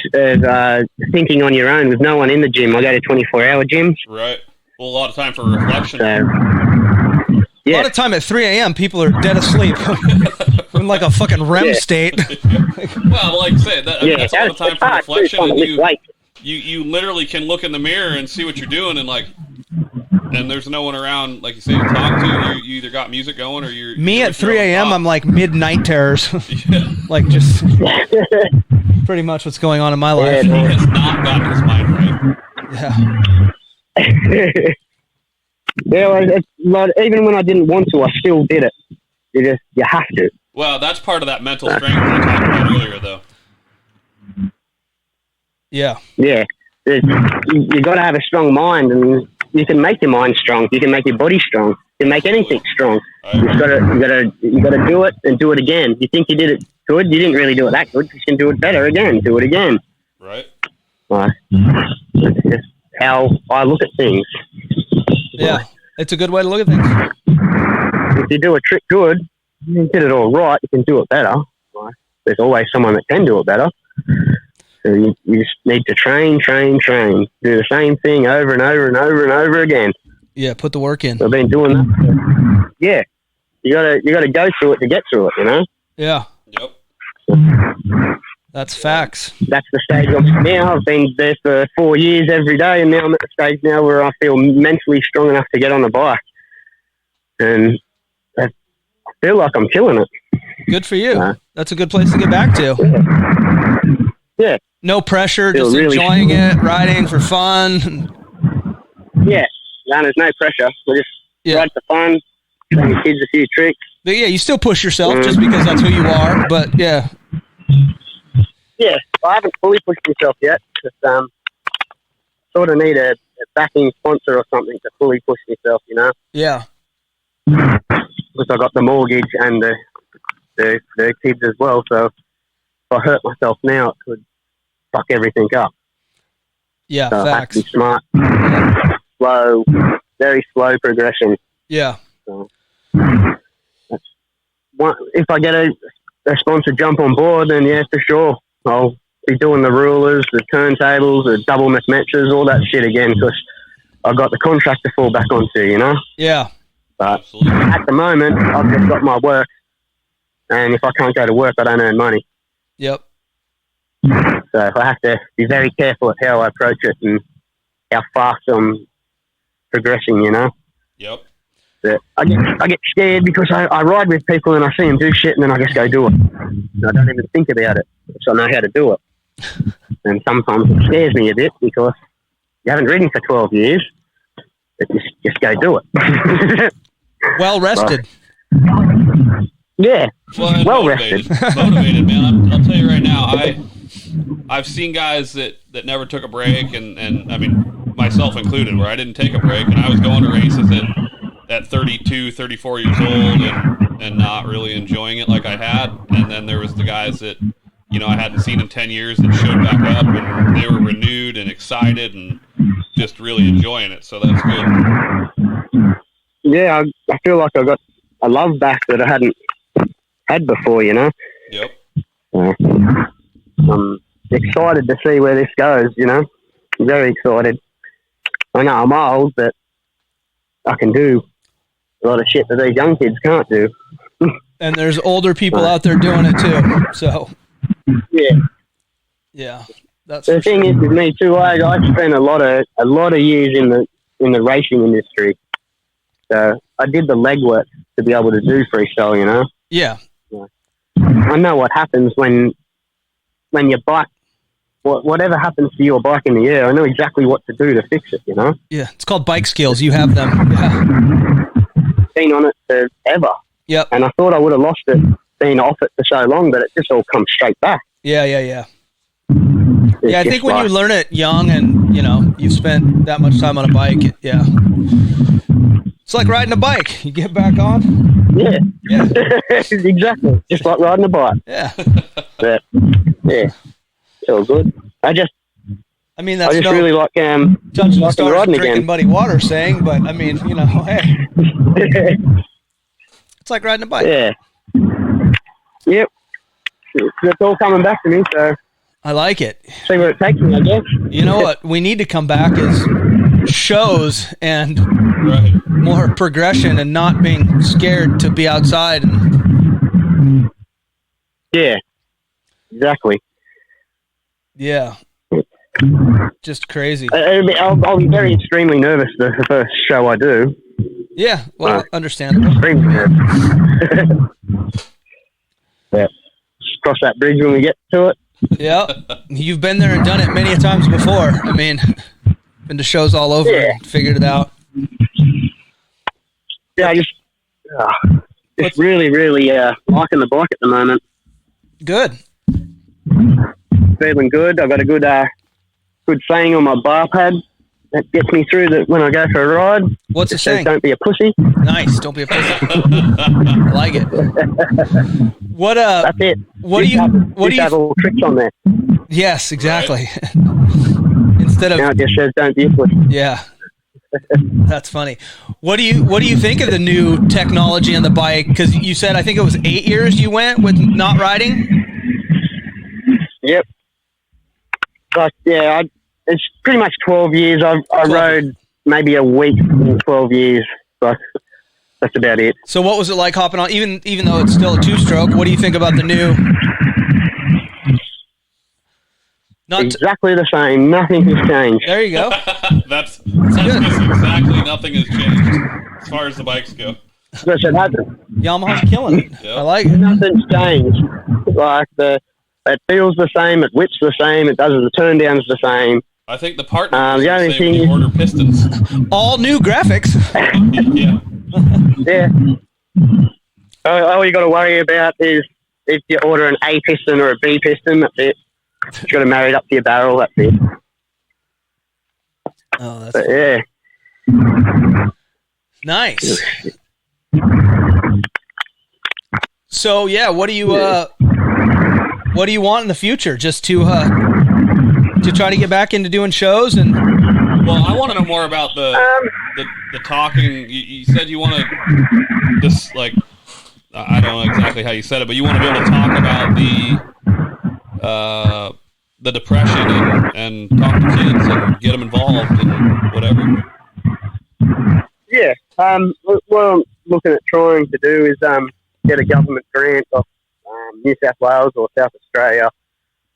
[SPEAKER 4] thinking on your own with no one in the gym. I go to 24-hour gyms.
[SPEAKER 3] Right. Well, a lot of time for reflection.
[SPEAKER 4] So,
[SPEAKER 2] A
[SPEAKER 4] yeah.
[SPEAKER 2] lot of time at 3 a.m., people are dead asleep. In like a fucking REM state.
[SPEAKER 3] Well, like I said, that's a lot of time for
[SPEAKER 4] hard too,
[SPEAKER 3] reflection.
[SPEAKER 4] trying to
[SPEAKER 3] And
[SPEAKER 4] lift weights.
[SPEAKER 3] you literally can look in the mirror and see what you're doing, and there's no one around, like you say, to talk to. You either got music going or you're...
[SPEAKER 2] Me at 3 a.m., I'm
[SPEAKER 3] like...
[SPEAKER 2] like midnight terrors.
[SPEAKER 3] Yeah.
[SPEAKER 2] Like just pretty much what's going on in my life.
[SPEAKER 3] He has not gotten his mind right.
[SPEAKER 2] Yeah.
[SPEAKER 4] Even when I didn't want to, I still did it. You have to.
[SPEAKER 3] Well, that's part of that mental strength I talked about earlier, though.
[SPEAKER 2] Yeah.
[SPEAKER 4] Yeah. You got to have a strong mind, and you can make your mind strong. You can make your body strong. can make anything strong. You gotta do it and do it again. You think you did it good, you didn't really do it that good. You can do it better again. Do it again.
[SPEAKER 3] Right.
[SPEAKER 4] That's just how I look at things.
[SPEAKER 2] Yeah, it's a good way to look at things.
[SPEAKER 4] If you do a trick good, you did it all right, you can do it better. There's always someone that can do it better. So you just need to train. Do the same thing over and over and over and over again.
[SPEAKER 2] Yeah, put the work in.
[SPEAKER 4] I've been doing that. Yeah. You gotta go through it to get through it, you know?
[SPEAKER 2] Yeah.
[SPEAKER 3] Yep.
[SPEAKER 2] That's facts.
[SPEAKER 4] That's the stage I'm now. I've been there for 4 years every day, and now I'm at the stage now where I feel mentally strong enough to get on the bike. And I feel like I'm killing it.
[SPEAKER 2] Good for you. That's a good place to get back
[SPEAKER 4] to. Yeah.
[SPEAKER 2] No pressure, just really enjoying it, riding for fun.
[SPEAKER 4] Yeah. No, there's no pressure. We just ride for fun, show the kids a few tricks.
[SPEAKER 2] But yeah, you still push yourself just because that's who you are. But yeah.
[SPEAKER 4] Yeah, I haven't fully pushed myself yet. Just sort of need a backing sponsor or something to fully push myself, you know?
[SPEAKER 2] Yeah.
[SPEAKER 4] Because I got the mortgage and the kids as well, so if I hurt myself now, it could fuck everything up.
[SPEAKER 2] Yeah,
[SPEAKER 4] so
[SPEAKER 2] facts.
[SPEAKER 4] I have to be smart. Slow, very slow progression.
[SPEAKER 2] Yeah.
[SPEAKER 4] So that's one, if I get a sponsor jump on board, then yeah, for sure. I'll be doing the rulers, the turntables, the double McMetras, all that shit again, because I've got the contract to fall back onto, you know?
[SPEAKER 2] Yeah.
[SPEAKER 4] But at the moment, I've just got my work, and if I can't go to work, I don't earn money.
[SPEAKER 2] Yep.
[SPEAKER 4] So I have to be very careful at how I approach it and how fast I'm progressing, you know?
[SPEAKER 3] Yep.
[SPEAKER 4] But I get scared because I ride with people and I see them do shit and then I just go do it. And I don't even think about it, so I know how to do it. And sometimes it scares me a bit because you haven't ridden for 12 years, but just go do it.
[SPEAKER 2] Well rested.
[SPEAKER 4] Yeah,
[SPEAKER 3] well
[SPEAKER 4] rested.
[SPEAKER 3] Motivated, man. I'll tell you right now, I've seen guys that never took a break, and I mean, myself included, where I didn't take a break, and I was going to races at 32, 34 years old and not really enjoying it like I had. And then there was the guys that, you know, I hadn't seen in 10 years that showed back up, and they were renewed and excited and just really enjoying it. So that's good.
[SPEAKER 4] Yeah, I feel like I got a love back that I hadn't had before, you know?
[SPEAKER 3] Yep.
[SPEAKER 4] I'm excited to see where this goes, you know? Very excited. I know I'm old, but I can do a lot of shit that these young kids can't do.
[SPEAKER 2] And there's older people out there doing it too. So yeah, that's
[SPEAKER 4] the thing is with me too. I spent a lot of years in the racing industry, so I did the legwork to be able to do freestyle. You know.
[SPEAKER 2] Yeah.
[SPEAKER 4] I know what happens when your bike, whatever happens to your bike in the air. I know exactly what to do to fix it. You know.
[SPEAKER 2] Yeah, it's called bike skills. You have them. Yeah.
[SPEAKER 4] Been on it forever.
[SPEAKER 2] Yep.
[SPEAKER 4] And I thought I would have lost it, been off it for so long, but it just all comes straight back.
[SPEAKER 2] Yeah. Yeah, I think when you learn it young and, you know, you've spent that much time on a bike, yeah. It's like riding a bike. You get back on.
[SPEAKER 4] Yeah. Exactly. Just like riding a bike.
[SPEAKER 2] Yeah.
[SPEAKER 4] But, yeah. It's all good. I just really like
[SPEAKER 2] touching the stars
[SPEAKER 4] riding
[SPEAKER 2] drinking
[SPEAKER 4] again.
[SPEAKER 2] muddy water saying, but I mean, you know, hey. It's like riding a bike.
[SPEAKER 4] Yeah. Yep. It's all coming back to me, so
[SPEAKER 2] I like it.
[SPEAKER 4] See where it takes me, I guess.
[SPEAKER 2] You know what we need to come back is shows and more progression and not being scared to be outside.
[SPEAKER 4] Yeah. Exactly.
[SPEAKER 2] Yeah. Just crazy.
[SPEAKER 4] I'll be very extremely nervous the first show I do.
[SPEAKER 2] Yeah, well, understandable.
[SPEAKER 4] Extremely nervous. Yeah. Cross that bridge when we get to it.
[SPEAKER 2] Yeah, you've been there and done it many times before. I mean, been to shows all over and figured it out.
[SPEAKER 4] Yeah, I just really, really liking the bike at the moment.
[SPEAKER 2] Good.
[SPEAKER 4] Feeling good. I've got a good saying on my bar pad. that gets me through when I go for a ride.
[SPEAKER 2] What's it saying?
[SPEAKER 4] Don't be a pussy.
[SPEAKER 2] Nice. Don't be a pussy. I like it. What
[SPEAKER 4] That's it.
[SPEAKER 2] What do you
[SPEAKER 4] have all tricks on there?
[SPEAKER 2] Yes, exactly. Instead of
[SPEAKER 4] now it just says don't be a pussy.
[SPEAKER 2] Yeah. That's funny. What do you think of the new technology on the bike? Because you said I think it was 8 years you went with not riding.
[SPEAKER 4] Yep. But yeah, it's pretty much 12 years. I rode maybe a week in 12 years, but that's about it.
[SPEAKER 2] So what was it like hopping on? Even though it's still a two-stroke, what do you think about the new?
[SPEAKER 4] Exactly the same. Nothing has changed.
[SPEAKER 2] There you go.
[SPEAKER 3] That's good. Exactly nothing has changed as far as the bikes go.
[SPEAKER 4] It hasn't.
[SPEAKER 2] Yamaha's killing it. Yep. I like it.
[SPEAKER 4] Nothing's changed. Like it feels the same. It whips the same. It does the turn downs the same.
[SPEAKER 3] I think the partner
[SPEAKER 4] the only thing
[SPEAKER 3] you order pistons.
[SPEAKER 2] All new graphics.
[SPEAKER 3] Yeah.
[SPEAKER 4] Yeah. All you got to worry about is if you order an A piston or a B piston. That's it. You got to marry it up to your barrel. That's it.
[SPEAKER 2] Oh, that's
[SPEAKER 4] but, yeah.
[SPEAKER 2] Nice. So yeah, what do you want in the future? Just to try to get back into doing shows and.
[SPEAKER 3] Well, I want to know more about the talking. You said you want to just like I don't know exactly how you said it, but you want to be able to talk about the depression and talk to kids and get them involved and whatever.
[SPEAKER 4] Yeah. What I'm looking at trying to do is get a government grant off New South Wales or South Australia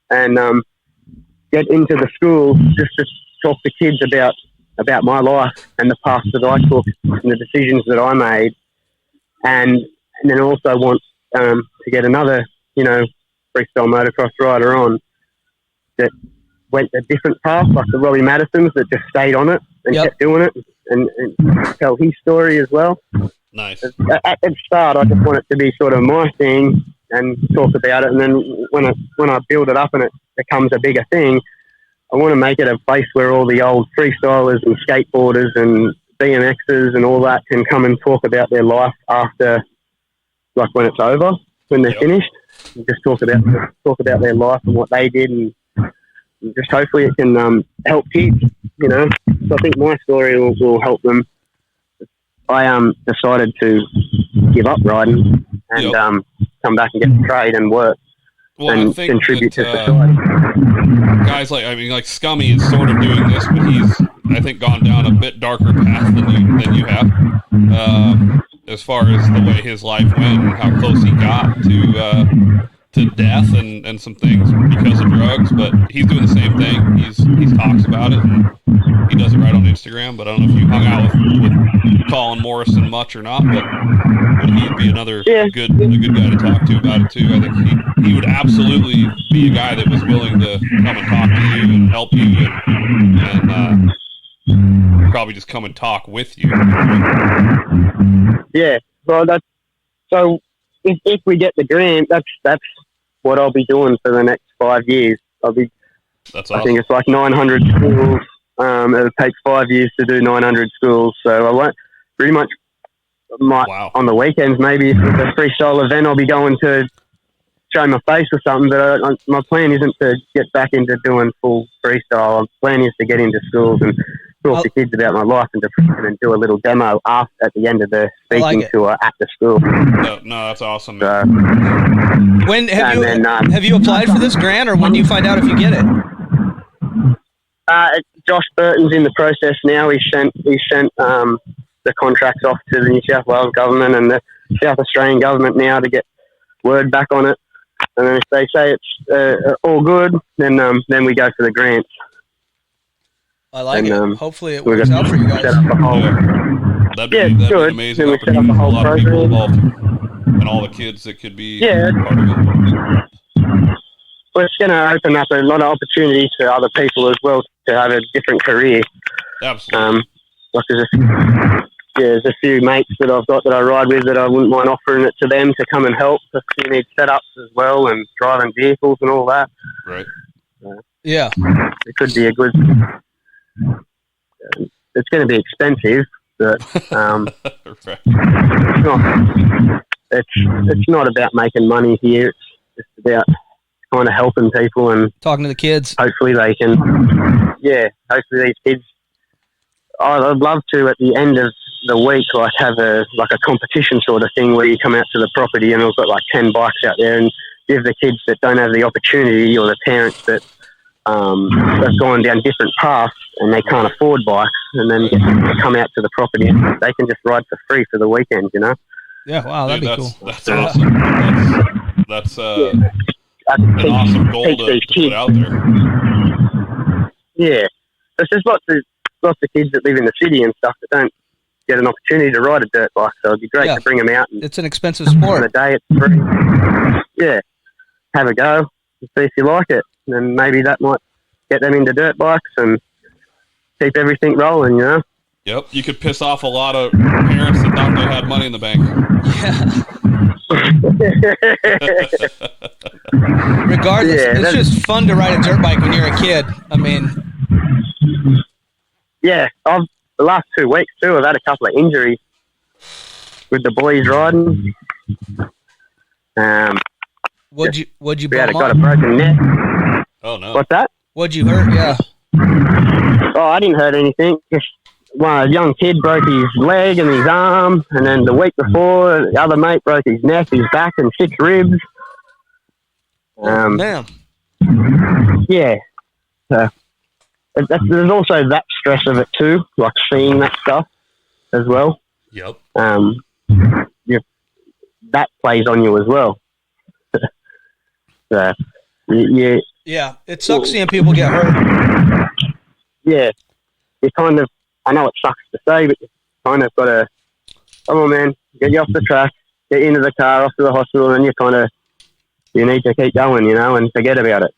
[SPEAKER 4] and get into the schools just to talk to kids about my life and the path that I took and the decisions that I made, and then also want to get another freestyle motocross rider on that went a different path, like the Robbie Madisons that just stayed on it and kept doing it and tell his story as well.
[SPEAKER 3] Nice.
[SPEAKER 4] At the start, I just want it to be sort of my thing and talk about it, and then when I build it up and it becomes a bigger thing, I want to make it a place where all the old freestylers and skateboarders and BMXers and all that can come and talk about their life after, like when it's over, when they're finished, and just talk about their life and what they did, and just hopefully it can help kids, So I think my story will help them. I decided to give up riding and come back and get the trade and work and contribute to society.
[SPEAKER 3] Guys like Scummy is sort of doing this, but he's I think gone down a bit darker path than you have. As far as the way his life went and how close he got to death and some things because of drugs, but he's doing the same thing. He talks about it and he does it right on Instagram, but I don't know if you hung out with Colin Morrison much or not, but he'd be another good guy to talk to about it too. I think he would absolutely be a guy that was willing to come and talk to you and help you and probably just come and talk with you.
[SPEAKER 4] Yeah, well, so if we get the grant, that's what I'll be doing for the next 5 years.
[SPEAKER 3] That's awesome.
[SPEAKER 4] I think it's like 900 schools. It'll take 5 years to do 900 schools, so I won't pretty much. On the weekends, maybe if it's a freestyle event, I'll be going to show my face or something. But my plan isn't to get back into doing full freestyle. My plan is to get into schools and talk to kids about my life and do a little demo at the end of the speaking tour at the school.
[SPEAKER 3] No, that's awesome.
[SPEAKER 4] So,
[SPEAKER 2] when have you applied for this grant, or when do you find out if you get it?
[SPEAKER 4] Josh Burton's in the process now. He sent the contracts off to the New South Wales government and the South Australian government now to get word back on it. And then if they say it's all good, then we go for the grants.
[SPEAKER 2] I like it. Hopefully it works out for you guys.
[SPEAKER 3] That'd be an amazing opportunity for a lot of people involved and all the kids that could be part of it.
[SPEAKER 4] Well, it's going to open up a lot of opportunities for other people as well to have a different career.
[SPEAKER 3] Absolutely.
[SPEAKER 4] There's a few mates that I've got that I ride with that I wouldn't mind offering it to them to come and help. Because you need setups as well and driving vehicles and all that.
[SPEAKER 3] Right.
[SPEAKER 2] Yeah.
[SPEAKER 4] It could be a good it's going to be expensive, but
[SPEAKER 3] Right.
[SPEAKER 4] it's not about making money here. It's just about kind of helping people and
[SPEAKER 2] Talking to the kids.
[SPEAKER 4] hopefully they can. Hopefully these kids. I'd love to at the end of the week like have a competition sort of thing where you come out to the property and we've got like 10 bikes out there and give the kids that don't have the opportunity or the parents that have gone down different paths and they can't afford bikes and then get them to come out to the property and they can just ride for free for the weekend, you know?
[SPEAKER 2] Yeah, wow, that'd be cool.
[SPEAKER 3] That's awesome. That's an awesome goal to put out there.
[SPEAKER 4] Yeah. There's just lots of kids that live in the city and stuff that don't get an opportunity to ride a dirt bike, so it'd be great to bring them out. And
[SPEAKER 2] it's an expensive sport.
[SPEAKER 4] on the day it's free. Yeah. Have a go and see if you like it. And then maybe that might get them into dirt bikes and keep everything rolling, you know?
[SPEAKER 3] Yep, you could piss off a lot of parents that thought they had money in the bank.
[SPEAKER 2] Regardless, it's just fun to ride a dirt bike when you're a kid. I mean,
[SPEAKER 4] yeah, the last 2 weeks too, I've had a couple of injuries with the boys riding.
[SPEAKER 2] what'd you
[SPEAKER 4] I
[SPEAKER 2] bum
[SPEAKER 4] got a
[SPEAKER 2] on?
[SPEAKER 4] broken neck.
[SPEAKER 3] Oh no!
[SPEAKER 4] What's that?
[SPEAKER 2] What'd you hurt? Yeah.
[SPEAKER 4] Oh, I didn't hurt anything. Just a young kid broke his leg and his arm, and then the week before, the other mate broke his neck, his back, and 6 ribs.
[SPEAKER 2] Damn.
[SPEAKER 4] Yeah. There's also that stress of it too, like seeing that stuff as well.
[SPEAKER 3] Yep.
[SPEAKER 4] That plays on you as well. So,
[SPEAKER 2] Yeah, it sucks seeing people get hurt.
[SPEAKER 4] Yeah, you kind of, I know it sucks to say, but you kind of got to, come on man, get you off the track, get you into the car, off to the hospital, and you need to keep going, you know, and forget about it.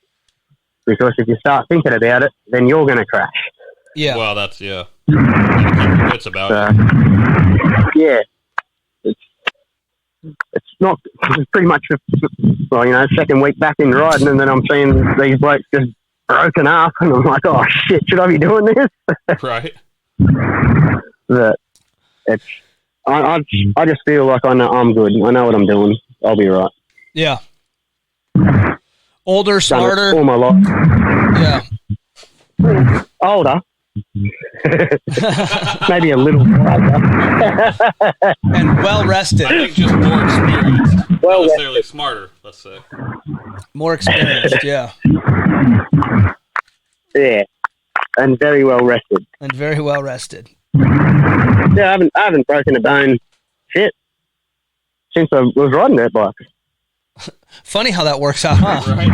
[SPEAKER 4] Because if you start thinking about it, then you're going to crash.
[SPEAKER 2] Yeah.
[SPEAKER 3] Well, that's, yeah. It's about it.
[SPEAKER 4] Yeah. It's pretty much, second week back in riding, and then I'm seeing these blokes just broken up, and I'm like, oh shit, should I be doing this?
[SPEAKER 3] Right.
[SPEAKER 4] But I just feel like I know I'm good. I know what I'm doing. I'll be right.
[SPEAKER 2] Yeah. Older, smarter.
[SPEAKER 4] All my life.
[SPEAKER 2] Yeah.
[SPEAKER 4] Older. Maybe a little wiser.
[SPEAKER 2] And well rested.
[SPEAKER 3] I think just more experienced. Not necessarily smarter, let's say.
[SPEAKER 2] More experienced, yeah.
[SPEAKER 4] Yeah. And very well rested.
[SPEAKER 2] And very well rested.
[SPEAKER 4] Yeah, I haven't broken a bone shit since I was riding that bike.
[SPEAKER 2] Funny how that works out, huh?
[SPEAKER 3] Right.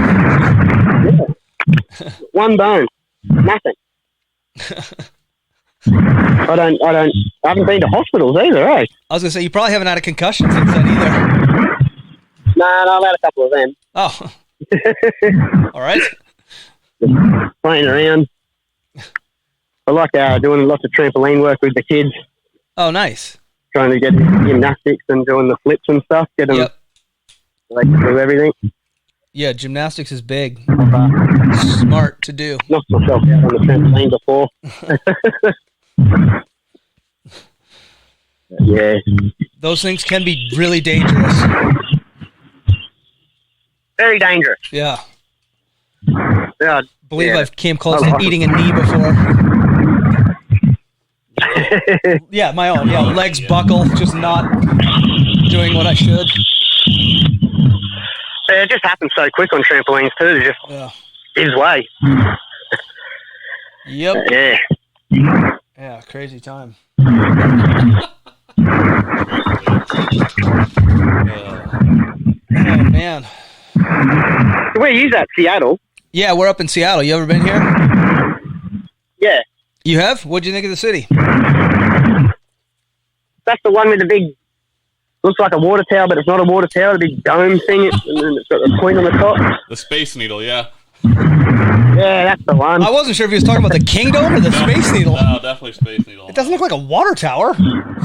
[SPEAKER 4] Yeah. One bone. Nothing. I haven't been to hospitals either, eh?
[SPEAKER 2] I was going to say, you probably haven't had a concussion since then either.
[SPEAKER 4] No, I've had a couple of them.
[SPEAKER 2] Oh. All right.
[SPEAKER 4] Playing around. I like doing lots of trampoline work with the kids.
[SPEAKER 2] Oh, nice.
[SPEAKER 4] Trying to get gymnastics and doing the flips and stuff. Get them so they can do everything.
[SPEAKER 2] Yeah, gymnastics is big. Smart to do.
[SPEAKER 4] Knocked myself out on the trampoline before. Yeah.
[SPEAKER 2] Those things can be really dangerous.
[SPEAKER 4] Very dangerous.
[SPEAKER 2] Yeah.
[SPEAKER 4] Yeah.
[SPEAKER 2] I believe I've came close to eating a knee before. Yeah, my own. Yeah, legs buckle, just not doing what I should.
[SPEAKER 4] Yeah, it just happens so quick on trampolines too. It just gives way.
[SPEAKER 2] Yep.
[SPEAKER 4] Yeah.
[SPEAKER 2] Yeah, crazy time. Oh, man.
[SPEAKER 4] Where are you at? Seattle?
[SPEAKER 2] Yeah, we're up in Seattle. You ever been here?
[SPEAKER 4] Yeah.
[SPEAKER 2] You have? What'd you think of the city?
[SPEAKER 4] That's the one with the big, looks like a water tower, but it's not a water tower, the big dome thing, and then it's got the point on the top.
[SPEAKER 3] The Space Needle, yeah.
[SPEAKER 4] Yeah, that's the one.
[SPEAKER 2] I wasn't sure if he was talking about the Kingdom or the Space Needle.
[SPEAKER 3] No, definitely Space Needle.
[SPEAKER 2] It doesn't look like a water tower.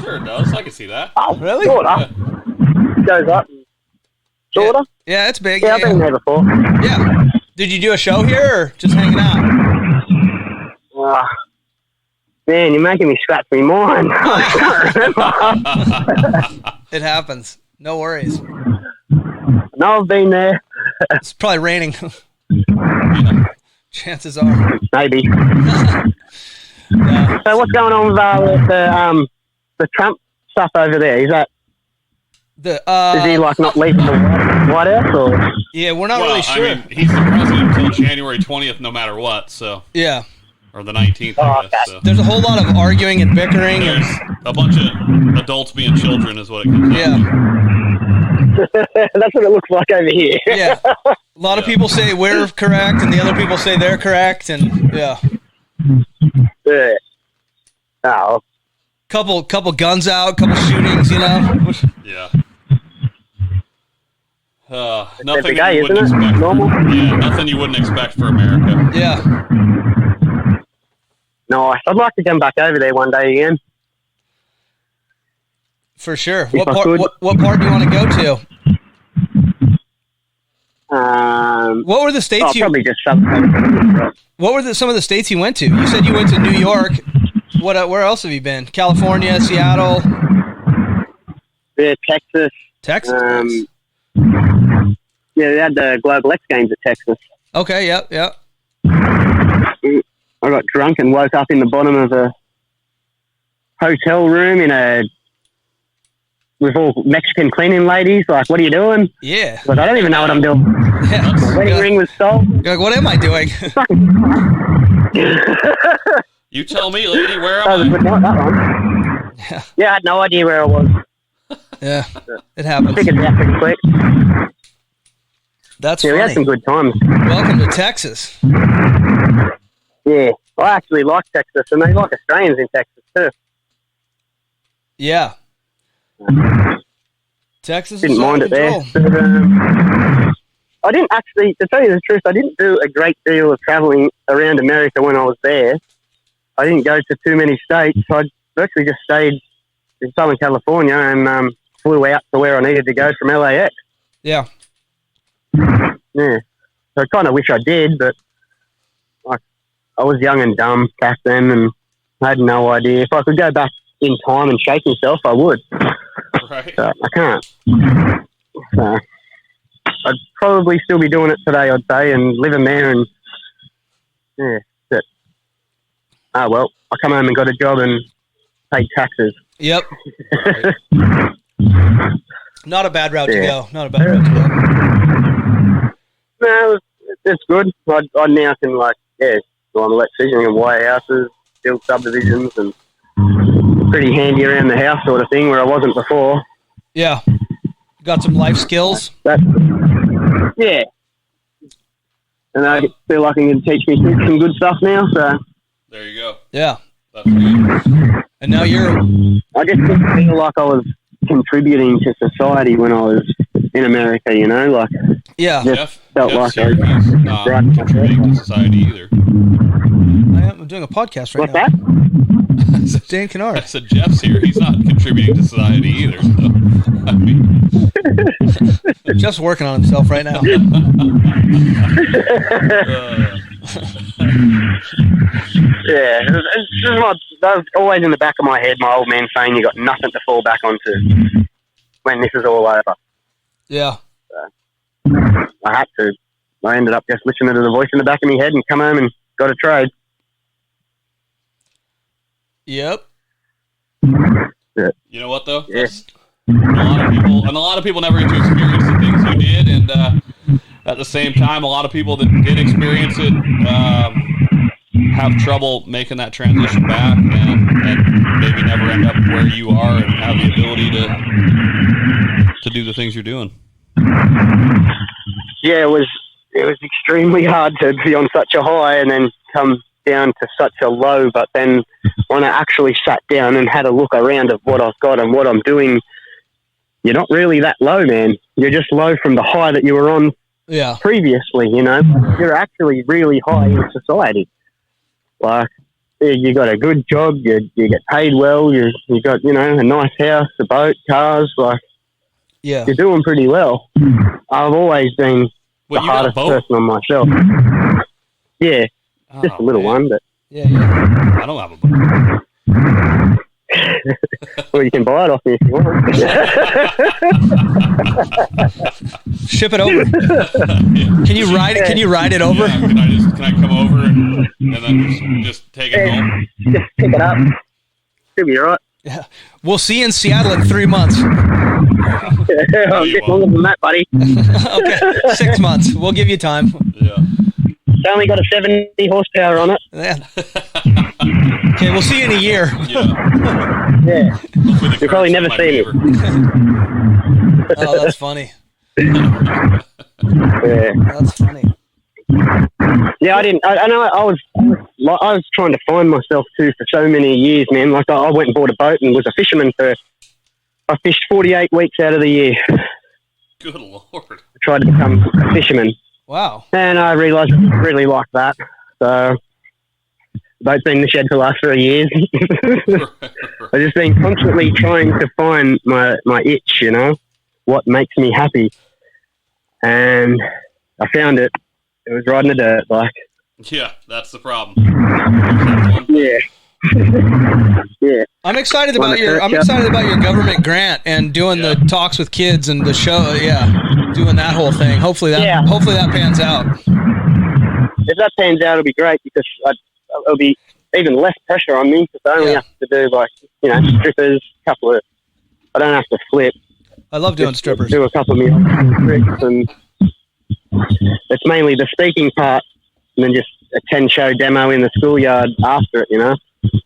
[SPEAKER 3] Sure it does. I can see that.
[SPEAKER 4] Oh,
[SPEAKER 2] really?
[SPEAKER 4] Sorta.
[SPEAKER 3] Yeah.
[SPEAKER 4] Goes up. Sorta.
[SPEAKER 2] Yeah, it's big.
[SPEAKER 4] Yeah, I've been there before.
[SPEAKER 2] Yeah. Did you do a show here or just hanging out?
[SPEAKER 4] Man, you're making me scratch my mind. I can't remember.
[SPEAKER 2] It happens. No worries.
[SPEAKER 4] No, I've been there.
[SPEAKER 2] It's probably raining. Chances are.
[SPEAKER 4] Maybe.
[SPEAKER 2] Yeah.
[SPEAKER 4] So what's going on with the Trump stuff over there? Is he like not leaving the White House, or?
[SPEAKER 2] Yeah, we're not really sure.
[SPEAKER 3] I mean, he's the president until January 20th, no matter what. So
[SPEAKER 2] yeah,
[SPEAKER 3] or the 19th. I guess, so.
[SPEAKER 2] There's a whole lot of arguing and bickering.
[SPEAKER 3] There's a bunch of adults being children, is what it comes down to.
[SPEAKER 4] That's what it looks like over here.
[SPEAKER 2] Yeah, a lot of people say we're correct, and the other people say they're correct, and yeah.
[SPEAKER 4] Yeah. Oh.
[SPEAKER 2] Couple guns out, couple shootings, you know.
[SPEAKER 3] Yeah. Nothing
[SPEAKER 4] guy,
[SPEAKER 3] you wouldn't
[SPEAKER 4] isn't it?
[SPEAKER 3] expect.
[SPEAKER 4] Normal?
[SPEAKER 3] Yeah, nothing you wouldn't expect for America.
[SPEAKER 2] Yeah.
[SPEAKER 4] Nice. I'd like to come back over there one day again.
[SPEAKER 2] For sure.
[SPEAKER 4] If
[SPEAKER 2] What
[SPEAKER 4] I
[SPEAKER 2] part?
[SPEAKER 4] could.
[SPEAKER 2] What part do you want to go to? What were the states you?
[SPEAKER 4] Probably just
[SPEAKER 2] What were some of the states you went to? You said you went to New York. Where else have you been? California, Seattle,
[SPEAKER 4] yeah, Texas.
[SPEAKER 2] Texas.
[SPEAKER 4] Yeah, they had the Global X Games at Texas.
[SPEAKER 2] Okay. Yep.
[SPEAKER 4] I got drunk and woke up in the bottom of a hotel room with all Mexican cleaning ladies. Like, what are you doing?
[SPEAKER 2] Yeah.
[SPEAKER 4] Like, I don't even know what I'm doing.
[SPEAKER 2] Yeah.
[SPEAKER 4] My wedding ring was sold.
[SPEAKER 2] You're like, what am I doing?
[SPEAKER 3] You tell me, lady, where
[SPEAKER 4] That was a
[SPEAKER 3] am
[SPEAKER 4] good
[SPEAKER 3] I?
[SPEAKER 4] night, that one. Yeah, I had no idea where I was.
[SPEAKER 2] Yeah, it happens.
[SPEAKER 4] Figured it out pretty quick.
[SPEAKER 2] That's
[SPEAKER 4] Yeah, we had some
[SPEAKER 2] funny.
[SPEAKER 4] good times.
[SPEAKER 2] Welcome to Texas.
[SPEAKER 4] Yeah, I actually like Texas, and they like Australians in Texas too.
[SPEAKER 2] Yeah. Texas
[SPEAKER 4] Didn't
[SPEAKER 2] is
[SPEAKER 4] mind
[SPEAKER 2] out
[SPEAKER 4] it
[SPEAKER 2] of
[SPEAKER 4] there.
[SPEAKER 2] control.
[SPEAKER 4] But, I didn't actually, to tell you the truth, I didn't do a great deal of travelling around America when I was there. I didn't go to too many states. I virtually just stayed in Southern California and flew out to where I needed to go from LAX.
[SPEAKER 2] Yeah.
[SPEAKER 4] Yeah. So I kind of wish I did, but I was young and dumb back then and I had no idea. If I could go back in time and shake myself, I would.
[SPEAKER 3] Right.
[SPEAKER 4] So I can't. So I'd probably still be doing it today, I'd say, and living there and yeah. But, well, I come home and got a job and paid taxes.
[SPEAKER 2] Yep.
[SPEAKER 3] Right.
[SPEAKER 2] Not a bad route to
[SPEAKER 4] Yeah.
[SPEAKER 2] go. Not a bad route to go.
[SPEAKER 4] No, it's good. I now can go on electrician and wire houses, build subdivisions, and pretty handy around the house sort of thing where I wasn't before.
[SPEAKER 2] Yeah. Got some life skills.
[SPEAKER 4] Yeah. And I feel like I'm going to teach me some good stuff now. So
[SPEAKER 3] There you go.
[SPEAKER 2] Yeah.
[SPEAKER 3] That's good.
[SPEAKER 2] And now you're.
[SPEAKER 4] I just didn't feel like I was contributing to society when I was in America. You know, like
[SPEAKER 2] Yeah.
[SPEAKER 3] Jeff
[SPEAKER 4] felt like
[SPEAKER 3] here,
[SPEAKER 4] I-
[SPEAKER 3] he's not
[SPEAKER 4] Right.
[SPEAKER 3] contributing to society either.
[SPEAKER 2] I'm doing a podcast right
[SPEAKER 4] what's
[SPEAKER 2] now.
[SPEAKER 4] that?
[SPEAKER 2] Dan
[SPEAKER 3] I
[SPEAKER 2] Kennard.
[SPEAKER 3] said Jeff's here. He's not contributing to society either. So, I mean,
[SPEAKER 2] Jeff's working on himself right now.
[SPEAKER 4] Yeah, it's just that was always in the back of my head. My old man saying you got nothing to fall back onto when this is all over.
[SPEAKER 2] Yeah.
[SPEAKER 4] I had to. I ended up just listening to the voice in the back of my head and come home and got a trade.
[SPEAKER 2] Yep.
[SPEAKER 3] you know what though?
[SPEAKER 4] Yeah.
[SPEAKER 3] A lot of people never get to experience the things you did, and at the same time, a lot of people that did experience it have trouble making that transition back, and maybe never end up where you are and have the ability to do the things you're doing.
[SPEAKER 4] Yeah, it was extremely hard to be on such a high and then come down to such a low. But then when I actually sat down and had a look around of what I've got and what I'm doing, you're not really that low, man. You're just low from the high that you were on
[SPEAKER 2] Yeah.
[SPEAKER 4] previously, you know. You're actually really high in society. Like, you got a good job, you get paid well, you got, you know, a nice house, a boat, cars, like,
[SPEAKER 2] Yeah.
[SPEAKER 4] you're doing pretty well. I've always been
[SPEAKER 3] What,
[SPEAKER 4] the
[SPEAKER 3] you got a
[SPEAKER 4] hardest
[SPEAKER 3] boat?
[SPEAKER 4] person on myself. Yeah, just a little one, but
[SPEAKER 2] Yeah, yeah.
[SPEAKER 3] I don't have a boat.
[SPEAKER 4] Well, you can buy it off me if you want.
[SPEAKER 2] Ship it over. Can you ride it? Can you ride it over?
[SPEAKER 3] Yeah, can I come over and then just take it home?
[SPEAKER 4] Just pick it up. Should be all right.
[SPEAKER 2] Yeah. We'll see you in Seattle in 3 months.
[SPEAKER 4] I'll get longer than that, buddy.
[SPEAKER 2] Okay, 6 months. We'll give you time.
[SPEAKER 3] Yeah.
[SPEAKER 4] It's only got a 70 horsepower on it.
[SPEAKER 2] Yeah. Okay, we'll see you in a year.
[SPEAKER 3] Yeah.
[SPEAKER 4] Yeah. You'll probably never see me.
[SPEAKER 2] Oh, that's funny.
[SPEAKER 4] Yeah.
[SPEAKER 2] That's funny.
[SPEAKER 4] Yeah, I didn't. I know. I was trying to find myself too for so many years, man. Like I went and bought a boat and was a fisherman for. I fished 48 weeks out of the year.
[SPEAKER 3] Good Lord.
[SPEAKER 4] I tried to become a fisherman.
[SPEAKER 2] Wow.
[SPEAKER 4] And I realised I really like that. So, the boat's been in the shed for the last 3 years. I've just been constantly trying to find my itch, you know, what makes me happy. And I found it. It was riding the dirt bike.
[SPEAKER 3] Yeah, that's the problem.
[SPEAKER 4] Yeah. Yeah.
[SPEAKER 2] I'm excited about your government grant and doing the talks with kids and the show. Yeah, doing that whole thing. Hopefully that pans out.
[SPEAKER 4] If that pans out, it'll be great because it'll be even less pressure on me because I only have to do strippers, couple of. I don't have to flip.
[SPEAKER 2] I love doing strippers.
[SPEAKER 4] Do a couple of tricks, and it's mainly the speaking part, and then just a 10-show demo in the schoolyard after it. You know,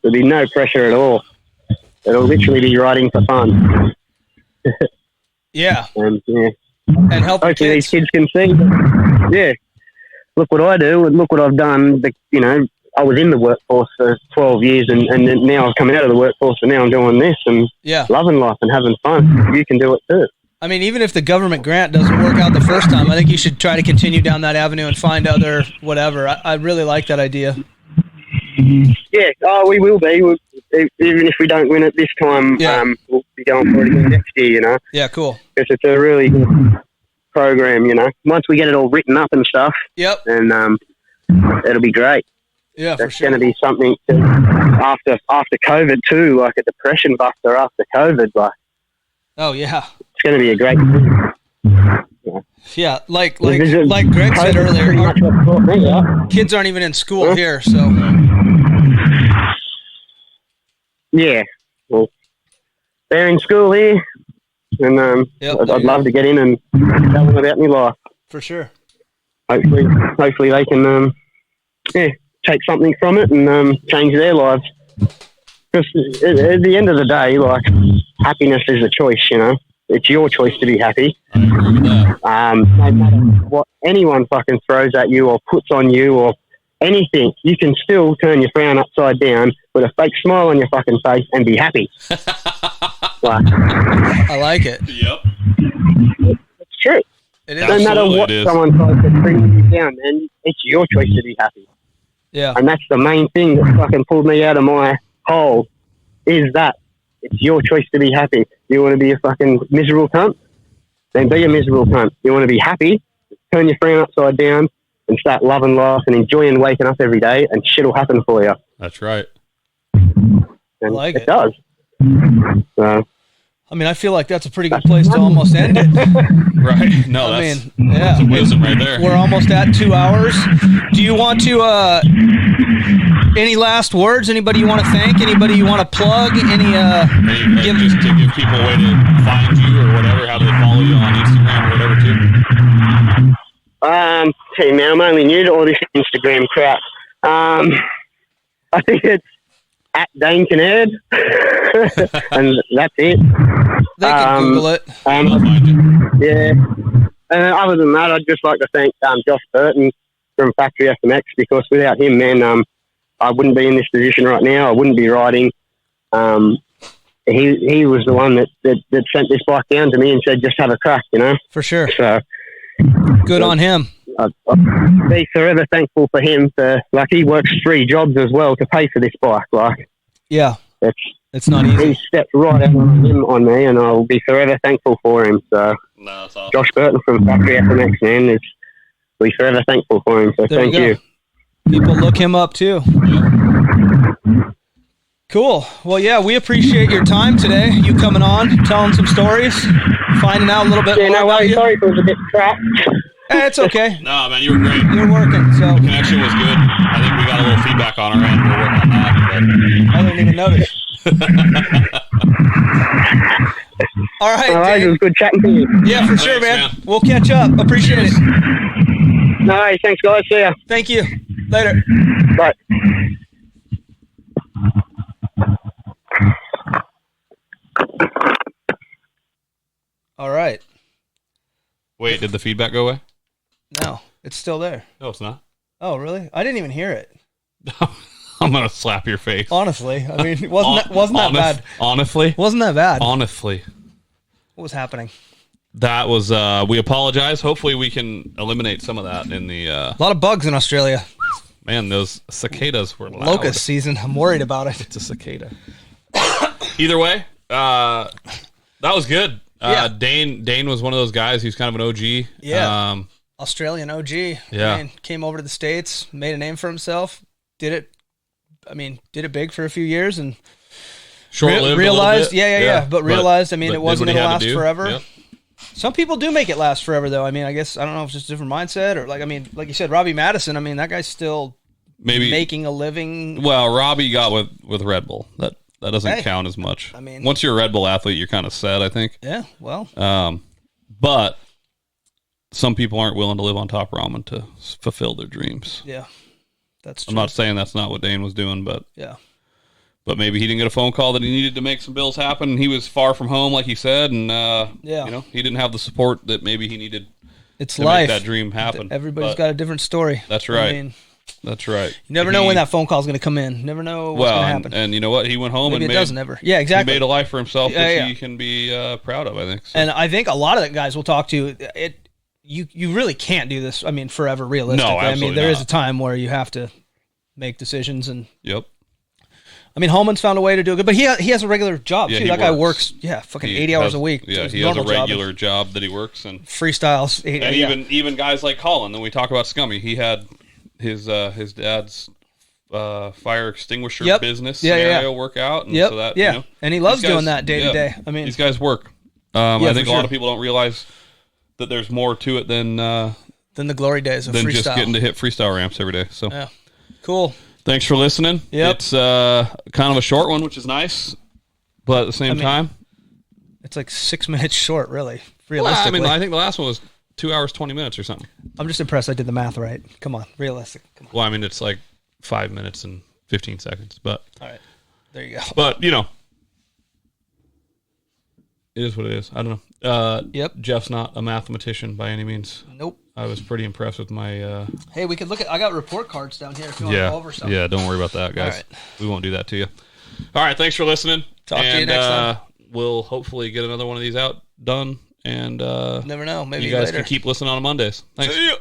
[SPEAKER 4] there'll be no pressure at all. It'll literally be riding for fun.
[SPEAKER 2] Yeah.
[SPEAKER 4] And
[SPEAKER 2] help
[SPEAKER 4] hopefully these kids can see. Yeah. Look what I do and look what I've done. I was in the workforce for 12 years and now I've come out of the workforce and now I'm doing this and loving life and having fun. You can do it too.
[SPEAKER 2] I mean, even if the government grant doesn't work out the first time, I think you should try to continue down that avenue and find other whatever. I really like that idea.
[SPEAKER 4] Yeah, we will be. Even if we don't win it this time, we'll be going for it again next year, you know.
[SPEAKER 2] Yeah, cool.
[SPEAKER 4] Because it's a really good program, you know. Once we get it all written up and stuff, and it'll be great.
[SPEAKER 2] Yeah,
[SPEAKER 4] that's going to be something after COVID too, like a depression buster after COVID. Like,
[SPEAKER 2] oh yeah,
[SPEAKER 4] it's going to be a great thing.
[SPEAKER 2] Yeah, like Greg said earlier, kids aren't even in school here, so.
[SPEAKER 4] Yeah, well, they're in school here, and I'd love to get in and tell them about my life.
[SPEAKER 2] For sure.
[SPEAKER 4] Hopefully they can, take something from it and change their lives. Because at the end of the day, like, happiness is a choice, you know. It's your choice to be happy. No matter what anyone fucking throws at you or puts on you or anything, you can still turn your frown upside down with a fake smile on your fucking face and be happy.
[SPEAKER 2] I like it.
[SPEAKER 3] Yep.
[SPEAKER 4] It's true.
[SPEAKER 2] It is.
[SPEAKER 4] No matter what someone tries to bring you down, man, it's your choice to be happy.
[SPEAKER 2] Yeah.
[SPEAKER 4] And that's the main thing that fucking pulled me out of my hole is that. It's your choice to be happy. You want to be a fucking miserable cunt? Then be a miserable cunt. You want to be happy? Turn your frown upside down and start loving life and enjoying waking up every day and shit will happen for you.
[SPEAKER 3] That's right.
[SPEAKER 4] And it does. So,
[SPEAKER 2] I mean, I feel like that's a pretty good place to almost end it.
[SPEAKER 3] Right. No, that's some wisdom right there.
[SPEAKER 2] We're almost at 2 hours. Do you want to, any last words? Anybody you want to thank? Anybody you want to plug?
[SPEAKER 3] Just to give people a way to find you or whatever, how do they follow you on Instagram or whatever too?
[SPEAKER 4] Hey man, I'm only new to all this Instagram crap. I think it's at Dane Kinnaird, and that's it.
[SPEAKER 2] They can Google it.
[SPEAKER 4] Yeah. And other than that, I'd just like to thank Josh Burton from Factory FMX because without him, man, I wouldn't be in this position right now. I wouldn't be riding. He was the one that sent this bike down to me and said, just have a crack, you know?
[SPEAKER 2] For sure.
[SPEAKER 4] So
[SPEAKER 2] good on him.
[SPEAKER 4] I'll be forever thankful for him. He works 3 jobs as well to pay for this bike.
[SPEAKER 2] Yeah. It's not easy.
[SPEAKER 4] He stepped right out on me, and I'll be forever thankful for him. So,
[SPEAKER 3] that's awesome.
[SPEAKER 4] Josh Burton from Factory FMX, man, we'll be forever thankful for him. So, thank you.
[SPEAKER 2] People look him up too. Cool. Well, yeah, we appreciate your time today. You coming on, telling some stories, finding out a little bit more
[SPEAKER 4] no
[SPEAKER 2] about
[SPEAKER 4] worries.
[SPEAKER 2] you.
[SPEAKER 4] Sorry if it was a bit crap.
[SPEAKER 2] It's okay.
[SPEAKER 3] No, man, you were great.
[SPEAKER 2] You're working, so
[SPEAKER 3] The connection was good. I think we got a little feedback on our end. We'll work on that.
[SPEAKER 2] I didn't even notice. All right,
[SPEAKER 4] All right, it
[SPEAKER 2] Dane.
[SPEAKER 4] was good chatting to you.
[SPEAKER 2] Yeah, for sure,
[SPEAKER 3] Thanks,
[SPEAKER 2] man. We'll catch up. Appreciate it.
[SPEAKER 4] No worries. Thanks, guys. See ya.
[SPEAKER 2] Thank you. Later.
[SPEAKER 4] Bye.
[SPEAKER 2] All right.
[SPEAKER 3] Wait, did the feedback go away?
[SPEAKER 2] No, it's still there.
[SPEAKER 3] No, it's not.
[SPEAKER 2] Oh, really? I didn't even hear it.
[SPEAKER 3] I'm gonna slap your face.
[SPEAKER 2] Honestly, I mean, wasn't that bad?
[SPEAKER 3] Honestly,
[SPEAKER 2] Wasn't that bad?
[SPEAKER 3] honestly,
[SPEAKER 2] What was happening?
[SPEAKER 3] that was. We apologize. Hopefully, we can eliminate some of that in the.
[SPEAKER 2] A lot of bugs in Australia.
[SPEAKER 3] Man, those cicadas were loud.
[SPEAKER 2] Locust season. I'm worried about it.
[SPEAKER 3] It's a cicada. Either way, that was good.
[SPEAKER 2] Yeah.
[SPEAKER 3] Dane was one of those guys who's kind of an OG.
[SPEAKER 2] Yeah. Australian OG.
[SPEAKER 3] Yeah.
[SPEAKER 2] I mean, came over to the States, made a name for himself, did it big for a few years and
[SPEAKER 3] Short-lived.
[SPEAKER 2] realized,
[SPEAKER 3] a little bit.
[SPEAKER 2] yeah, but realized, I mean,
[SPEAKER 3] but
[SPEAKER 2] it
[SPEAKER 3] did
[SPEAKER 2] wasn't
[SPEAKER 3] what he
[SPEAKER 2] going to
[SPEAKER 3] had
[SPEAKER 2] last
[SPEAKER 3] do.
[SPEAKER 2] forever.
[SPEAKER 3] Yep.
[SPEAKER 2] Some people do make it last forever, though. I mean, I guess, I don't know if it's just a different mindset or like you said, Robbie Madison, I mean, that guy's still
[SPEAKER 3] Maybe
[SPEAKER 2] making a living.
[SPEAKER 3] Well, Robbie got with Red Bull. That doesn't count as much.
[SPEAKER 2] I mean,
[SPEAKER 3] once you're a Red Bull athlete, you're kind of set, I think.
[SPEAKER 2] Yeah, well.
[SPEAKER 3] But some people aren't willing to live on top ramen to fulfill their dreams.
[SPEAKER 2] Yeah, that's true.
[SPEAKER 3] I'm not saying that's not what Dane was doing, but
[SPEAKER 2] yeah.
[SPEAKER 3] But maybe he didn't get a phone call that he needed to make some bills happen. He was far from home, like he said, and he didn't have the support that maybe he needed.
[SPEAKER 2] It's
[SPEAKER 3] to
[SPEAKER 2] life.
[SPEAKER 3] make that dream happen.
[SPEAKER 2] Everybody's got a different story.
[SPEAKER 3] That's right.
[SPEAKER 2] I mean,
[SPEAKER 3] that's right.
[SPEAKER 2] You never know when that phone call is going to come in. Never know what's going to happen.
[SPEAKER 3] And you know what? He went home
[SPEAKER 2] Maybe
[SPEAKER 3] and
[SPEAKER 2] it doesn't ever. Yeah, exactly.
[SPEAKER 3] He made a life for himself that he can be proud of, I think. So.
[SPEAKER 2] And I think a lot of the guys we'll talk to, you really can't do this, I mean, forever, realistically.
[SPEAKER 3] No, absolutely
[SPEAKER 2] I mean, there
[SPEAKER 3] not.
[SPEAKER 2] is a time where you have to make decisions. And
[SPEAKER 3] Yep.
[SPEAKER 2] I mean, Holman's found a way to do it good, but he has a regular job,
[SPEAKER 3] Yeah,
[SPEAKER 2] too.
[SPEAKER 3] he
[SPEAKER 2] That guy
[SPEAKER 3] works.
[SPEAKER 2] works, fucking 80 hours a week.
[SPEAKER 3] Yeah,
[SPEAKER 2] His
[SPEAKER 3] he has a
[SPEAKER 2] normal
[SPEAKER 3] regular job that he works and
[SPEAKER 2] freestyles.
[SPEAKER 3] And even guys like Colin, then we talk about Scummy. He had his dad's fire extinguisher business scenario work out. And so that, you know,
[SPEAKER 2] and he loves doing that day to day. I mean,
[SPEAKER 3] these guys work. I think a lot of people don't realize that there's more to it than
[SPEAKER 2] the glory days of
[SPEAKER 3] than
[SPEAKER 2] freestyle.
[SPEAKER 3] just getting to hit freestyle ramps every day. So
[SPEAKER 2] yeah, cool.
[SPEAKER 3] Thanks for listening.
[SPEAKER 2] Yep.
[SPEAKER 3] It's kind of a short one, which is nice, but at the same time,
[SPEAKER 2] it's like 6 minutes short, really.
[SPEAKER 3] Well,
[SPEAKER 2] Realistically,
[SPEAKER 3] I think the last one was 2 hours 20 minutes or something.
[SPEAKER 2] I'm just impressed I did the math right. Come on, realistic. Come on.
[SPEAKER 3] Well, I mean, it's like 5 minutes and 15 seconds, but
[SPEAKER 2] all right, there you go.
[SPEAKER 3] But you know, it is what it is. I don't know.
[SPEAKER 2] Yep.
[SPEAKER 3] Jeff's not a mathematician by any means.
[SPEAKER 2] Nope.
[SPEAKER 3] I was pretty impressed with my.
[SPEAKER 2] Hey, we could look at. I got report cards down here if you want to go over something.
[SPEAKER 3] Yeah, don't worry about that, guys.
[SPEAKER 2] All right.
[SPEAKER 3] We won't do that to you. All right, thanks for listening.
[SPEAKER 2] Talk to you next time.
[SPEAKER 3] We'll hopefully get another one of these out done, and
[SPEAKER 2] never know. Maybe
[SPEAKER 3] you guys
[SPEAKER 2] later.
[SPEAKER 3] can keep listening on Mondays. Thanks.
[SPEAKER 2] See ya.